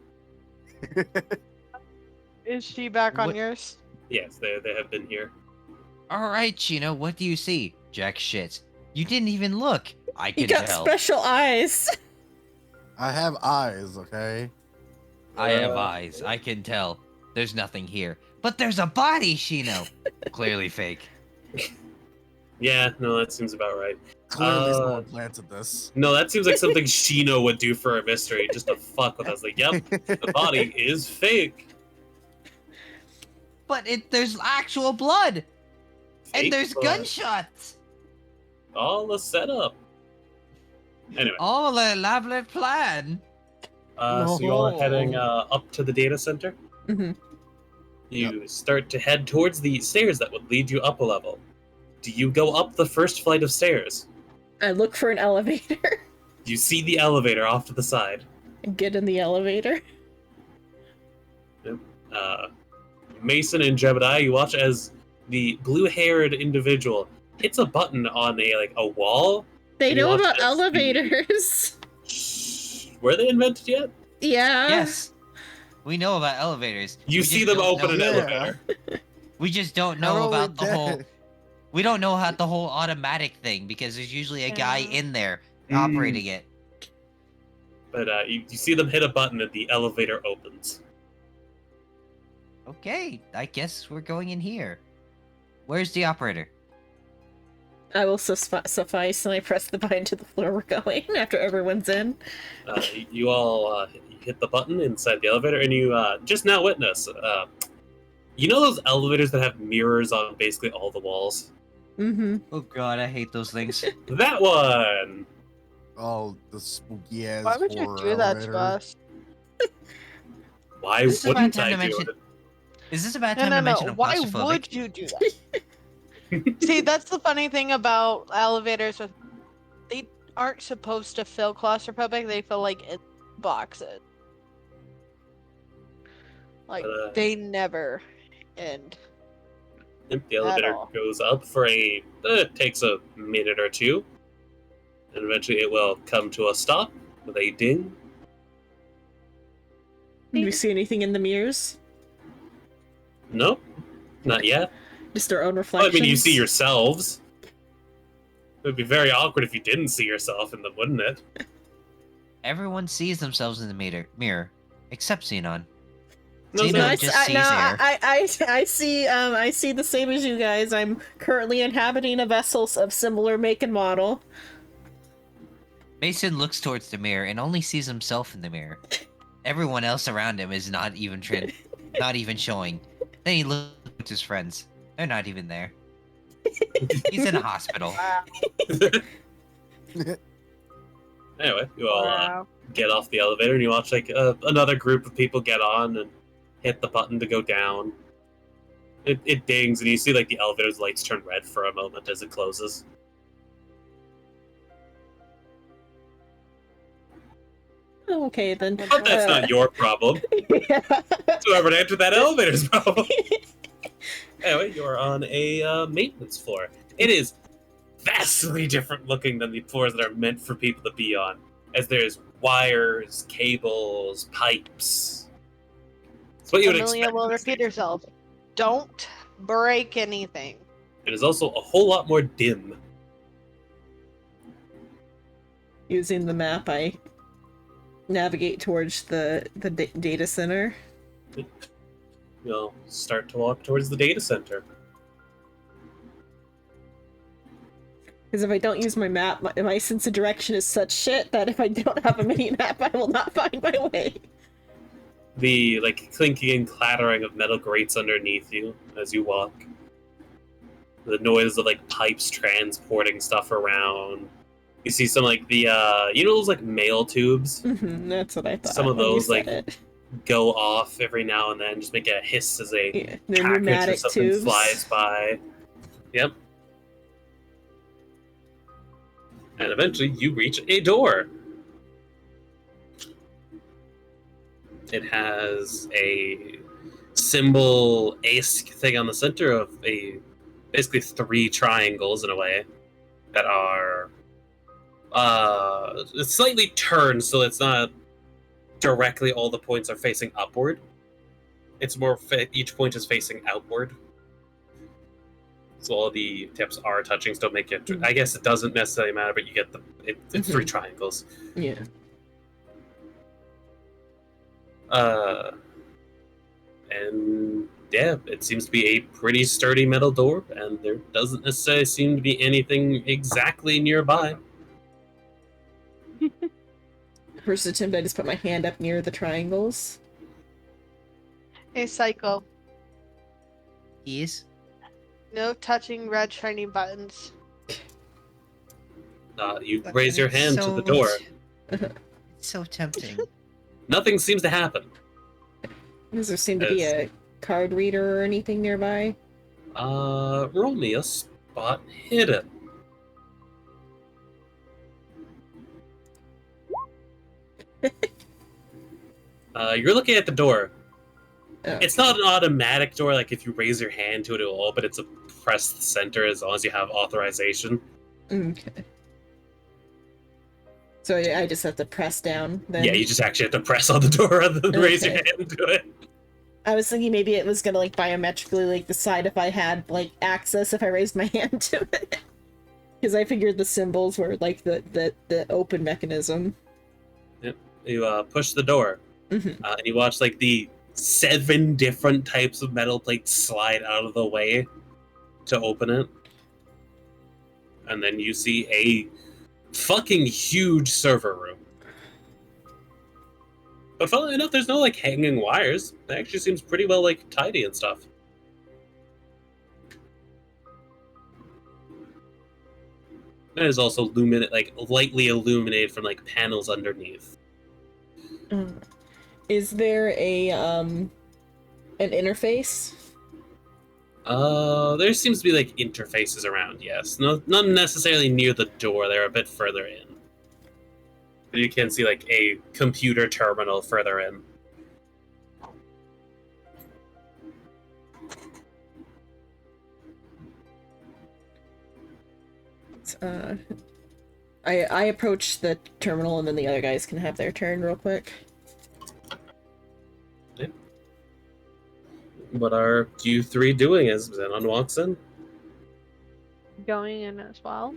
Is she back on
What-
yours?
Yes, they have been here.
All right, Chino, what do you see? Jack shit. You didn't even look. I
You
can
got
tell.
special eyes.
I have eyes, okay?
I have eyes. I can tell. There's nothing here. But there's a body, Shino. Clearly fake.
Yeah, no, that seems about right.
Clearly someone planted this.
No, that seems like something Shino would do for a mystery, just to fuck with us. Like, yep, the body is fake.
But there's actual blood.
Fake
And there's
blood.
gunshots.
All a setup. Anyway,
All a elaborate plan.
so you all are
No.
heading up to the data center.
Mm-hmm.
You start to head towards the stairs that would lead you up a level. Do you go up the first flight of stairs?
I look for an elevator.
You see the elevator off to the side.
Get in the elevator.
Mason and Jebediah, you watch as the blue-haired individual hits a button on a wall.
They
And you
know
watch
about
as
elevators.
Were they invented yet?
Yeah.
Yes. We know about elevators.
You
We
see
just
them
don't
open
know-
an
Yeah.
elevator.
We just don't
Not
know
only
about the whole.
that-
We don't know how the whole automatic thing because there's usually a guy
Yeah.
in there
Mm.
operating it.
But you see them hit a button and the elevator opens.
Okay, I guess we're going in here. Where's the operator?
I will suffice, and I press the button to the floor we're going after everyone's in.
You all hit the button inside the elevator, and you just now witness. You know those elevators that have mirrors on basically all the walls?
Mm-hmm.
Oh god, I hate those things.
That one!
Oh, the spooky ass
Why would you
horror
do that to
elevator.
us?
Why
This is a bad
wouldn't
time
I
to
do
mention-
it?
Is this a bad
No,
time
no,
to mention
no.
I'm
Why
claustrophobic?
would you do that? See, that's the funny thing about elevators. They aren't supposed to feel claustrophobic. They feel like it's boxes. Like they never end.
Yep, the elevator
all.
goes up for it takes a minute or two. And eventually it will come to a stop with a ding.
Do you see anything in the mirrors?
Nope, not yet.
Just their own
Well, I
reflections?
mean, you see yourselves. It would be very awkward if you didn't see yourself in them, wouldn't it?
Everyone sees themselves in the mirror, except Xenon.
No,
Xenon
No, I,
just
I,
sees
no,
air.
I see the same as you guys. I'm currently inhabiting a vessel of similar make and model.
Mason looks towards the mirror and only sees himself in the mirror. Everyone else around him is not even showing. Then he looks at his friends. They're not even there. He's in a hospital.
Wow.
Anyway, you all
Wow.
get off the elevator and you watch like another group of people get on and hit the button to go down. It dings and you see like the elevator's lights turn red for a moment as it closes.
Oh, okay, then.
But that's not your problem.
Yeah.
Whoever entered that elevator's problem. Anyway, you're on a maintenance floor. It is vastly different looking than the floors that are meant for people to be on, as there's wires, cables, pipes. It's what you would
Amelia
expect.
will repeat herself. Don't break anything.
It is also a whole lot more dim.
Using the map, I navigate towards the data center.
You'll start to walk towards the data center.
Because if I don't use my map, my sense of direction is such shit that if I don't have a mini map, I will not find my way.
The like clinking and clattering of metal grates underneath you as you walk. The noise of like pipes transporting stuff around. You see some like the you know those like mail tubes
That's what I thought.
Some of
when you
those,
said
like,
it.
go off every now and then, just make a hiss as a
Yeah, they're
package or
pneumatic
something
tubes.
flies by. Yep. And eventually you reach a door. It has a symbol-esque thing on the center of basically 3 triangles in a way that are it's slightly turned so it's not directly all the points are facing upward. It's more each point is facing outward. So all the tips are touching, still make it. I guess it doesn't necessarily matter, but you get it's 3 triangles.
Yeah.
And yeah, it seems to be a pretty sturdy metal door, and there doesn't necessarily seem to be anything exactly nearby.
First attempt, I just put my hand up near the triangles.
Hey, Psycho.
Keys?
No touching red shiny buttons.
You
But
raise your
it's
hand to the door.
It's so tempting.
Nothing seems to happen.
Does there seem to be a card reader or anything nearby?
Roll me a spot hidden. You're looking at the door.
Oh.
It's not an automatic door, like if you raise your hand to it, it'll open. It's a pressed center as long as you have authorization.
Okay. So yeah, I just have to press down then?
Yeah, you just actually have to press on the door rather than raise your
Okay.
hand to it.
I was thinking maybe it was gonna like biometrically like decide if I had like access if I raised my hand to it. Because I figured the symbols were like the open mechanism.
You push the door, and you watch like the 7 different types of metal plates slide out of the way to open it. And then you see a fucking huge server room. But funnily enough, there's no like hanging wires. It actually seems pretty well like tidy and stuff. It is also lightly illuminated from like panels underneath.
Is there a an interface?
There seems to be like interfaces around, yes. None necessarily near the door, they're a bit further in. But you can see like a computer terminal further in.
I approach the terminal and then the other guys can have their turn real quick.
What are you 3 doing as Xenon walks in?
Going in as well.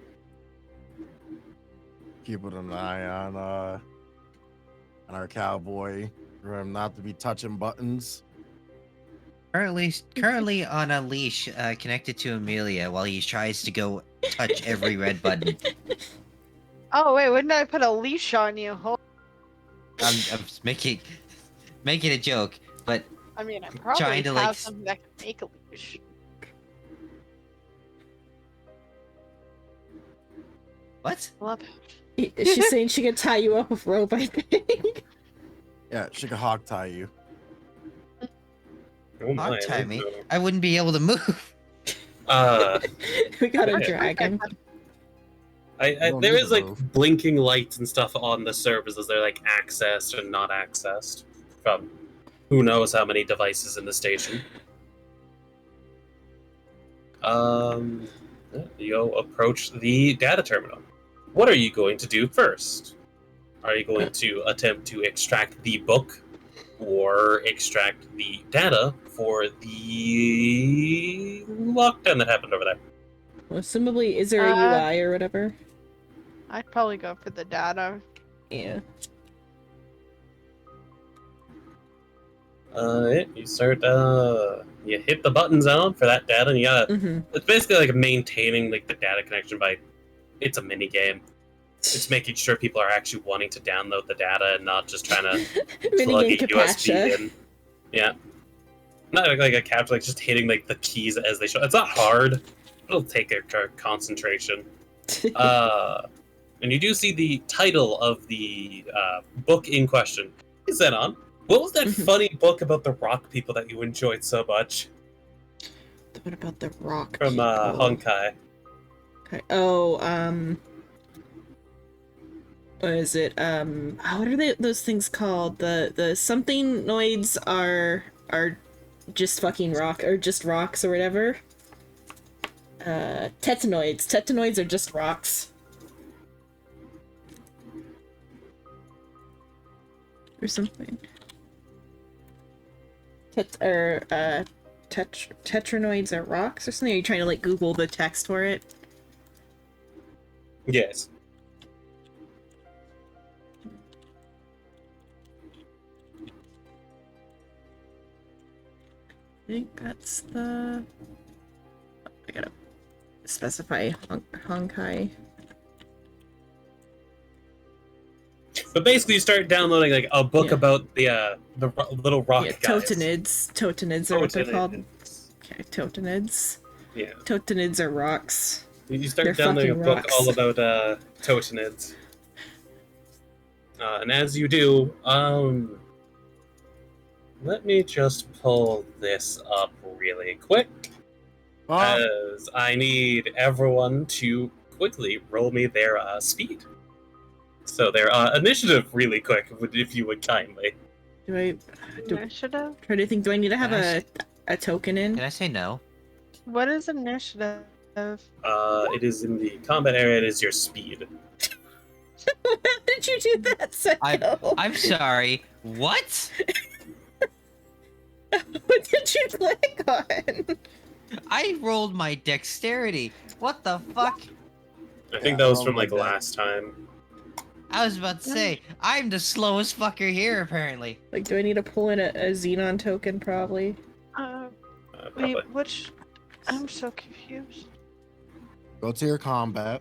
Keeping an eye on our cowboy for him not to be touching buttons.
Currently on a leash connected to Amelia while he tries to go touch every red button.
Oh wait, wouldn't I put a leash on you?
I'm just making a joke, but
I mean, I probably
trying to, like,
have something that can make a leash.
what?
Love
She's saying she could tie you up with rope, I think.
Yeah, she could hog tie you.
Oh my,
Hog tie
I
me.
don't know.
I wouldn't be able to move.
We gotta
Okay.
drag him.
I
don't
there
need
is
to
like
move.
blinking lights and stuff on the servers as they're like accessed and not accessed from who knows how many devices in the station. You approach the data terminal. What are you going to do first? Are you going to attempt to extract the book or extract the data for the lockdown that happened over there?
Well, assumably, is there a UI or whatever?
I'd probably go for the data.
Yeah.
You start, you hit the buttons on for that data, and you gotta,
Mm-hmm.
it's basically like maintaining like the data connection by, it's a mini game. It's making sure people are actually wanting to download the data and not just trying to plug a
Minigame
USB
Captcha.
in. Yeah. Not like a capture, like just hitting like the keys as they show. It's not hard. It'll take a concentration. And you do see the title of the book in question. Is that on? What was that
Mhm.
funny book about the rock people that you enjoyed so much
What about the rock
from
people?
Honkai?
Okay. Oh, what is it? What are those things called? The something noids are just fucking rock or just rocks or whatever. Tetanoids. Tetanoids are just rocks. Or something. Tetranoids are rocks or something? Are you trying to like Google the text for it?
Yes.
I think that's the... I gotta specify Honkai.
But basically, you start downloading like a book
Yeah.
about the little rock
Yeah,
guys.
Totanids. Totanids are what they're called.
Totanids.
Okay, Totanids.
Yeah.
Totanids are rocks.
You start
They're
downloading a
fucking
book
rocks.
all about Totanids. And as you do, let me just pull this up really quick,
Oh,
as I need everyone to quickly roll me their speed. So their initiative really quick, if you would kindly.
Do I
Initiative?
try to think? Do I need to have
Can I
a token in?
Can I say no?
What is initiative?
It is in the combat area. It is your speed.
How did you do that, Psycho?
I'm sorry. What?
What did you click on?
I rolled my dexterity. What the fuck?
I think
Yeah,
that was
roll
from
like
like
that.
last time.
I was about to say, I'm the slowest fucker here, apparently.
Like, do I need to pull in a Xenon token? Probably.
Probably.
Wait, which? I'm so confused.
go to your combat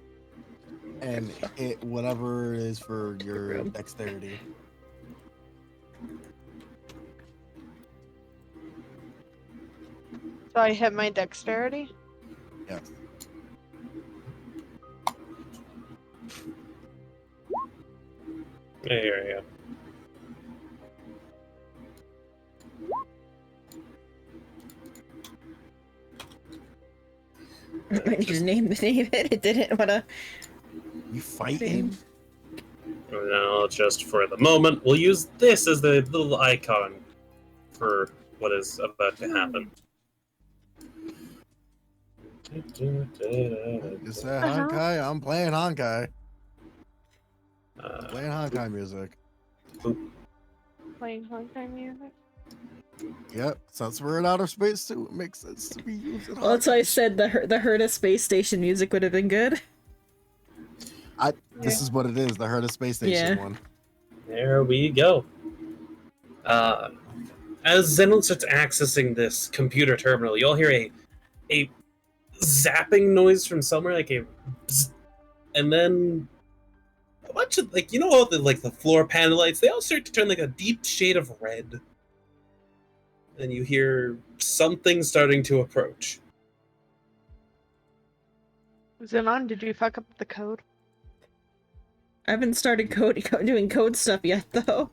and hit whatever it is for your dexterity.
So I hit my dexterity?
Yes.
There you go.
I need to name it. It didn't wanna.
You fighting?
Now, just for the moment, we'll use this as the little icon for what is about to happen.
You said Honkai? I'm playing Honkai. Playing Honkai music.
Playing Honkai music?
Yep, since we're in outer space too, it makes sense to be using
Well, that's why I
Honkai.
said the Herta space station music would have been good.
This is what it is, the Herta Space Station
Yeah.
one.
There we go. As Zenlin starts accessing this computer terminal, you'll hear a zapping noise from somewhere, like a bzz, and then a bunch of like, all the floor panel lights, they all start to turn like a deep shade of red. And you hear something starting to approach.
Zenon, did you fuck up the code?
I haven't started doing code stuff yet, though.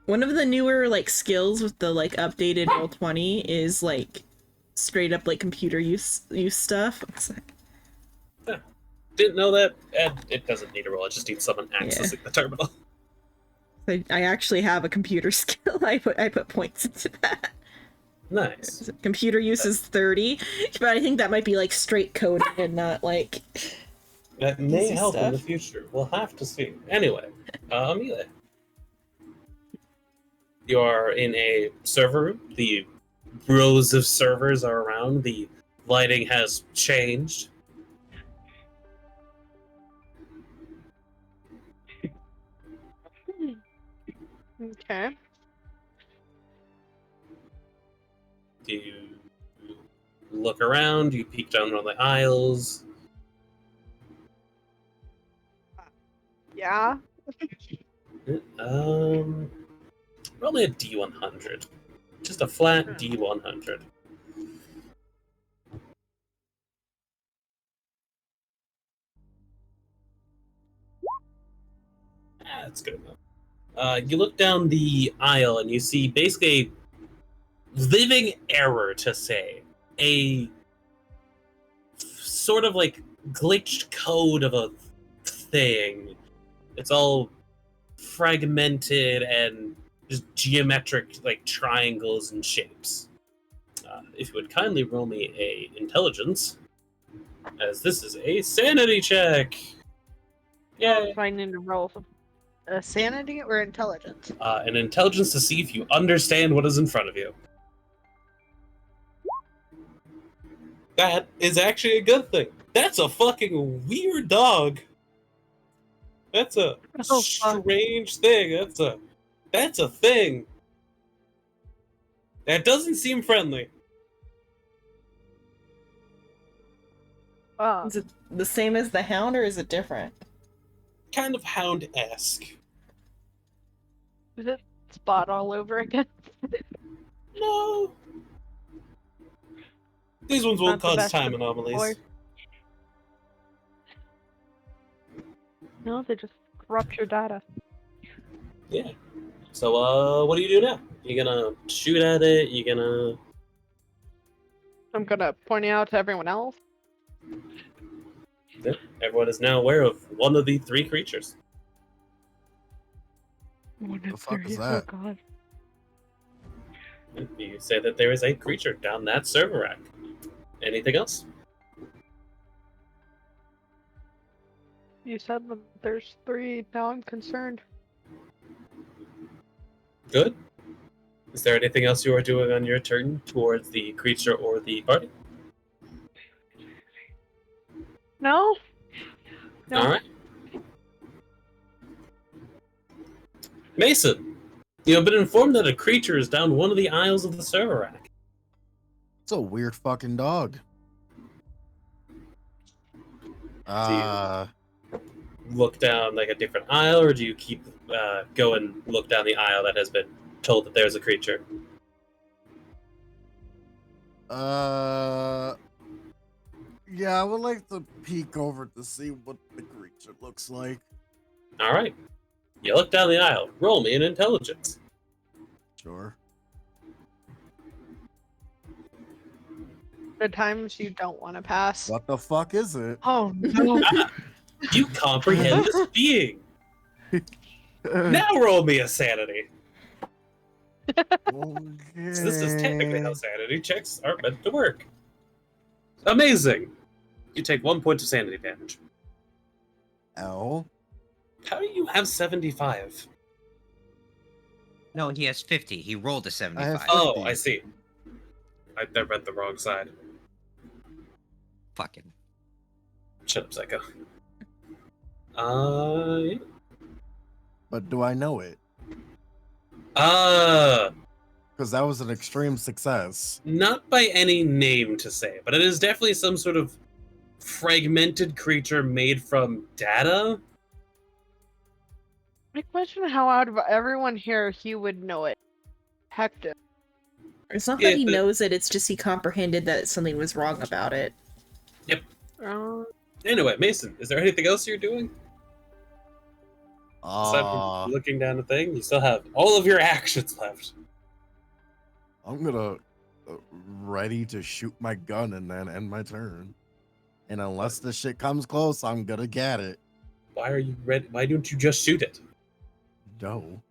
One of the newer skills with the updated Roll20 is straight up computer use stuff.
Didn't know that. And it doesn't need a roll. It just needs someone accessing the terminal.
I actually have a computer skill. I put points into that.
Nice.
Computer use is 30, but I think that might be straight coding and not
That may
easy
help in
stuff.
the future. We'll have to see. Anyway, Amelia. You are in a server room. The rows of servers are around. The lighting has changed.
Okay.
Do you look around? Do you peek down one of the aisles?
Yeah.
Probably a D100. Just a flat D100. That's good enough. You look down the aisle and you see basically a living error, to say. A sort of glitched code of a thing. It's all fragmented and just geometric triangles and shapes. If you would kindly roll me a intelligence, as this is a sanity check. Yeah.
So I need to roll a sanity or intelligence?
An intelligence to see if you understand what is in front of you. That is actually a good thing. That's a fucking weird dog. That's a strange thing. That's a thing. That doesn't seem friendly.
Is it the same as the hound or is it different?
Kind of hound-esque.
Is it spot all over again?
No. These ones won't
Not the
cause
best
time
of
anomalies.
boys. No, they just corrupt your data.
Yeah. So, what do you do now? You gonna shoot at it? You gonna...
I'm gonna point it out to everyone else.
Yeah. Everyone is now aware of one of the three creatures.
What the fuck is that?
Oh god.
You say that there is a creature down that server rack. Anything else?
You said that there's 3. Now I'm concerned.
Good. Is there anything else you are doing on your turn towards the creature or the party?
No? No.
All right. Mason, you have been informed that a creature is down one of the aisles of the server rack.
It's a weird fucking dog.
Look down a different aisle, or do you keep go and look down the aisle that has been told that there's a creature?
Yeah, I would like to peek over to see what the creature looks like.
All right. You look down the aisle. Roll me an intelligence.
Sure.
The times you don't want to pass.
What the fuck is it?
Oh no.
You comprehend this being. Now roll me a sanity.
Okay.
So this is technically how sanity checks are meant to work. Amazing. You take 1 point of sanity damage.
Ow.
How do you have 75?
No, he has 50. He rolled a 75.
Oh,
50.
I see. I read the wrong side.
Fucking.
Shut up, Psycho. Yeah.
But do I know it? Because that was an extreme success.
Not by any name to say, but it is definitely some sort of fragmented creature made from data.
I question how out of everyone here he would know it. Hector.
It's not
Yeah,
that he
but-
knows it, it's just he comprehended that something was wrong about it.
Anyway, Mason, is there anything else you're doing? Aside from looking down the thing, you still have all of your actions left.
I'm gonna ready to shoot my gun and then end my turn. And unless the shit comes close, I'm gonna get it.
Why are you ready? Why don't you just shoot it?
No.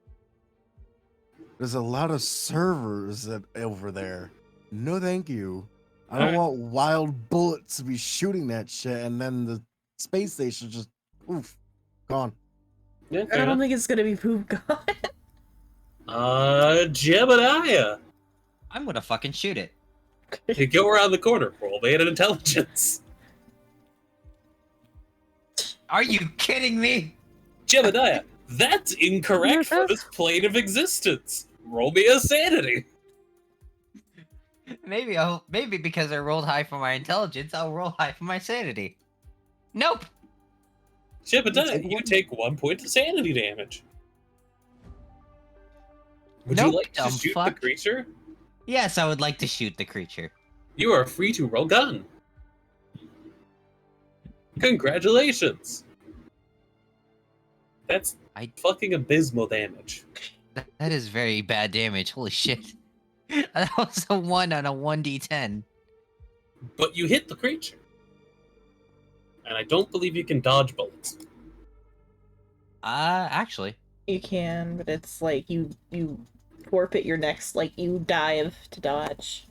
There's a lot of servers over there. No, thank you. I don't want wild bullets to be shooting that shit, and then the space station just oof, gone.
Yeah,
I don't think it's gonna be poop gone.
Jebediah.
I'm gonna fucking shoot it.
You go around the corner. Roll me an intelligence.
Are you kidding me?
Jebediah, that's incorrect for this plane of existence. Roll me a sanity.
Maybe because I rolled high for my intelligence, I'll roll high for my sanity. Nope.
Jebediah, you take 1 point of sanity damage. Would you
Nope,
like to
dumb
shoot the
fuck.
creature?
Yes, I would like to shoot the creature.
You are free to roll gun. Congratulations. That's fucking abysmal damage.
That is very bad damage. Holy shit. That was a 1 on a 1d10.
But you hit the creature. And I don't believe you can dodge bullets.
Actually.
You can, but it's like you forfeit your next, like you dive to dodge.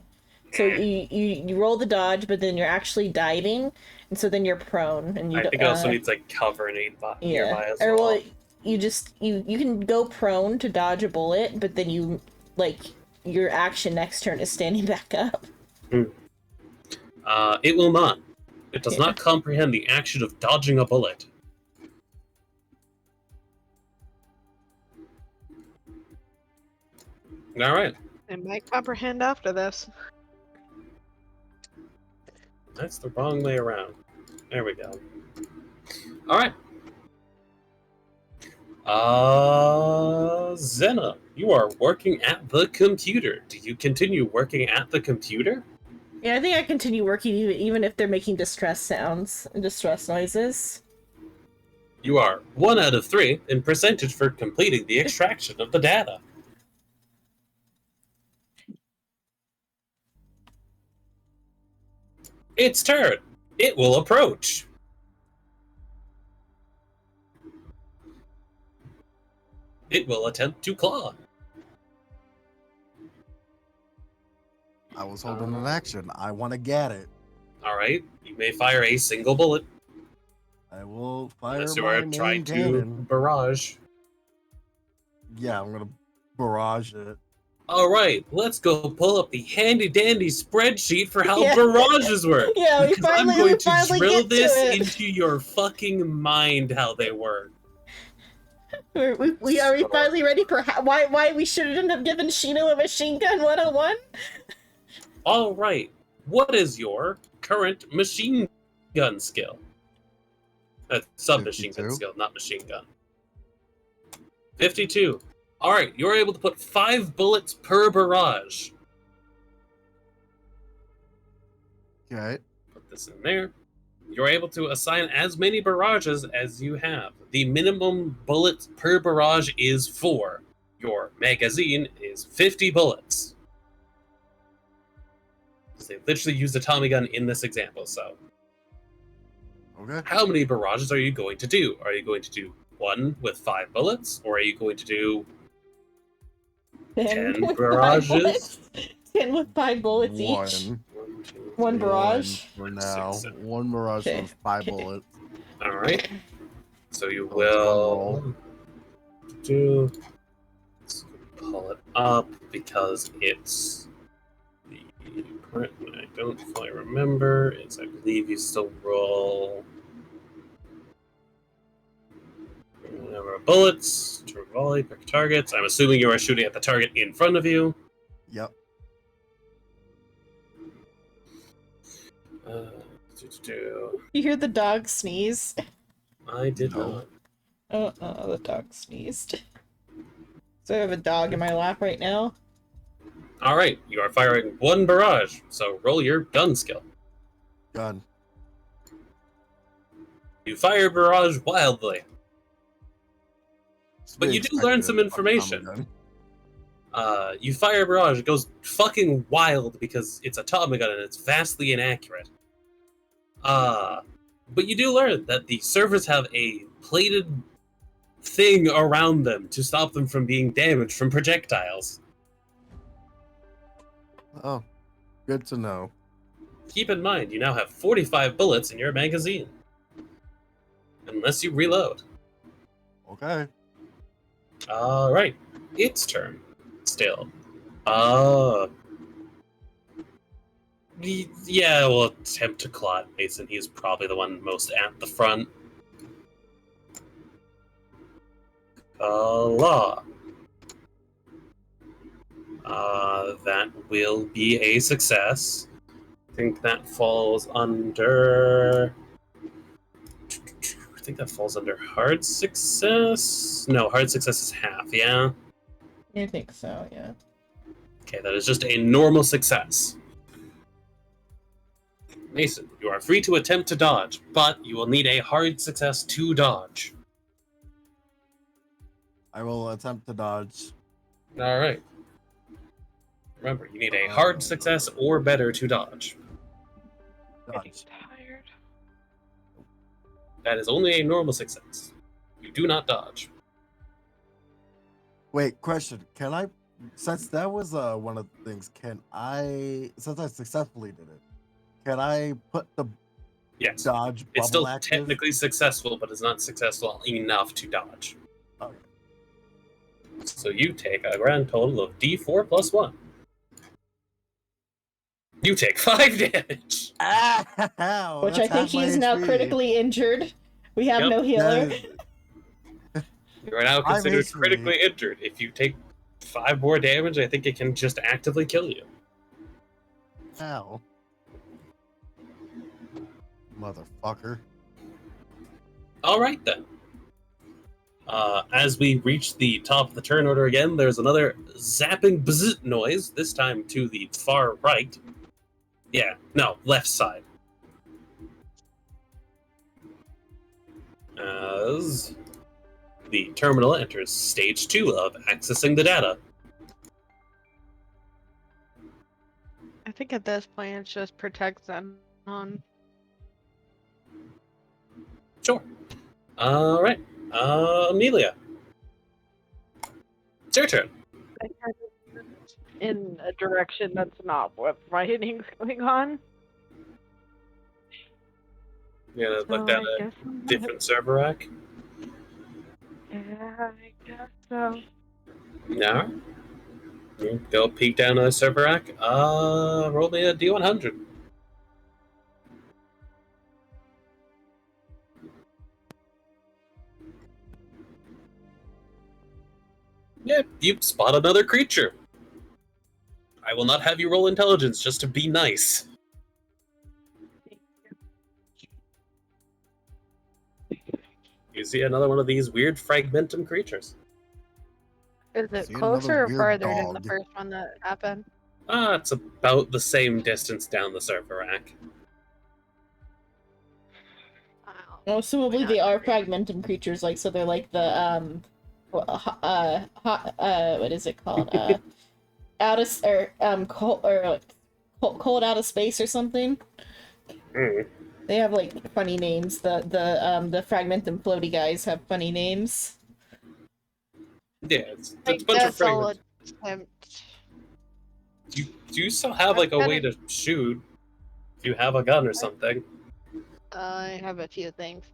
So you roll the dodge, but then you're actually diving, and so then you're prone, and you.
I think it also needs like cover nearby as
or
well.
you just you can go prone to dodge a bullet, but then you like your action next turn is standing back up.
It will not. It does not comprehend the action of dodging a bullet. All right.
It might comprehend after this.
That's the wrong way around. There we go. All right. Zena, you are working at the computer. Do you continue working at the computer?
Yeah, I think I continue working even if they're making distress sounds and distress noises.
You are 1 out of 3 in percentage for completing the extraction of the data. Its turn. It will approach. It will attempt to claw.
I was holding an action. I want to get it.
All right. You may fire a single bullet.
I will fire
Unless you
my
are
main
trying to
cannon.
barrage.
Yeah, I'm gonna barrage it.
All right, let's go pull up the handy-dandy spreadsheet for how
Yeah.
barrages work.
Yeah, we
Because I'm
finally
going to drill
get
this
to it.
into your fucking mind how they work.
Are we finally ready for why we shouldn't have given Shino a machine gun 101?
All right, what is your current machine gun skill? Submachine gun
52.
skill, not machine gun. 52. All right, you're able to put 5 bullets per barrage.
Okay.
Put this in there. You're able to assign as many barrages as you have. The minimum bullets per barrage is 4. Your magazine is 50 bullets. They literally used a Tommy gun in this example, so.
Okay.
How many barrages are you going to do? Are you going to do 1 with 5 bullets? Or are you going to do 10
with 5
barrages?
bullets. 10 with 5 bullets each. One barrage.
For now.
6, 7.
One barrage
Okay.
with 5
Okay.
bullets.
All right. So you
Oh, it's
will do. Let's pull it up because it's the current one. I don't fully remember. It's I believe you still roll. Number of bullets, turn volley, pick targets. I'm assuming you are shooting at the target in front of you.
Yep.
You hear the dog sneeze?
I did
No.
not.
The dog sneezed. So I have a dog in my lap right now.
All right, you are firing one barrage, so roll your gun skill.
Gun.
You fire barrage wildly.
It's to
But
be
you do learn
expected
some
in a fucking
information.
Tommy gun.
You fire barrage, it goes fucking wild because it's a Tommy gun and it's vastly inaccurate. But you do learn that the servers have a plated thing around them to stop them from being damaged from projectiles.
Oh, good to know.
Keep in mind, you now have 45 bullets in your magazine. Unless you reload.
Okay.
Alright, its turn. Still. Yeah, we'll attempt to clot Mason. He's probably the one most at the front. Law. That will be a success. I think that falls under... I think that falls under hard success? No, hard success is half, yeah?
I think so, yeah.
Okay, that is just a normal success. Mason, you are free to attempt to dodge, but you will need a hard success to dodge.
I will attempt to dodge.
Alright. Remember, you need a hard success or better to dodge.
Dodge.
Tired.
That is only a normal success. You do not dodge.
Wait, question. Can I, since that was one of the things, can I, since I successfully did it, can I put the
Yes.
dodge bubble
It's still
active?
technically successful, but it's not successful enough to dodge.
Okay.
So you take a grand total of D4 plus 1. You take 5 damage.
Ow,
Which I
that's
think
half my
he's now
HP.
critically injured. We have
Yep.
no healer.
That is-
You are now
I'm
considered
HP.
critically injured. If you take 5 more damage, I think it can just actively kill you.
Ow. Motherfucker.
Alright then. As we reach the top of the turn order again, there's another zapping bzzz noise, this time to the far right. Yeah, no, left side. As the terminal enters stage 2 of accessing the data.
I think at this point it's just protect them on.
Sure. Alright. Amelia. It's your turn.
In a direction that's not what fighting's going on.
You're gonna look
So
down
I
a
guess I'm gonna-
different server rack.
Yeah, I guess so.
No. You go peek down on the server rack. Roll me a D100. Yeah, you spot another creature. I will not have you roll intelligence just to be nice. You see another one of these weird fragmentum creatures.
Is it
See another
closer or
weird
farther than the
dog.
first one that happened?
It's about the same distance down the server rack.
Wow.
Assumably they are fragmentum creatures, like, so they're like the, what is it called? Cold out of space or something.
Mm.
They have like funny names. The fragmentum floaty guys have funny names.
Yeah, it's
I
a bunch of
guess I'll
fragments.
attempt.
Do you still have like a way to shoot? If you have a gun or something.
I have a few things.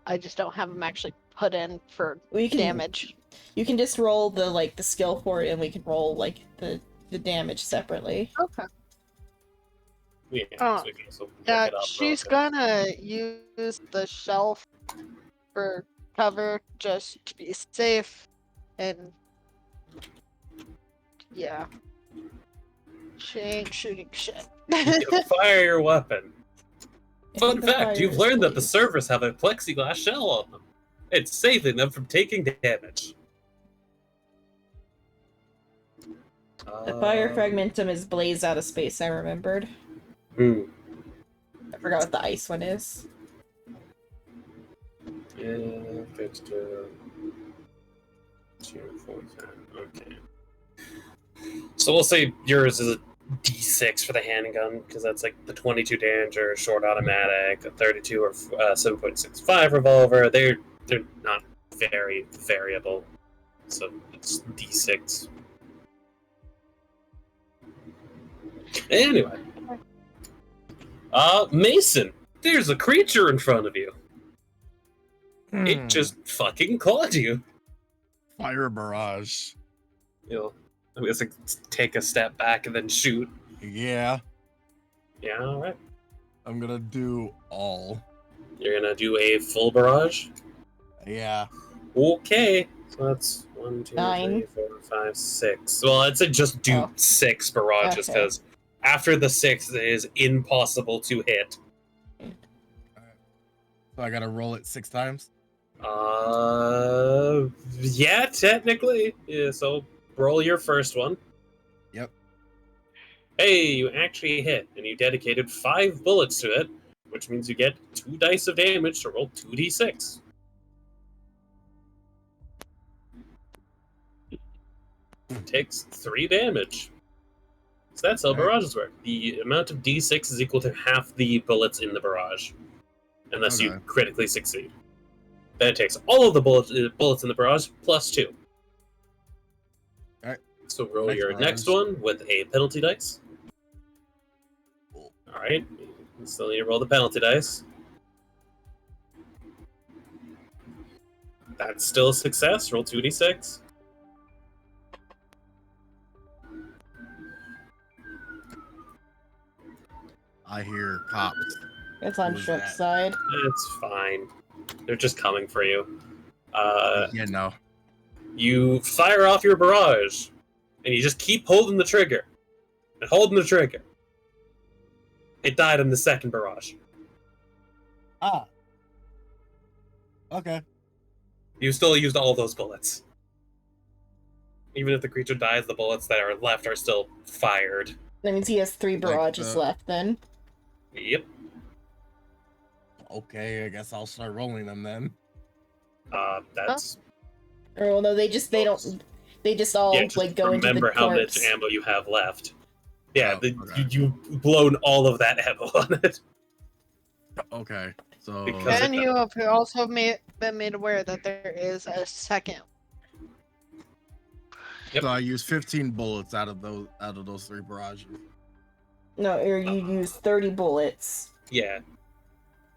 I just don't have them actually put in for
We can
damage.
You can just roll the skill for it, and we can roll like the damage separately.
Okay.
Yeah,
Oh,
so we can also look
Yeah,
it up
she's
relative.
gonna use the shelf for cover just to be safe, and yeah, she ain't shooting shit.
You fire your weapon. Fun
The
fact, you've
fires,
learned that the
please.
servers have a plexiglass shell on them. It's saving them from taking damage.
The fire fragmentum is blaze out of space, I remembered.
Hmm.
I forgot what the ice one is.
Yeah, that's two, 4, 10. Okay. So we'll say yours is a D6 for the handgun, because that's like the 22 damage or short automatic, a 32 or 7.65 revolver. They're not very variable, so it's D6. Anyway, Mason, there's a creature in front of you. It just fucking clawed you.
Fire barrage.
You'll, I guess, like, take a step back and then shoot.
Yeah,
Yeah, all right.
I'm gonna do all.
You're gonna do a full barrage.
Yeah.
Okay, so that's 1, 2,
9.
3, 4, 5, 6. Well, I'd say just do
Oh.
6 barrages,
Okay.
because after the 6th, it is impossible to hit.
So I gotta roll it 6 times.
Yeah, technically. Yeah, so roll your first one.
Yep.
Hey, you actually hit, and you dedicated 5 bullets to it, which means you get 2 dice of damage to roll 2d6. Takes 3 damage. So that's how
Alright.
barrages work. The amount of d6 is equal to half the bullets in the barrage, unless you
Okay.
critically succeed. Then it takes all of the bullets in the barrage plus 2.
Alright.
So roll
Next
your
barrage.
next one with a penalty dice. Alright. You still need to roll the penalty dice. That's still a success. Roll 2d6.
I hear cops.
It's on
Who was
Shrimp's
that?
side.
It's fine. They're just coming for you.
Yeah, no.
You fire off your barrage, and you just keep holding the trigger. And holding the trigger. It died in the second barrage.
Ah. Okay.
You still used all those bullets. Even if the creature dies, the bullets that are left are still fired.
That means he has 3
Like
barrages
the-
left then.
Yep.
Okay, I guess I'll start rolling them then.
That's...
Or well, no, they just all
yeah, just
like go into the
remember how much
corpse.
ammo you have left. Yeah,
Oh, okay.
you've blown all of that ammo on it.
Okay, so
Because-
And you have also been made aware that there is a second.
Yep.
so I use 15 bullets out of those 3 barrages.
No, or you use 30 bullets.
Yeah.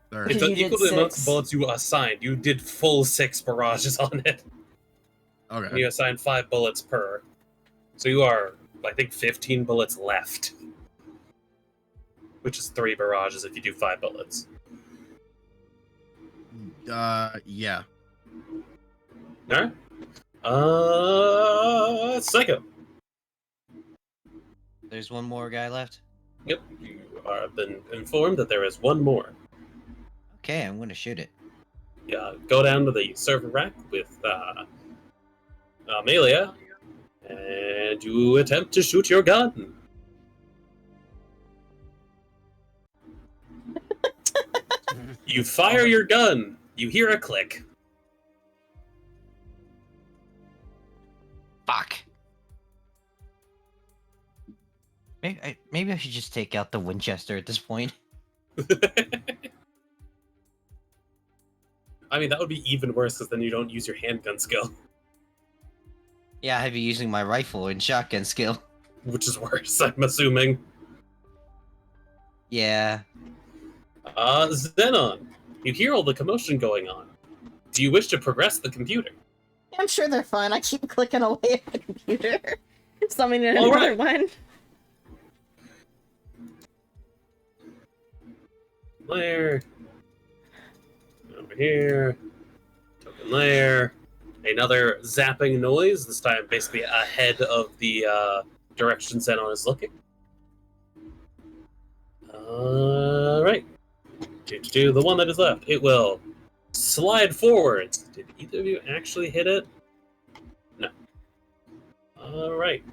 There.
It's
Because you
equal
did
to the amount
6.
of bullets you assigned. You did full 6 barrages on it. And
Okay.
you assigned 5 bullets per. So you are, I think, 15 bullets left. Which is 3 barrages if you do 5 bullets.
Yeah.
Alright. Psycho.
There's one more guy left.
Yep. You have been informed that there is one more.
Okay, I'm gonna shoot it.
Go down to the server rack with Amelia, and you attempt to shoot your gun. You fire your gun. You hear a click.
Fuck. Maybe I should just take out the Winchester at this point.
I mean, that would be even worse because then you don't use your handgun skill,
Yeah, I'd be using my rifle and shotgun skill.
which is worse, I'm assuming.
Yeah.
Xenon, you hear all the commotion going on. Do you wish to progress the computer?
I'm sure they're fine. I keep clicking away at the computer. Summoning
All
another
right.
one.
Layer. Over here. Token layer. Another zapping noise, this time basically ahead of the direction Xenon is looking. Alright. The one that is left. It will slide forwards. Did either of you actually hit it? No. Alright.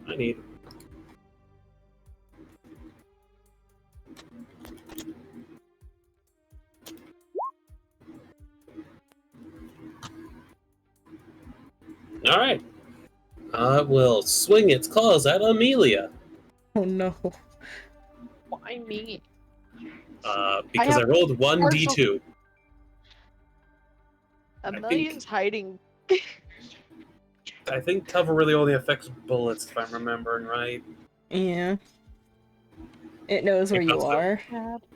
I need... Alright. It will swing its claws at Amelia.
Oh no.
Why me?
Because I
have
rolled 1d2.
Amelia's hiding.
I think cover really only affects bullets, if I'm remembering right.
Yeah. It knows where
It
you
also-
are.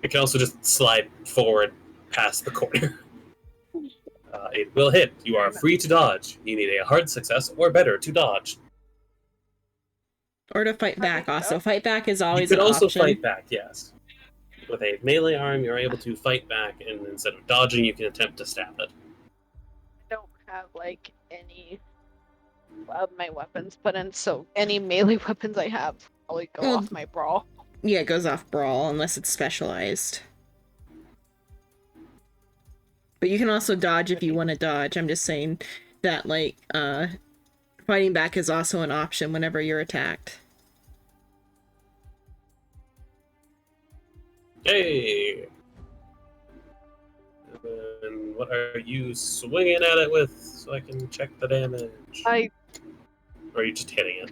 It can also just slide forward past the corner. It will hit. You are free to dodge. You need a hard success or better to dodge.
Or to fight back. Also, fight back is
You
always
can
an
also
option.
fight back, yes. With a melee arm, you're able to fight back, and instead of dodging, you can attempt to stab it.
I don't have like any of my weapons put in, so any melee weapons I have probably go
Well,
off my brawl.
Yeah, it goes off brawl unless it's specialized. But you can also dodge if you want to dodge. I'm just saying that, like, fighting back is also an option whenever you're attacked.
Hey! And what are you swinging at it with, so I can check the damage? Or are you just hitting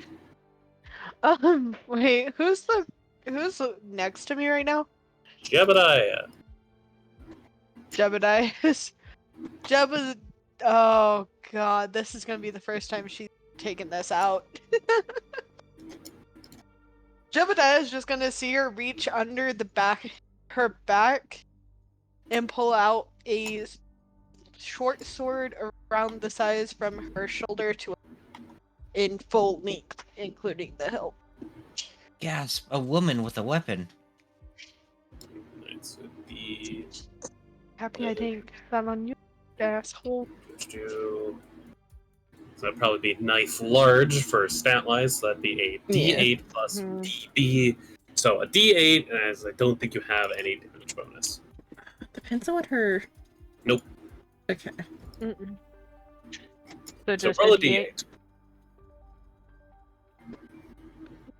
it?
Wait, who's next to me right now?
Jebediah!
Jebediah. Jeb's. Oh god, this is gonna be the first time she's taken this out. Jebediah is just gonna see her reach under her back, and pull out a short sword around the size from her shoulder to in full length, including the hilt.
Gasp! A woman with a weapon.
It's the...
Happy I didn't that on you, asshole.
So that'd probably be knife large for stat wise. So that'd be a D8 plus DB. So a D8, as I don't think you have any damage bonus.
Depends on what her...
Nope.
Okay.
Mm-mm.
So
just
roll a
a D8.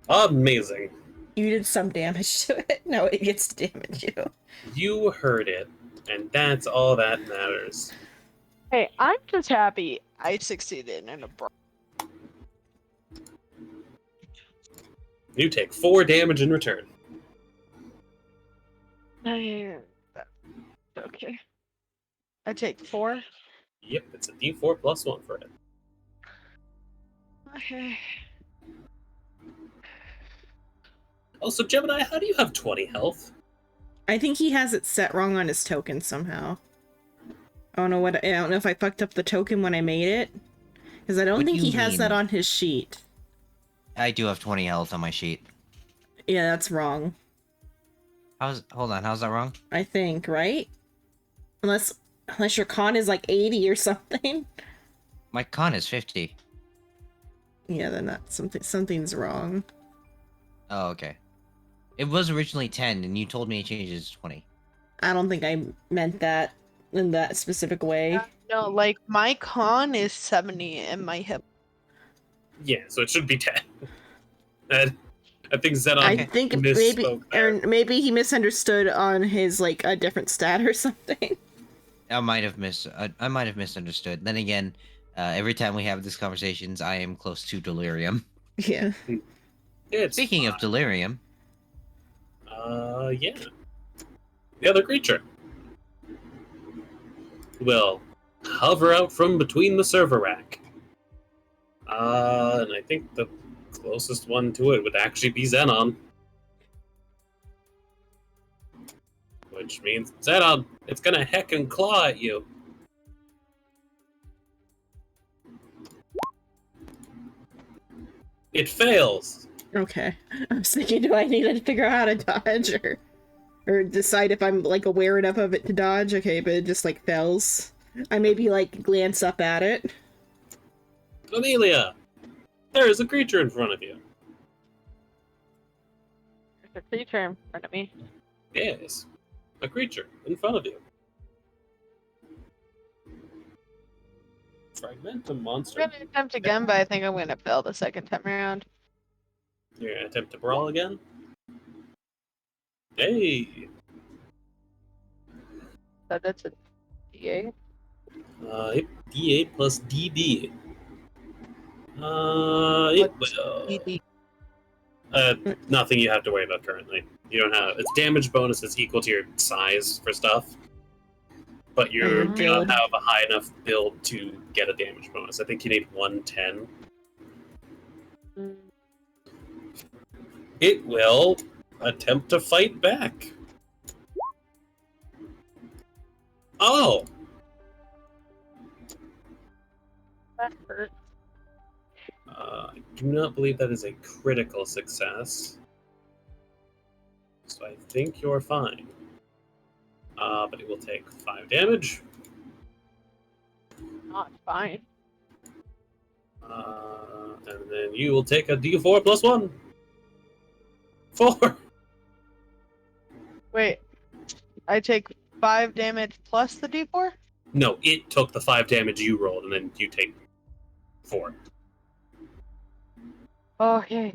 D8. Amazing.
You did some damage to it. No, it gets to damage you.
You heard it, and that's all that matters.
Hey, I'm just happy I succeeded in a brawl.
You take 4 damage in return.
Okay. I take 4.
Yep, it's a D4 plus 1 for it.
Okay.
Also, Gemini, how do you have 20 health?
I think he has it set wrong on his token somehow. I don't know if I fucked up the token when I made it. Because I don't
What
think
do
he
you
has that
mean?
on his sheet.
I do have 20 health on my sheet.
Yeah, that's wrong.
Hold on, how's that wrong?
I think, right? Unless your con is like 80 or something.
My con is 50.
Yeah, then something's wrong.
Oh, okay. It was originally 10, and you told me it changes to 20.
I don't think I meant that in that specific way.
No, like my con is 70 and my hip.
Yeah, so it should be 10. And I think Zenon
I think
misspoke there.
maybe he misunderstood on his like a different stat or something.
I might have misunderstood. Then again, every time we have these conversations, I am close to delirium.
Yeah.
It's
Speaking of delirium,
yeah. The other creature will hover out from between the server rack. And I think the closest one to it would actually be Xenon. Which means, Xenon, it's gonna heck and claw at you. It fails.
Okay. I was thinking, do I need to figure out how to dodge or decide if I'm like aware enough of it to dodge? Okay, but it just like fails. I maybe like glance up at it.
Amelia, there is a creature in front of you.
There's a creature in front of me.
Yes. a creature in front of you. Fragment a
I'm
monster.
gonna attempt again, but I think I'm gonna fail the second time around.
You're gonna attempt to brawl again? Hey!
So that's a D8.
Yep, D8 plus DD. It
What's
will.
DD?
Nothing you have to worry about currently. You don't have its damage bonus is equal to your size for stuff, but you don't
build.
have a high enough build to get a damage bonus. I think you need 110.
Mm.
It will attempt to fight back. Oh,
That hurt.
I do not believe that is a critical success. So I think you're fine. But it will take 5 damage.
Not fine.
And then you will take a d4 plus 1. 4.
Wait, I take 5 damage plus the D4?
No, it took the 5 damage you rolled, and then you take 4.
Okay.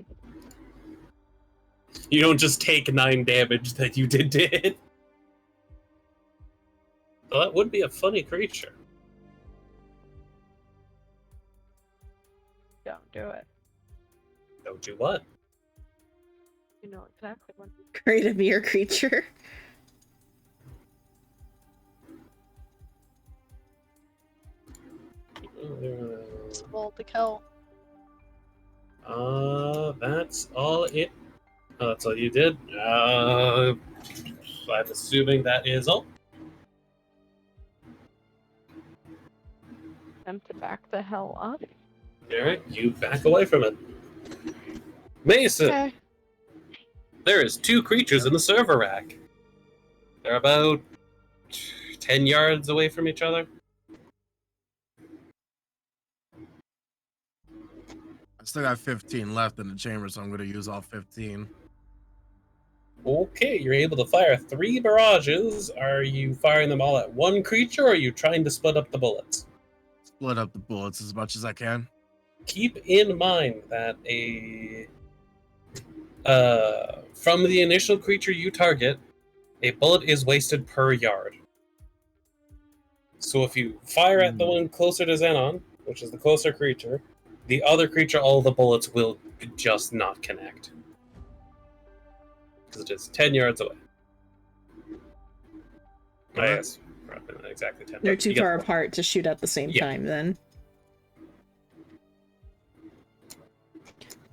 You don't just take 9 damage that you did to it. Well, that would be a funny creature.
Don't do it.
Don't do what?
You know exactly what.
Create a mere creature.
Small to kill.
That's all it. Oh, that's all you did. I'm assuming that is all.
Attempt to back the hell up.
Alright, you back away from it. Mason,
Okay.
there is 2 creatures in the server rack. They're about 10 yards away from each other.
I still got 15 left in the chamber, so I'm going to use all 15.
Okay, you're able to fire 3 barrages. Are you firing them all at one creature, or are you trying to split up the bullets?
Split up the bullets as much as I can.
Keep in mind that from the initial creature you target, a bullet is wasted per yard. So if you fire at the one closer to Xenon, which is the closer creature, the other creature, all the bullets will just not connect. Because it is 10 yards away. I guess, probably not exactly 10.
They're
but
too
you get
far
the point.
apart to shoot at the same
Yeah.
time then.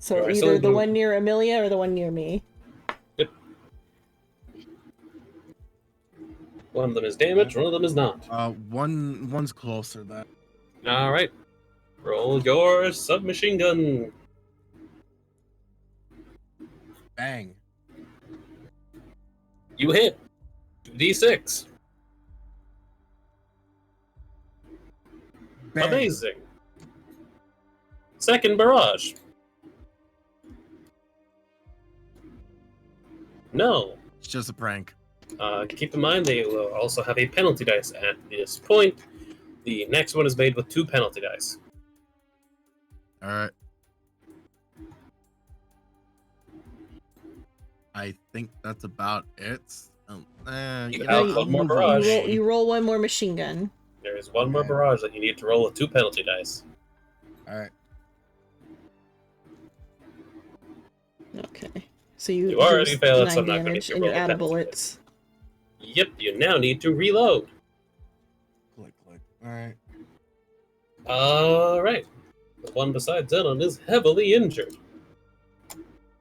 So
Alright,
either
so
the one near Amelia or the one near me.
Yep. One of them is damaged, one of them is not.
One's closer than.
Alright. Roll your submachine gun.
Bang.
You hit. 2d6.
Bang.
Amazing. Second barrage. No.
It's just a prank.
Keep in mind they will also have a penalty dice at this point. The next one is made with 2 penalty dice.
All right. I think that's about it.
You
No,
have one more
you
barrage.
roll one more machine gun.
There is one more
Okay.
barrage that you need to roll with 2 penalty dice.
All right.
Okay. So you
You already
lose
failed, so
9
I'm not gonna
damage
make you
and you're
roll a
out of
penalty
bullets.
Yep, you now need to reload.
Click. All right.
Alright. The one beside Zenon is heavily injured.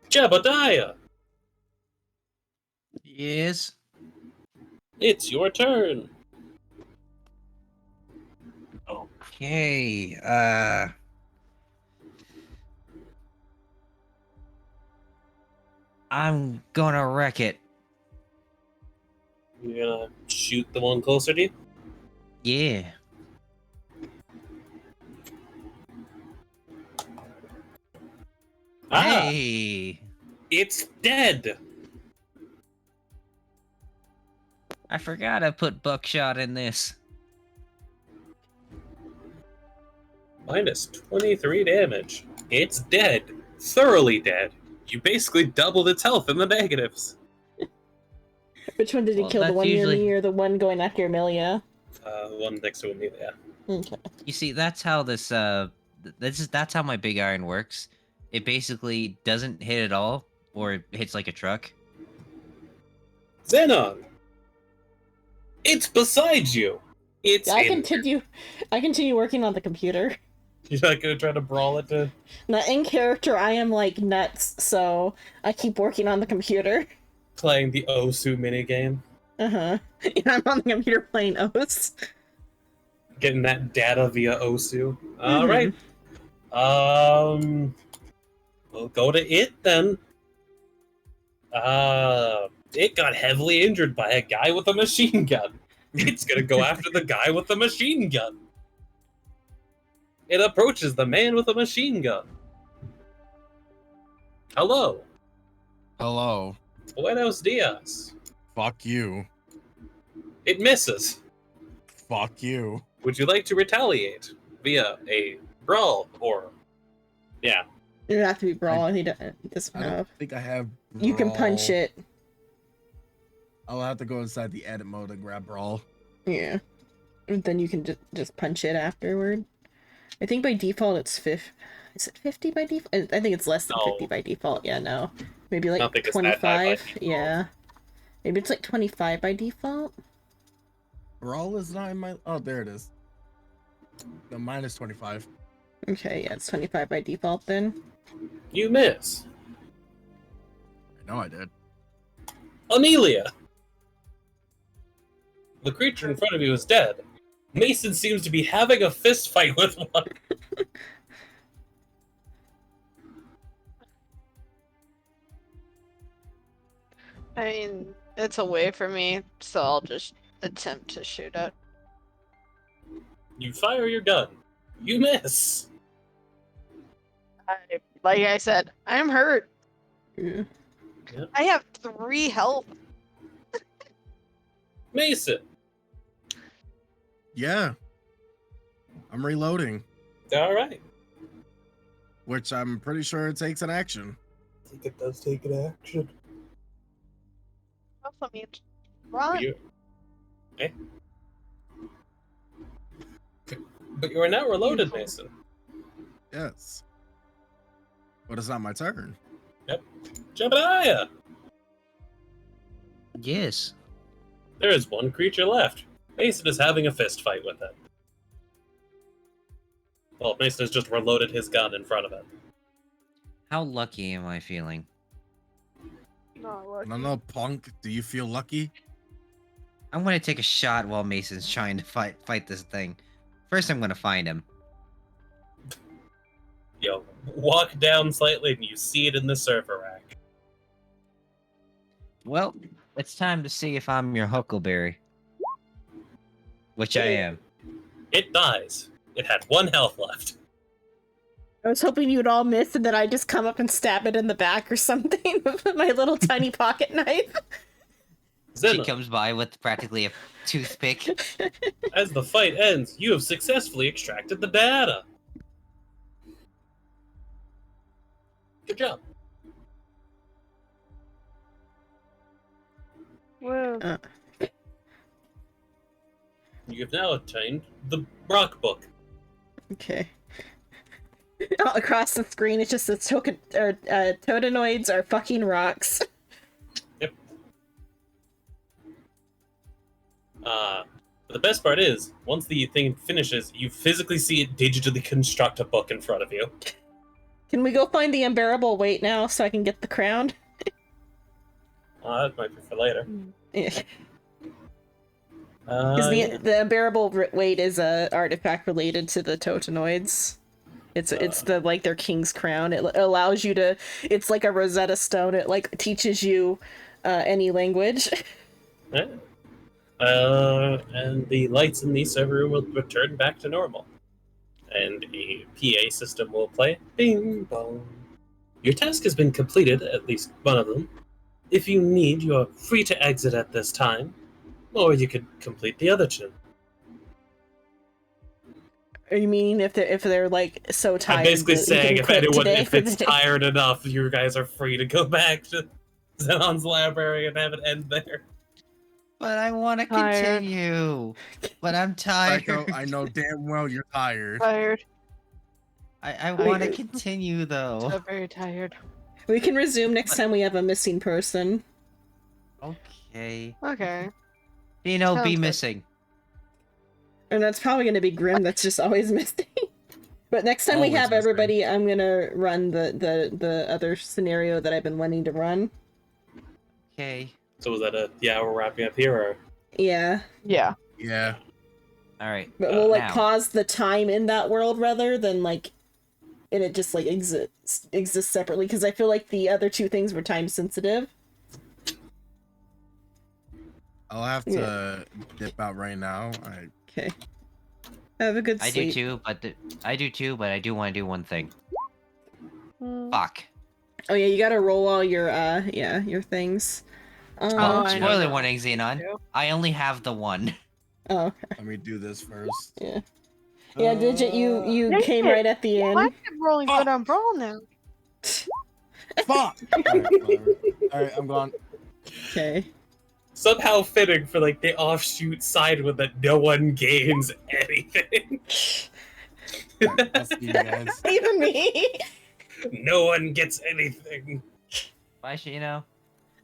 Jebediah,
Yes.
it's your turn.
Okay. I'm gonna wreck it.
You're gonna shoot the one closer to you?
Yeah.
Ah,
Hey.
it's dead.
I forgot I put buckshot in this.
Minus 23 damage. It's dead. Thoroughly dead. You basically doubled its health in the negatives.
Which one did he
Well,
kill? The
that's
one near
usually-
me or the one going after Amelia?
One next to Amelia.
Okay.
You see, that's how this that's how my big iron works. It basically doesn't hit at all, or it hits like a truck.
Xenon! It's beside you! It's
I
in
continue working on the computer.
You're not gonna try to brawl it to...
Now, in character, I am like nuts, so I keep working on the computer.
Playing the Osu minigame.
And I'm on the computer playing O's.
Getting that data via Osu. Alright. We'll go to it then. It got heavily injured by a guy with a machine gun. It's gonna go after the guy with the machine gun. It approaches the man with a machine gun. Hello.
Hello.
Buenos dias.
Fuck you.
It misses.
Fuck you.
Would you like to retaliate via a brawl or... Yeah.
It would have to be brawl. He doesn't
I don't
have.
think I have.
You can punch
brawl.
it.
I'll have to go inside the edit mode and grab brawl.
Yeah. And then you can just punch it afterward. I think by default it's 50. Is it 50 by default? I think it's less than
No.
50 by default. Yeah, no. Maybe
I
like
don't think it's that high by
25.
default.
Yeah. Maybe it's like 25 by default.
Brawl is not in my. Oh, there it is. No, minus 25.
Okay, yeah, it's 25 by default then.
You miss.
I know I did.
Amelia! The creature in front of you is dead. Mason seems to be having a fist fight with one.
I mean, it's away from me, so I'll just attempt to shoot it.
You fire your gun. You miss.
Like I said, I'm hurt.
Yeah.
I have 3 health.
Mason.
Yeah. I'm reloading,
Alright.
which I'm pretty sure it takes an action.
I think it does take an action.
Also means run.
You... Eh? But you are now reloaded, Mason.
Yes. But it's not my turn.
Jebediah!
Yes.
There is one creature left. Mason is having a fist fight with it. Well, Mason has just reloaded his gun in front of it.
How lucky am I feeling?
Not lucky.
No, punk. Do you feel lucky?
I'm gonna take a shot while Mason's trying to fight this thing. First, I'm gonna find him.
You walk down slightly and you see it in the server rack.
Well, it's time to see if I'm your Huckleberry. Which I am.
It dies. It had 1 health left.
I was hoping you'd all miss and then I just come up and stab it in the back or something with my little tiny pocket knife.
She
Zena,
comes by with practically a toothpick.
as the fight ends, you have successfully extracted the data. Good job.
Woo.
You have now obtained the Brock book.
Okay. All across the screen, it just says totanoids are fucking rocks.
The best part is, once the thing finishes, you physically see it digitally construct a book in front of you.
Can we go find the unbearable weight now so I can get the crown?
That might be for later.
Yeah. Because the unbearable weight is a artifact related to the totanoids. It's the like their king's crown. It allows you to. It's like a Rosetta Stone. It like teaches you any language.
Yeah. And the lights in the server room will return back to normal. And a PA system will play. Bing bong. Your task has been completed, at least one of them. If you need, you are free to exit at this time. Or you could complete the other two.
Are you meaning if they're like so tired?
I'm basically
that you
saying
can
if
quit
anyone,
today
if
for
it's
the day?
tired enough, you guys are free to go back to Xenon's library and have it end there.
But I want to
Tired.
continue. But I'm tired.
Psycho, I know damn well you're tired.
Tired.
I want to
Wait.
continue though.
So very tired.
We can resume next time we have a missing person.
Okay.
Okay.
Dino,
Sounds
be
good.
missing.
And that's probably going to be Grim. That's just always missing. But next time we
Always
have
missing.
everybody, I'm gonna run the other scenario that I've been wanting to run.
Okay.
So was that we're wrapping up here, or?
Yeah,
Yeah.
Yeah.
All right.
but we'll like
now.
pause the time in that world rather than like, and it just like exists separately because I feel like the other two things were time sensitive.
I'll have to dip out right now.
Okay. Have a good
I
sleep.
do too, but I do want to do one thing.
Mm.
Fuck.
Oh yeah, you gotta roll all your your things.
Oh,
I know
spoiler
that.
warning, Xenon. I only have the one.
Oh
Let me do this first.
yeah. Yeah, Digit, you
Dang
came
it.
right at the
Why am
end.
I rolling good on Brawl now?
Fuck! Alright, whatever. Alright, I'm gone.
Okay.
Somehow fitting for like the offshoot side with that no one gains anything.
I'll see you guys.
Even me.
No one gets anything.
Bye, Shino.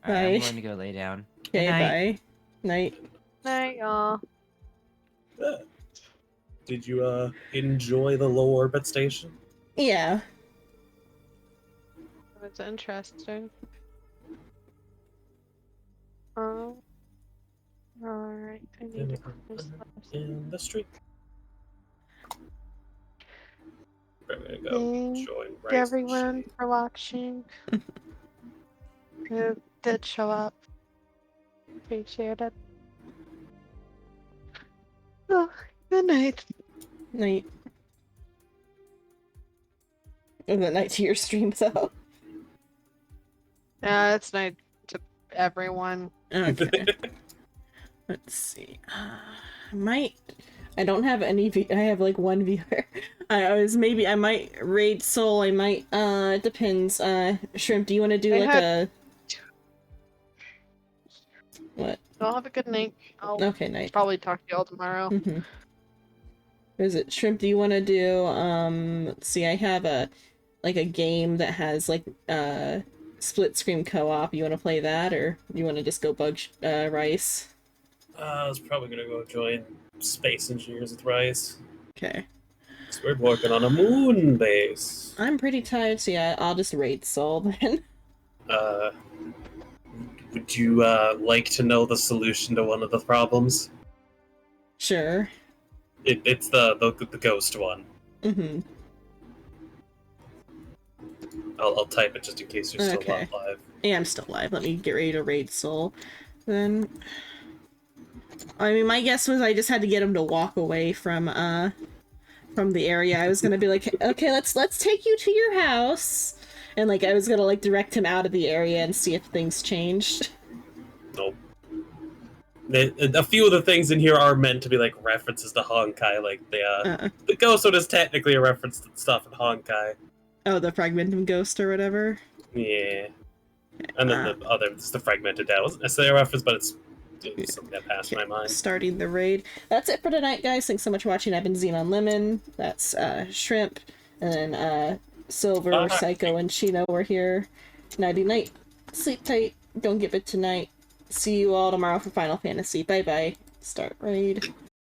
Alright,
Bye.
I'm going to go lay down.
Okay,
Good night.
bye. Night.
Night, y'all.
Did you enjoy the low orbit station?
Yeah.
That's interesting. Alright, I need to close this.
In the street. I'm gonna go
Thank
join
you
Bryce.
everyone for watching. Who did show up. Appreciate it. Oh, good night.
Night. And the night to your stream though.
Yeah, it's night to everyone.
Okay. Let's see. I don't have any I have like one viewer. I might raid Soul, I might it depends. Shrimp, do you want to do
I
like
had-
a what?
Y'all have a good night. I'll
Okay, night.
probably talk to y'all tomorrow.
Mm-hmm. Is it Shrimp? Do you want to do? Let's see. I have a game that has like split screen co-op. You want to play that, or you want to just go bug Rice?
I was probably gonna go join Space Engineers with Rice.
Okay.
So we're working on a moon base.
I'm pretty tired, so yeah, I'll just raid Soul then.
Would you like to know the solution to one of the problems?
Sure.
It's the ghost one.
Mm-hmm.
I'll type it just in case you're still
Okay.
not live.
Yeah, I'm still alive. Let me get ready to raid Soul. Then, I mean, my guess was I just had to get him to walk away from the area. I was gonna be like, okay, let's take you to your house, and like I was gonna like direct him out of the area and see if things changed.
Nope. A few of the things in here are meant to be like references to Honkai, like the ghost one is technically a reference to stuff in Honkai.
Oh, the Fragmentum Ghost or whatever.
Yeah. And then the other, it's the Fragmented Dad. It wasn't necessarily a reference, but it's something that passed my mind.
Starting the raid. That's it for tonight, guys. Thanks so much for watching. I've been Xenon Lemon. That's Shrimp. And then Silver,
Bye.
Psycho, and Chino were here. Nighty night. Sleep tight. Don't get bit tonight. See you all tomorrow for Final Fantasy. Bye bye. Start raid.